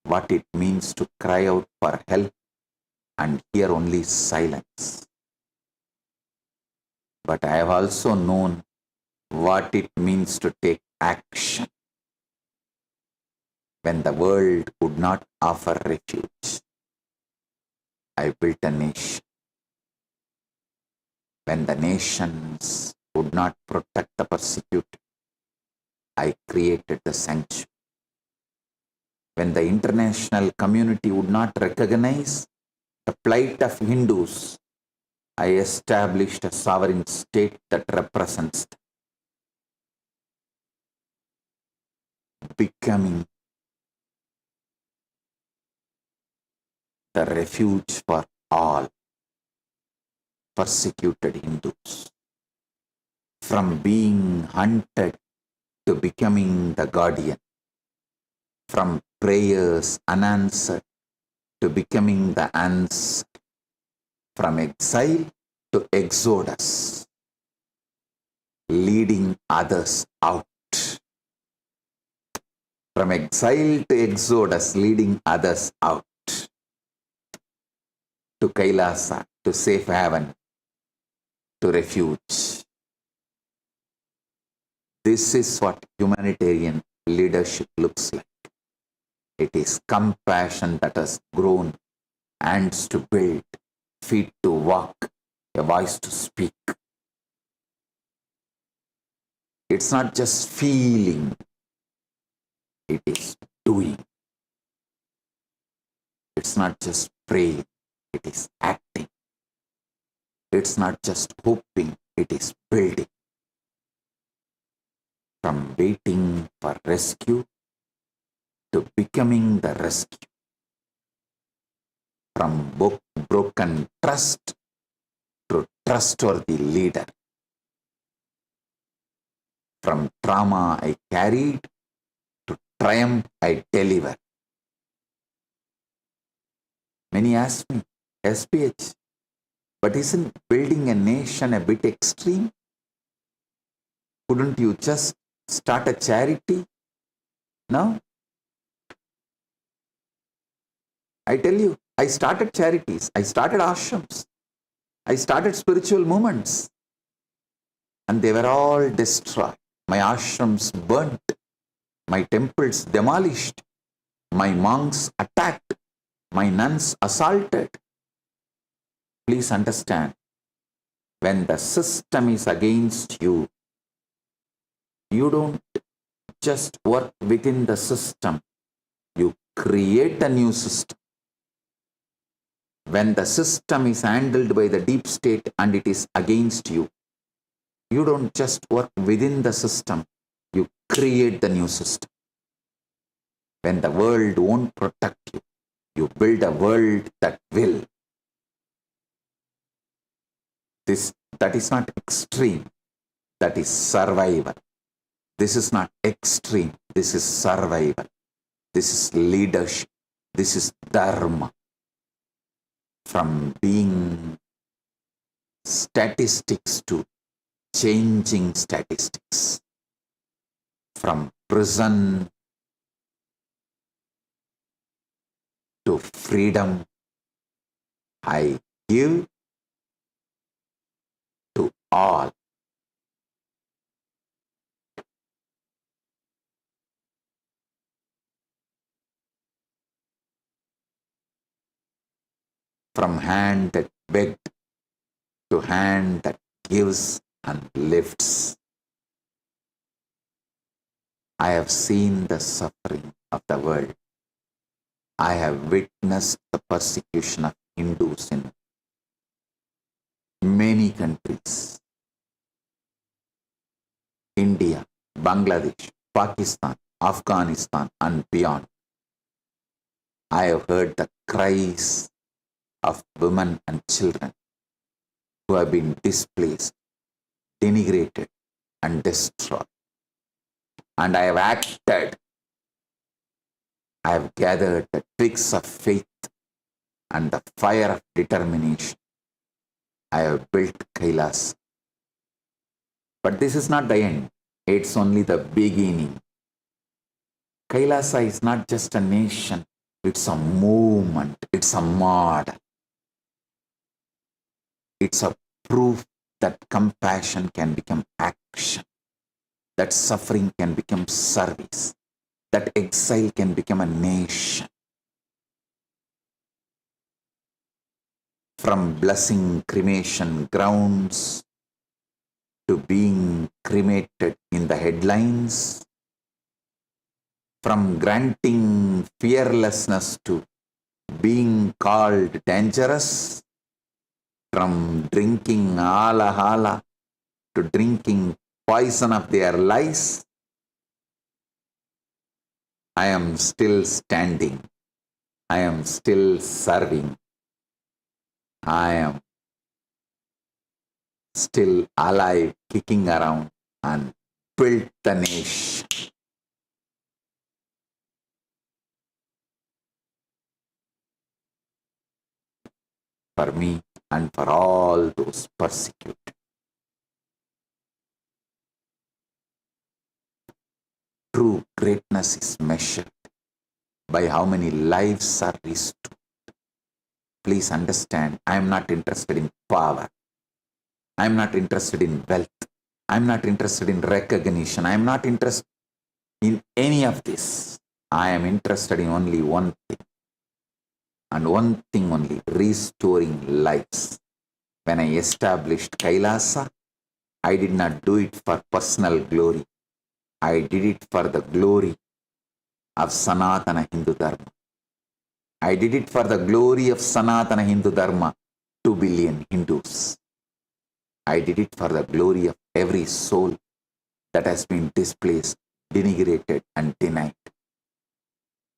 what it means to cry out for help and hear only silence. But I have also known what it means to take action when the world would not offer refuge. I built a nation. When the nations would not protect the persecuted, I created the sanctuary. When the international community would not recognize the plight of Hindus, I established a sovereign state that represents them, becoming the refuge for all persecuted Hindus. From being hunted to becoming the guardian, from prayers unanswered to becoming the answer, from exile to exodus, leading others out. From exile to exodus, leading others out. To Kailasa, to safe haven, to refuge. This is what humanitarian leadership looks like. It is compassion that has grown, hands to build, feet to walk, a voice to speak. It's not just feeling, it is doing. It's not just praying, it is acting. It's not just hoping, it is building. From waiting for rescue to becoming the rescue. From broken trust to trustworthy leader. From trauma I carried to triumph I deliver. Many ask me, SPH, but isn't building a nation a bit extreme? Couldn't you just start a charity? No? I tell you, I started charities, I started ashrams, I started spiritual movements, and they were all destroyed. My ashrams burnt, my temples demolished, my monks attacked, my nuns assaulted. Please understand, when the system is against you, you don't just work within the system, you create a new system. When the system is handled by the deep state and it is against you, you don't just work within the system, you create the new system. When the world won't protect you, you build a world that will. That is not extreme, that is survival. This is not extreme, this is survival. This is leadership, this is dharma. From being statistics to changing statistics. From prison to freedom, I give to all. From hand that begged to hand that gives and lifts. I have seen the suffering of the world. I have witnessed the persecution of Hindus in many countries. India, Bangladesh, Pakistan, Afghanistan, and beyond. I have heard the cries of women and children who have been displaced, denigrated, and destroyed. And I have acted. I have gathered the twigs of faith and the fire of determination. I have built Kailasa. But this is not the end. It's only the beginning. Kailasa is not just a nation. It's a movement. It's a model. It's a proof that compassion can become action. That suffering can become service. That exile can become a nation. From blessing cremation grounds to being cremated in the headlines, from granting fearlessness to being called dangerous, from drinking ala hala to drinking poison of their lies, I am still standing. I am still serving. I am still alive, kicking around, and built the nation. For me and for all those persecuted. True greatness is measured by how many lives are restored. Please understand, I am not interested in power. I am not interested in wealth. I am not interested in recognition. I am not interested in any of this. I am interested in only one thing. And one thing only, restoring lives. When I established Kailasa, I did not do it for personal glory. I did it for the glory of Sanatana Hindu Dharma. I did it for the glory of Sanatana Hindu Dharma, 2 billion Hindus. I did it for the glory of every soul that has been displaced, denigrated, and denied.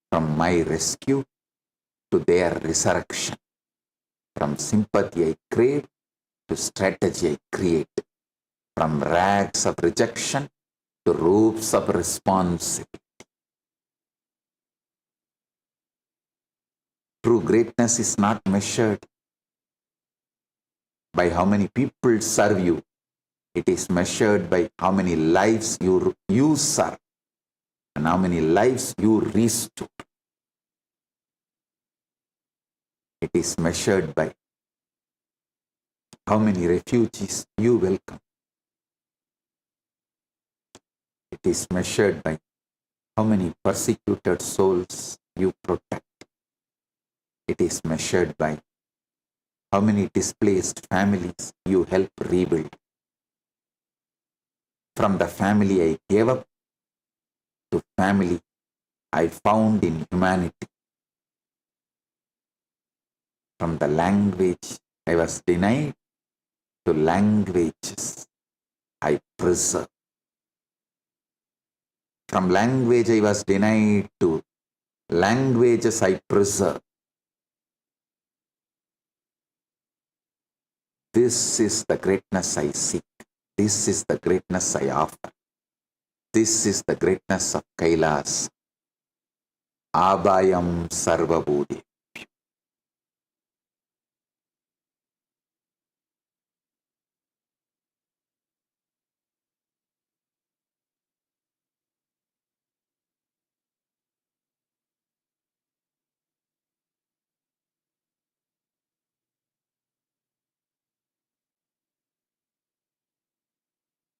From my rescue to their resurrection, from sympathy I crave to strategy I create, from rags of rejection to robes of responsibility. True greatness is not measured by how many people serve you. It is measured by how many lives you serve and how many lives you restore. It is measured by how many refugees you welcome. It is measured by how many persecuted souls you protect. It is measured by how many displaced families you help rebuild. From the family I gave up to family I found in humanity. From the language I was denied to languages I preserve. From language I was denied to languages I preserve. This is the greatness I seek. This is the greatness I offer. This is the greatness of Kailasa. Abhayam Sarvabhutebhyo.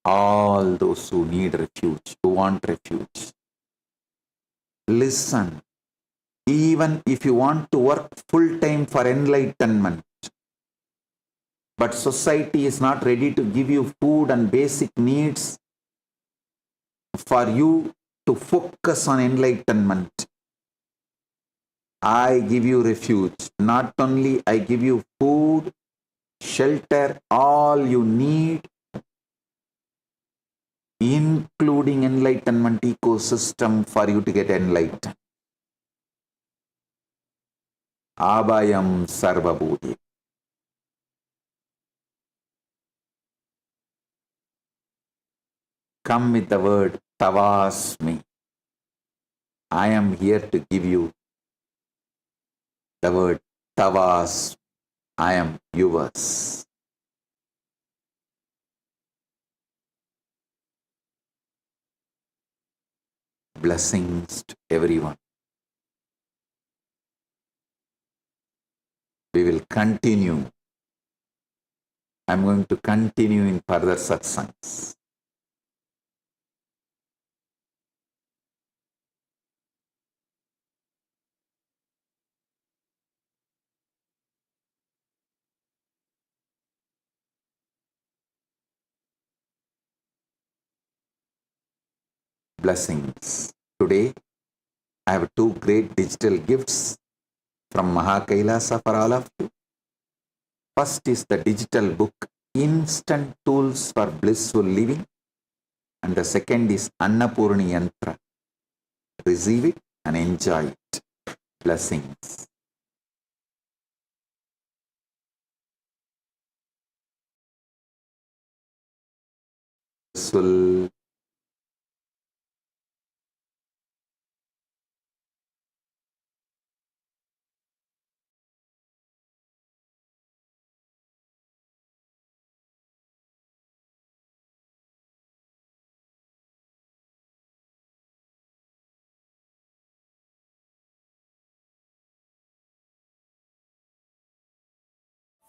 All those who need refuge, who want refuge, listen. Even if you want to work full-time for enlightenment, but society is not ready to give you food and basic needs for you to focus on enlightenment. I give you refuge. Not only I give you food, shelter, all you need, including enlightenment ecosystem for you to get enlightened. Abhayam Sarvabhutebhyo. Come with the word Tavasmi. I am here to give you the word Tavas. I am yours. Blessings to everyone. We will continue. I'm going to continue in further satsangs. Blessings. Today, I have two great digital gifts from Kailasa for all of you. First is the digital book, Instant Tools for Blissful Living. And the second is Annapurni Yantra. Receive it and enjoy it. Blessings. Blissful.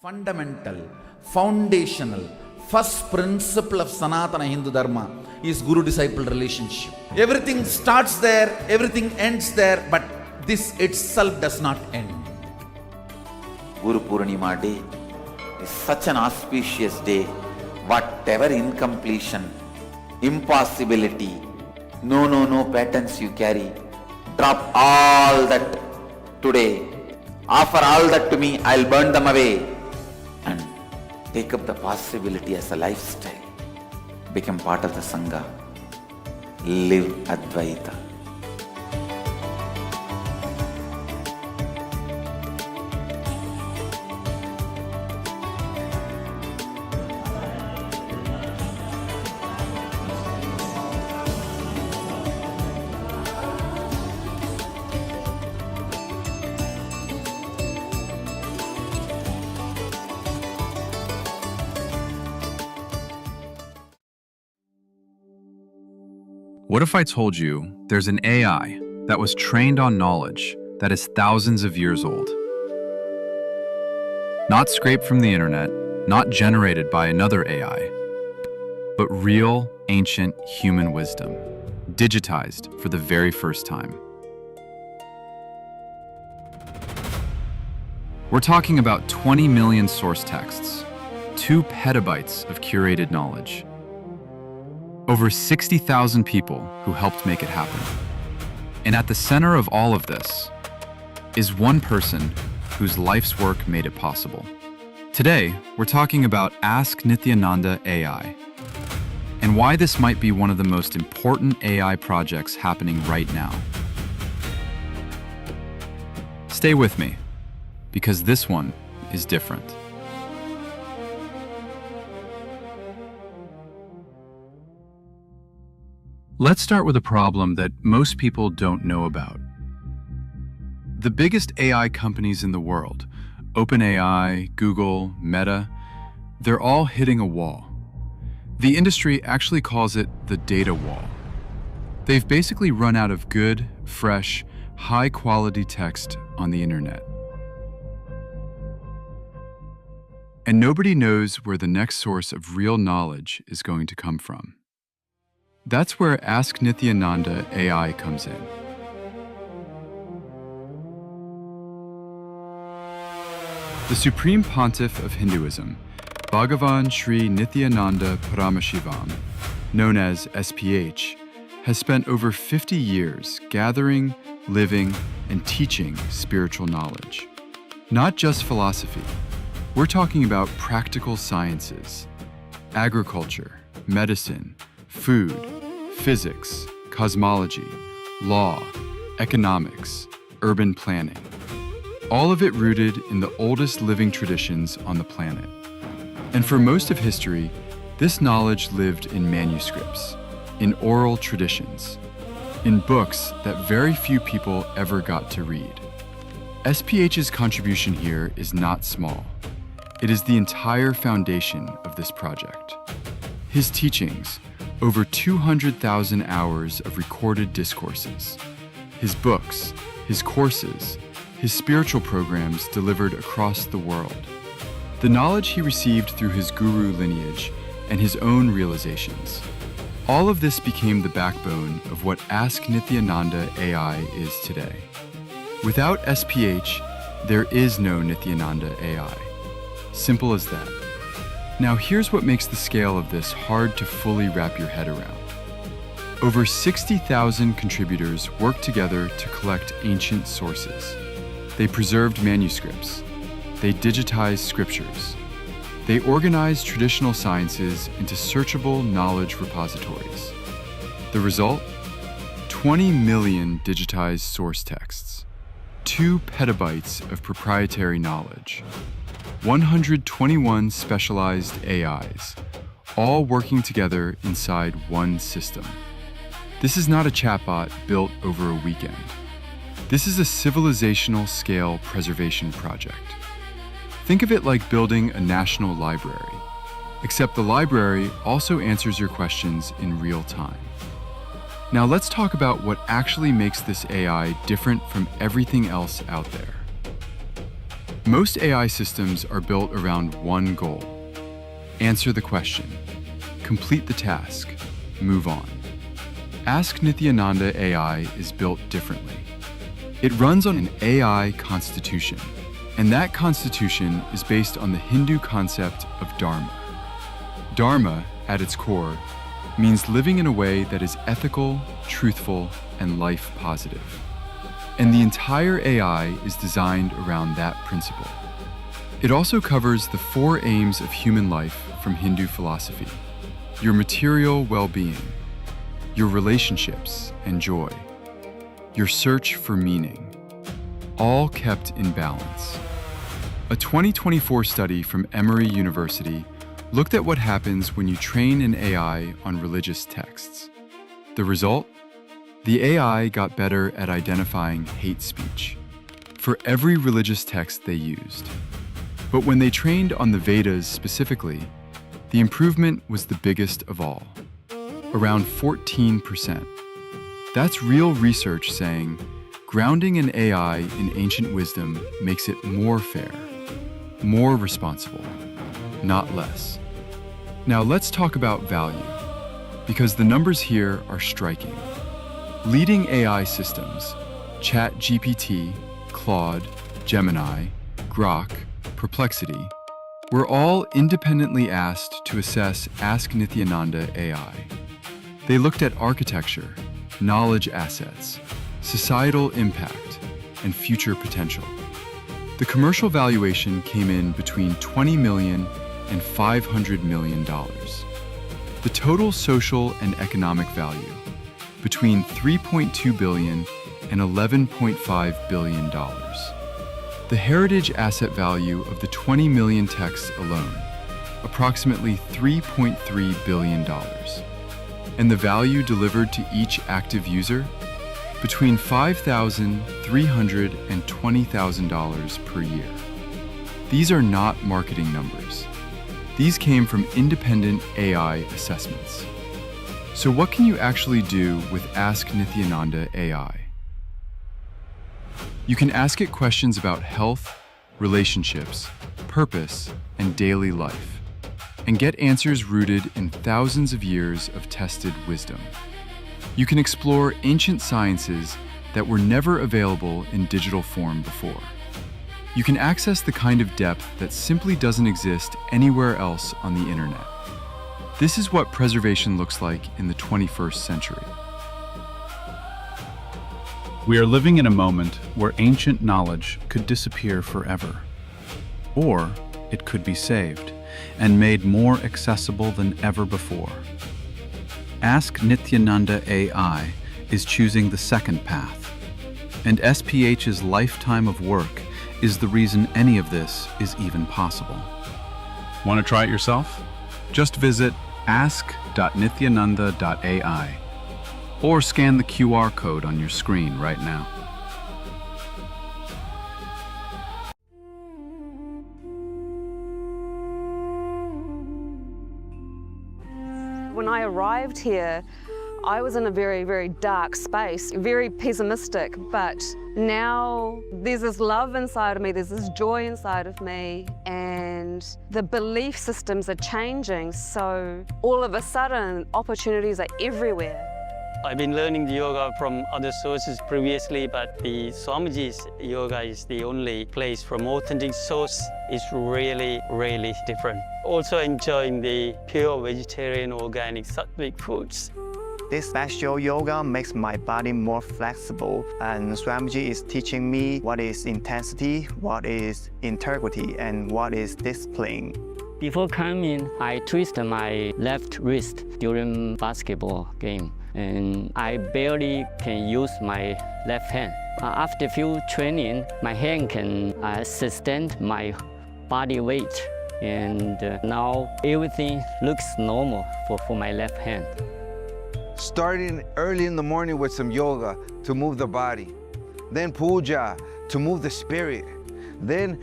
Fundamental, foundational, first principle of Sanatana Hindu Dharma is Guru-disciple relationship. Everything starts there, everything ends there, but this itself does not end. Guru Purnima Day is such an auspicious day. Whatever incompletion, impossibility, no patterns you carry, drop all that today. Offer all that to me, I'll burn them away. And take up the possibility as a lifestyle. Become part of the Sangha. Live Advaita. What if I told you there's an AI that was trained on knowledge that is thousands of years old? Not scraped from the internet, not generated by another AI, but real, ancient human wisdom, digitized for the very first time. We're talking about 20 million source texts, 2 petabytes of curated knowledge, over 60,000 people who helped make it happen. And at the center of all of this is one person whose life's work made it possible. Today, we're talking about Ask Nithyananda AI, and why this might be one of the most important AI projects happening right now. Stay with me, because this one is different. Let's start with a problem that most people don't know about. The biggest AI companies in the world, OpenAI, Google, Meta, they're all hitting a wall. The industry actually calls it the data wall. They've basically run out of good, fresh, high-quality text on the internet. And nobody knows where the next source of real knowledge is going to come from. That's where Ask Nithyananda AI comes in. The Supreme Pontiff of Hinduism, Bhagavan Sri Nithyananda Paramashivam, known as SPH, has spent over 50 years gathering, living, and teaching spiritual knowledge. Not just philosophy. We're talking about practical sciences, agriculture, medicine, food, physics, cosmology, law, economics, urban planning. All of it rooted in the oldest living traditions on the planet. And for most of history, this knowledge lived in manuscripts, in oral traditions, in books that very few people ever got to read. SPH's contribution here is not small. It is the entire foundation of this project. His teachings, over 200,000 hours of recorded discourses, his books, his courses, his spiritual programs delivered across the world, the knowledge he received through his guru lineage, and his own realizations. All of this became the backbone of what Ask Nithyananda AI is today. Without SPH, there is no Nithyananda AI. Simple as that. Now here's what makes the scale of this hard to fully wrap your head around. Over 60,000 contributors worked together to collect ancient sources. They preserved manuscripts. They digitized scriptures. They organized traditional sciences into searchable knowledge repositories. The result? 20 million digitized source texts, 2 petabytes of proprietary knowledge, 121 specialized AIs, all working together inside one system. This is not a chatbot built over a weekend. This is a civilizational scale preservation project. Think of it like building a national library, except the library also answers your questions in real time. Now let's talk about what actually makes this AI different from everything else out there. Most AI systems are built around one goal: answer the question, complete the task, move on. Ask Nithyananda AI is built differently. It runs on an AI constitution, and that constitution is based on the Hindu concept of Dharma. Dharma, at its core, means living in a way that is ethical, truthful, and life positive. And the entire AI is designed around that principle. It also covers the 4 aims of human life from Hindu philosophy: your material well-being, your relationships and joy, your search for meaning, all kept in balance. A 2024 study from Emory University looked at what happens when you train an AI on religious texts. The result? The AI got better at identifying hate speech for every religious text they used. But when they trained on the Vedas specifically, the improvement was the biggest of all, around 14%. That's real research saying grounding an AI in ancient wisdom makes it more fair, more responsible, not less. Now let's talk about value, because the numbers here are striking. Leading AI systems, ChatGPT, Claude, Gemini, Grok, Perplexity, were all independently asked to assess Ask Nithyananda AI. They looked at architecture, knowledge assets, societal impact, and future potential. The commercial valuation came in between $20 million and $500 million. The total social and economic value, between $3.2 billion and $11.5 billion. The heritage asset value of the 20 million texts alone, approximately $3.3 billion. And the value delivered to each active user, between $5,300 and $20,000 per year. These are not marketing numbers. These came from independent AI assessments. So what can you actually do with Ask Nithyananda AI? You can ask it questions about health, relationships, purpose, and daily life, and get answers rooted in thousands of years of tested wisdom. You can explore ancient sciences that were never available in digital form before. You can access the kind of depth that simply doesn't exist anywhere else on the internet. This is what preservation looks like in the 21st century. We are living in a moment where ancient knowledge could disappear forever, or it could be saved and made more accessible than ever before. Ask Nithyananda AI is choosing the second path, and SPH's lifetime of work is the reason any of this is even possible. Want to try it yourself? Just visit ask.nithyananda.ai or scan the QR code on your screen right now. When I arrived here, I was in a very, very dark space, very pessimistic, but now there's this love inside of me, there's this joy inside of me, and the belief systems are changing, so all of a sudden opportunities are everywhere. I've been learning the yoga from other sources previously, but the Swamiji's yoga is the only place from authentic source. It's really, really different. Also enjoying the pure vegetarian, organic, sattvic foods. This special yoga makes my body more flexible, and Swamiji is teaching me what is intensity, what is integrity, and what is discipline. Before coming, I twisted my left wrist during basketball game, and I barely can use my left hand. After a few training, my hand can sustain my body weight, and now everything looks normal for my left hand. Starting early in the morning with some yoga to move the body, then puja to move the spirit, then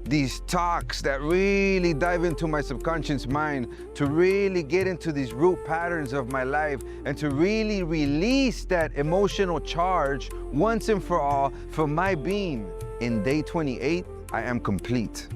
these talks that really dive into my subconscious mind to really get into these root patterns of my life and to really release that emotional charge once and for all for my being. In day 28, I am complete.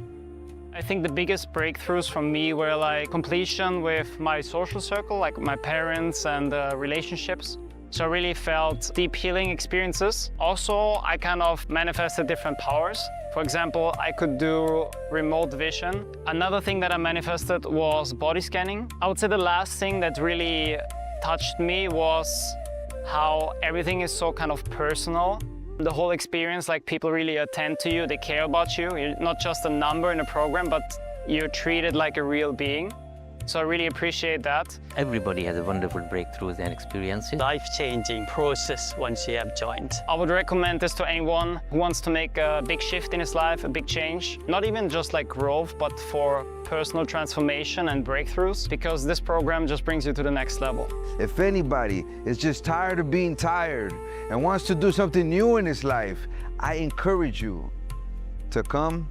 I think the biggest breakthroughs for me were like completion with my social circle, like my parents and relationships. So I really felt deep healing experiences. Also, I kind of manifested different powers. For example, I could do remote vision. Another thing that I manifested was body scanning. I would say the last thing that really touched me was how everything is so kind of personal. The whole experience, like people really attend to you, they care about you. You're not just a number in a program, but you're treated like a real being. So I really appreciate that. Everybody has a wonderful breakthroughs and experiences. Life-changing process once you have joined. I would recommend this to anyone who wants to make a big shift in his life, a big change. Not even just like growth, but for personal transformation and breakthroughs, because this program just brings you to the next level. If anybody is just tired of being tired and wants to do something new in his life, I encourage you to come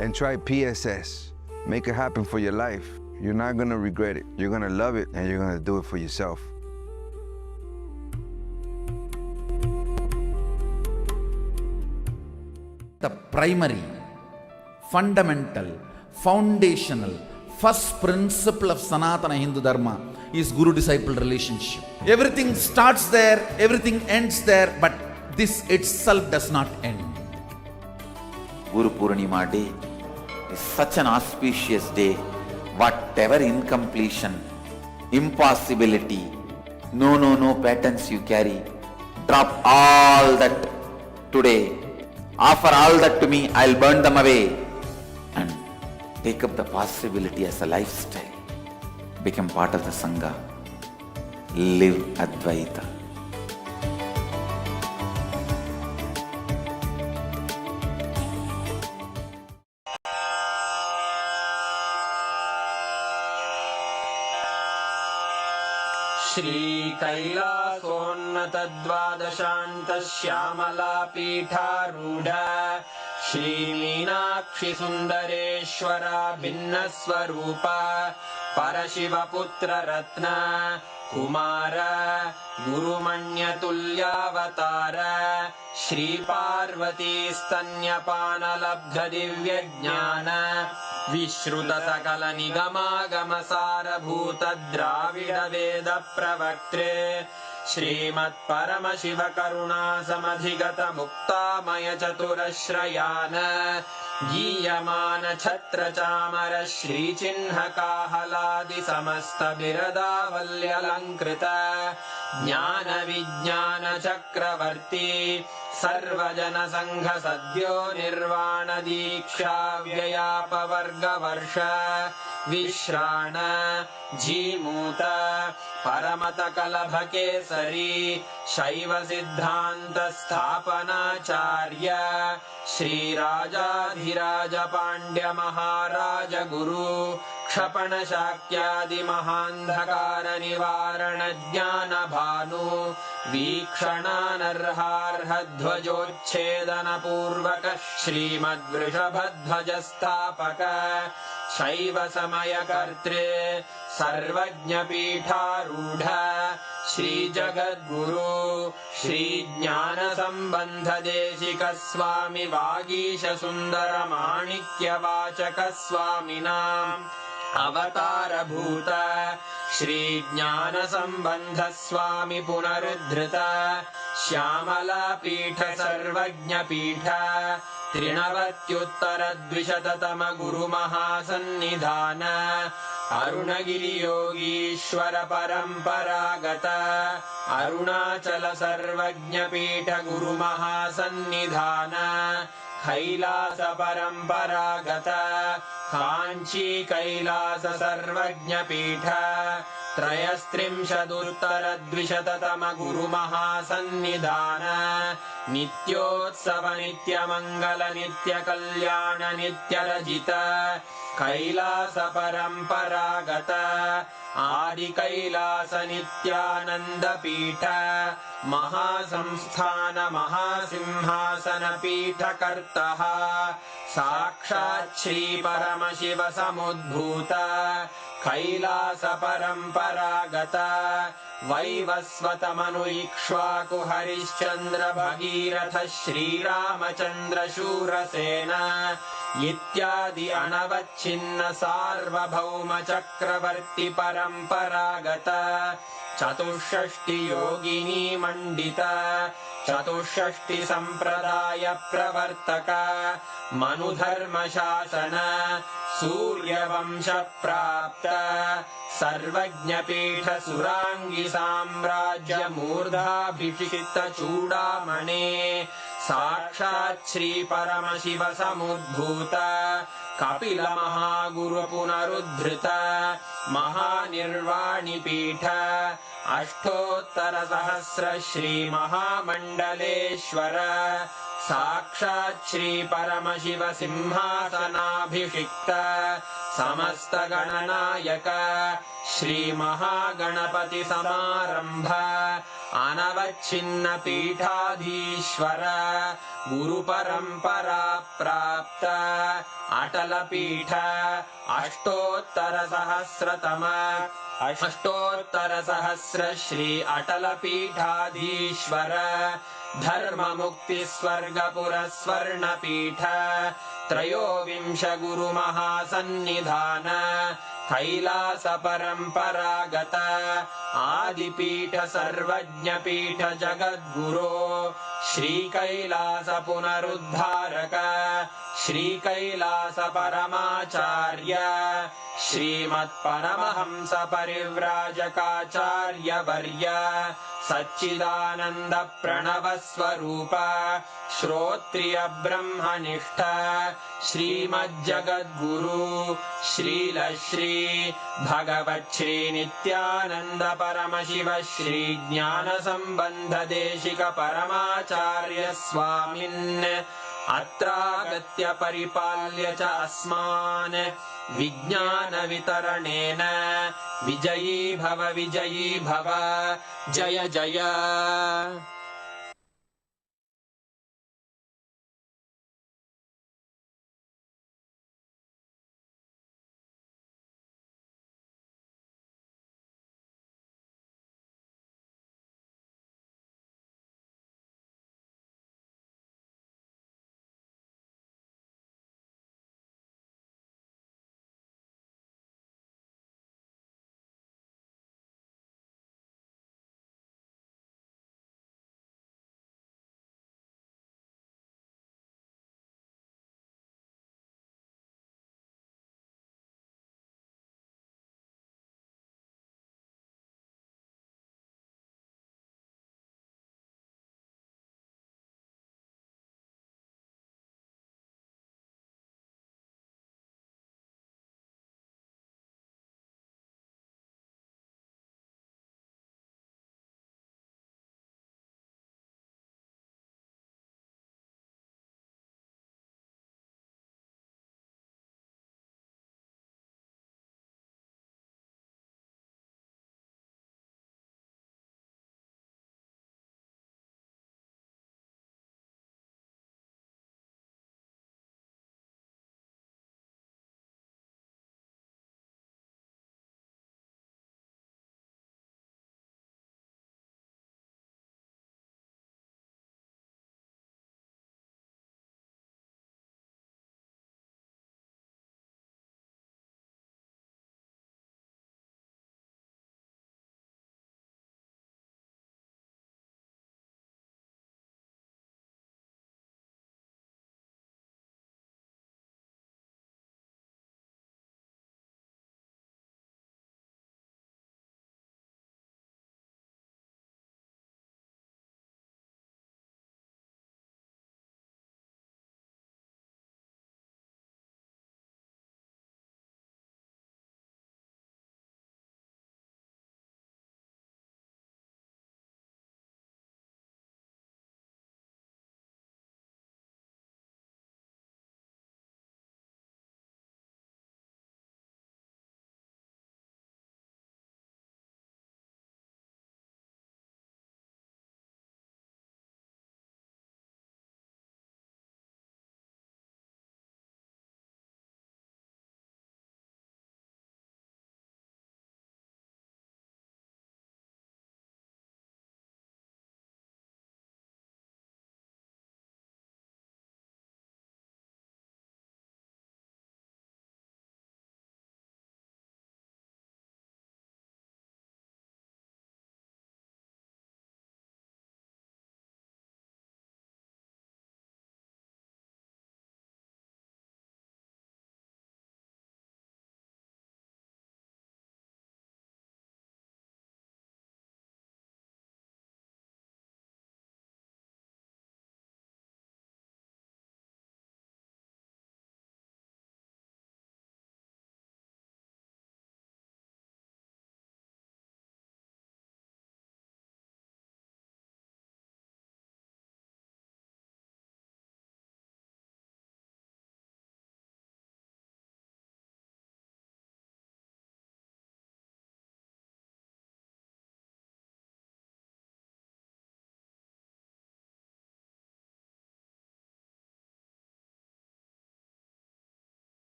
and try PSS. Make it happen for your life. You're not gonna regret it. You're gonna love it, and you're gonna do it for yourself. The primary, fundamental, foundational, first principle of Sanatana Hindu Dharma is Guru-disciple relationship. Everything starts there, everything ends there, but this itself does not end. Guru Purnima Day is such an auspicious day. Whatever incompletion, impossibility, no patterns you carry, drop all that today. Offer all that to me, I'll burn them away. And take up the possibility as a lifestyle. Become part of the Sangha. Live Advaita. Shri कैलासोन्नत द्वादशान्त Shyamala पीठारूढ़ Shri Meenakshi सुंदरेश्वरा भिन्न स्वरूप परशिव पुत्र रत्न कुमार गुरुमण्यतुल्यावतार श्री पार्वती स्तन्यपान लब्ध दिव्य ज्ञान विश्रुत सकल निगमागम सारभूत द्राविड वेद प्रवक्त्रे श्रीमत् परमशिव करुणा समधिगत मुक्तामय चतुरश्रयान गीयमान छत्र चामर श्री चिन्ह काहलादि समस्त बिरदावल्यलंकृत ज्ञान विज्ञान चक्रवर्ती सर्वजनसङ्घ सद्यो निर्वाण दीक्षा व्ययापवर्गवर्ष विश्राण जीमूत परमत कलभकेसरी शैव सिद्धान्त स्थापनाचार्य श्रीराजाधिराज पाण्ड्य महाराज गुरु क्षपण शाक्यादि महान्धकार निवारण ज्ञान भानु वीक्षणानर्हार्ह ध्वजोच्छेदन पूर्वक श्रीमद्वृषभध्वज स्थापक शैव समय कर्तृ सर्वज्ञ पीठारूढ़ श्री जगद्गुरु श्री ज्ञान संबंध देशिक स्वामी वागीश सुंदर माणिक्य वाचक स्वामिनाम् अवतार भूत श्री ज्ञान संबंध स्वामी पुनरुद्धृत श्यामला पीठ सर्वज्ञ पीठ त्रिनवत्युत्तर द्विशततम गुरु महासन्निधान अरुणगिरि योगीश्वर परंपरागत अरुणाचल सर्वज्ञ पीठ गुरु महासन्निधान कैलास परंपरागत कांची कैलास सर्वज्ञ पीठ त्रयस्त्रिंशदुत्तर द्विशततम गुरु महासन्निधान नित्योत्सव नित्य मंगल नित्य कल्याण नित्य रजित कैलास परंपरागत आदि कैलास नित्यानंद पीठ महासंस्थान महासिंहासन पीठ कर्तः साक्षात् श्री परमशिव समुद्भूत कैलास परंपरागत वैवस्वत मनु इक्ष्वाकु हरिश्चंद्र भगीरथ श्रीरामचंद्र शूरसेन इत्यादि अनवच्छिन्न सार्वभौम चक्रवर्ती परंपरागत चतुष्षष्टि योगिनी मंडित चतुष्षष्टि संप्रदाय प्रवर्तक मनुधर्म शासन सूर्यवंश प्राप्त सर्वज्ञ पीठ सुरांगी साम्राज्य मूर्धाभिषिक्त चूड़ामणे साक्षात् श्री परमशिव समुद्भूत कपिल महागुरु पुनरुद्धृत महानिर्वाणि पीठ अष्टोत्तर सहस्र श्री महामंडलेश्वर साक्षात् श्री परमशिव सिंहासनाभिषिक्त समस्त गणनायक श्री महागणपति समारंभ अनवच्छिन्न पीठाधीश्वर गुरु परंपरा प्राप्त अटल पीठ अष्टोत्तर सहस्र श्री अटल पीठाधीश्वर धर्म मुक्ति स्वर्गपुर स्वर्ण पीठ त्रयोविंश गुरु महासन्निधान कैलास परंपरागत आदिपीठ सर्वज्ञ पीठ जगद्गुरो श्री कैलास पुनरुद्धारक श्री कैलास परमाचार्य श्रीमत् परमहंस परिव्राजकाचार्य वर्य सच्चिदानंद प्रणव स्वरूप श्रोत्रिय ब्रह्मनिष्ठ श्रीमज्जगद्गुरु श्रील श्री भगवत् श्री नित्यानंद परमशिव श्री ज्ञान संबंध देशिक परमाचार्य स्वामिन् अत्रागत्य परिपाल्य च अस्मान् विज्ञान वितरणेन विजयी भव जय जय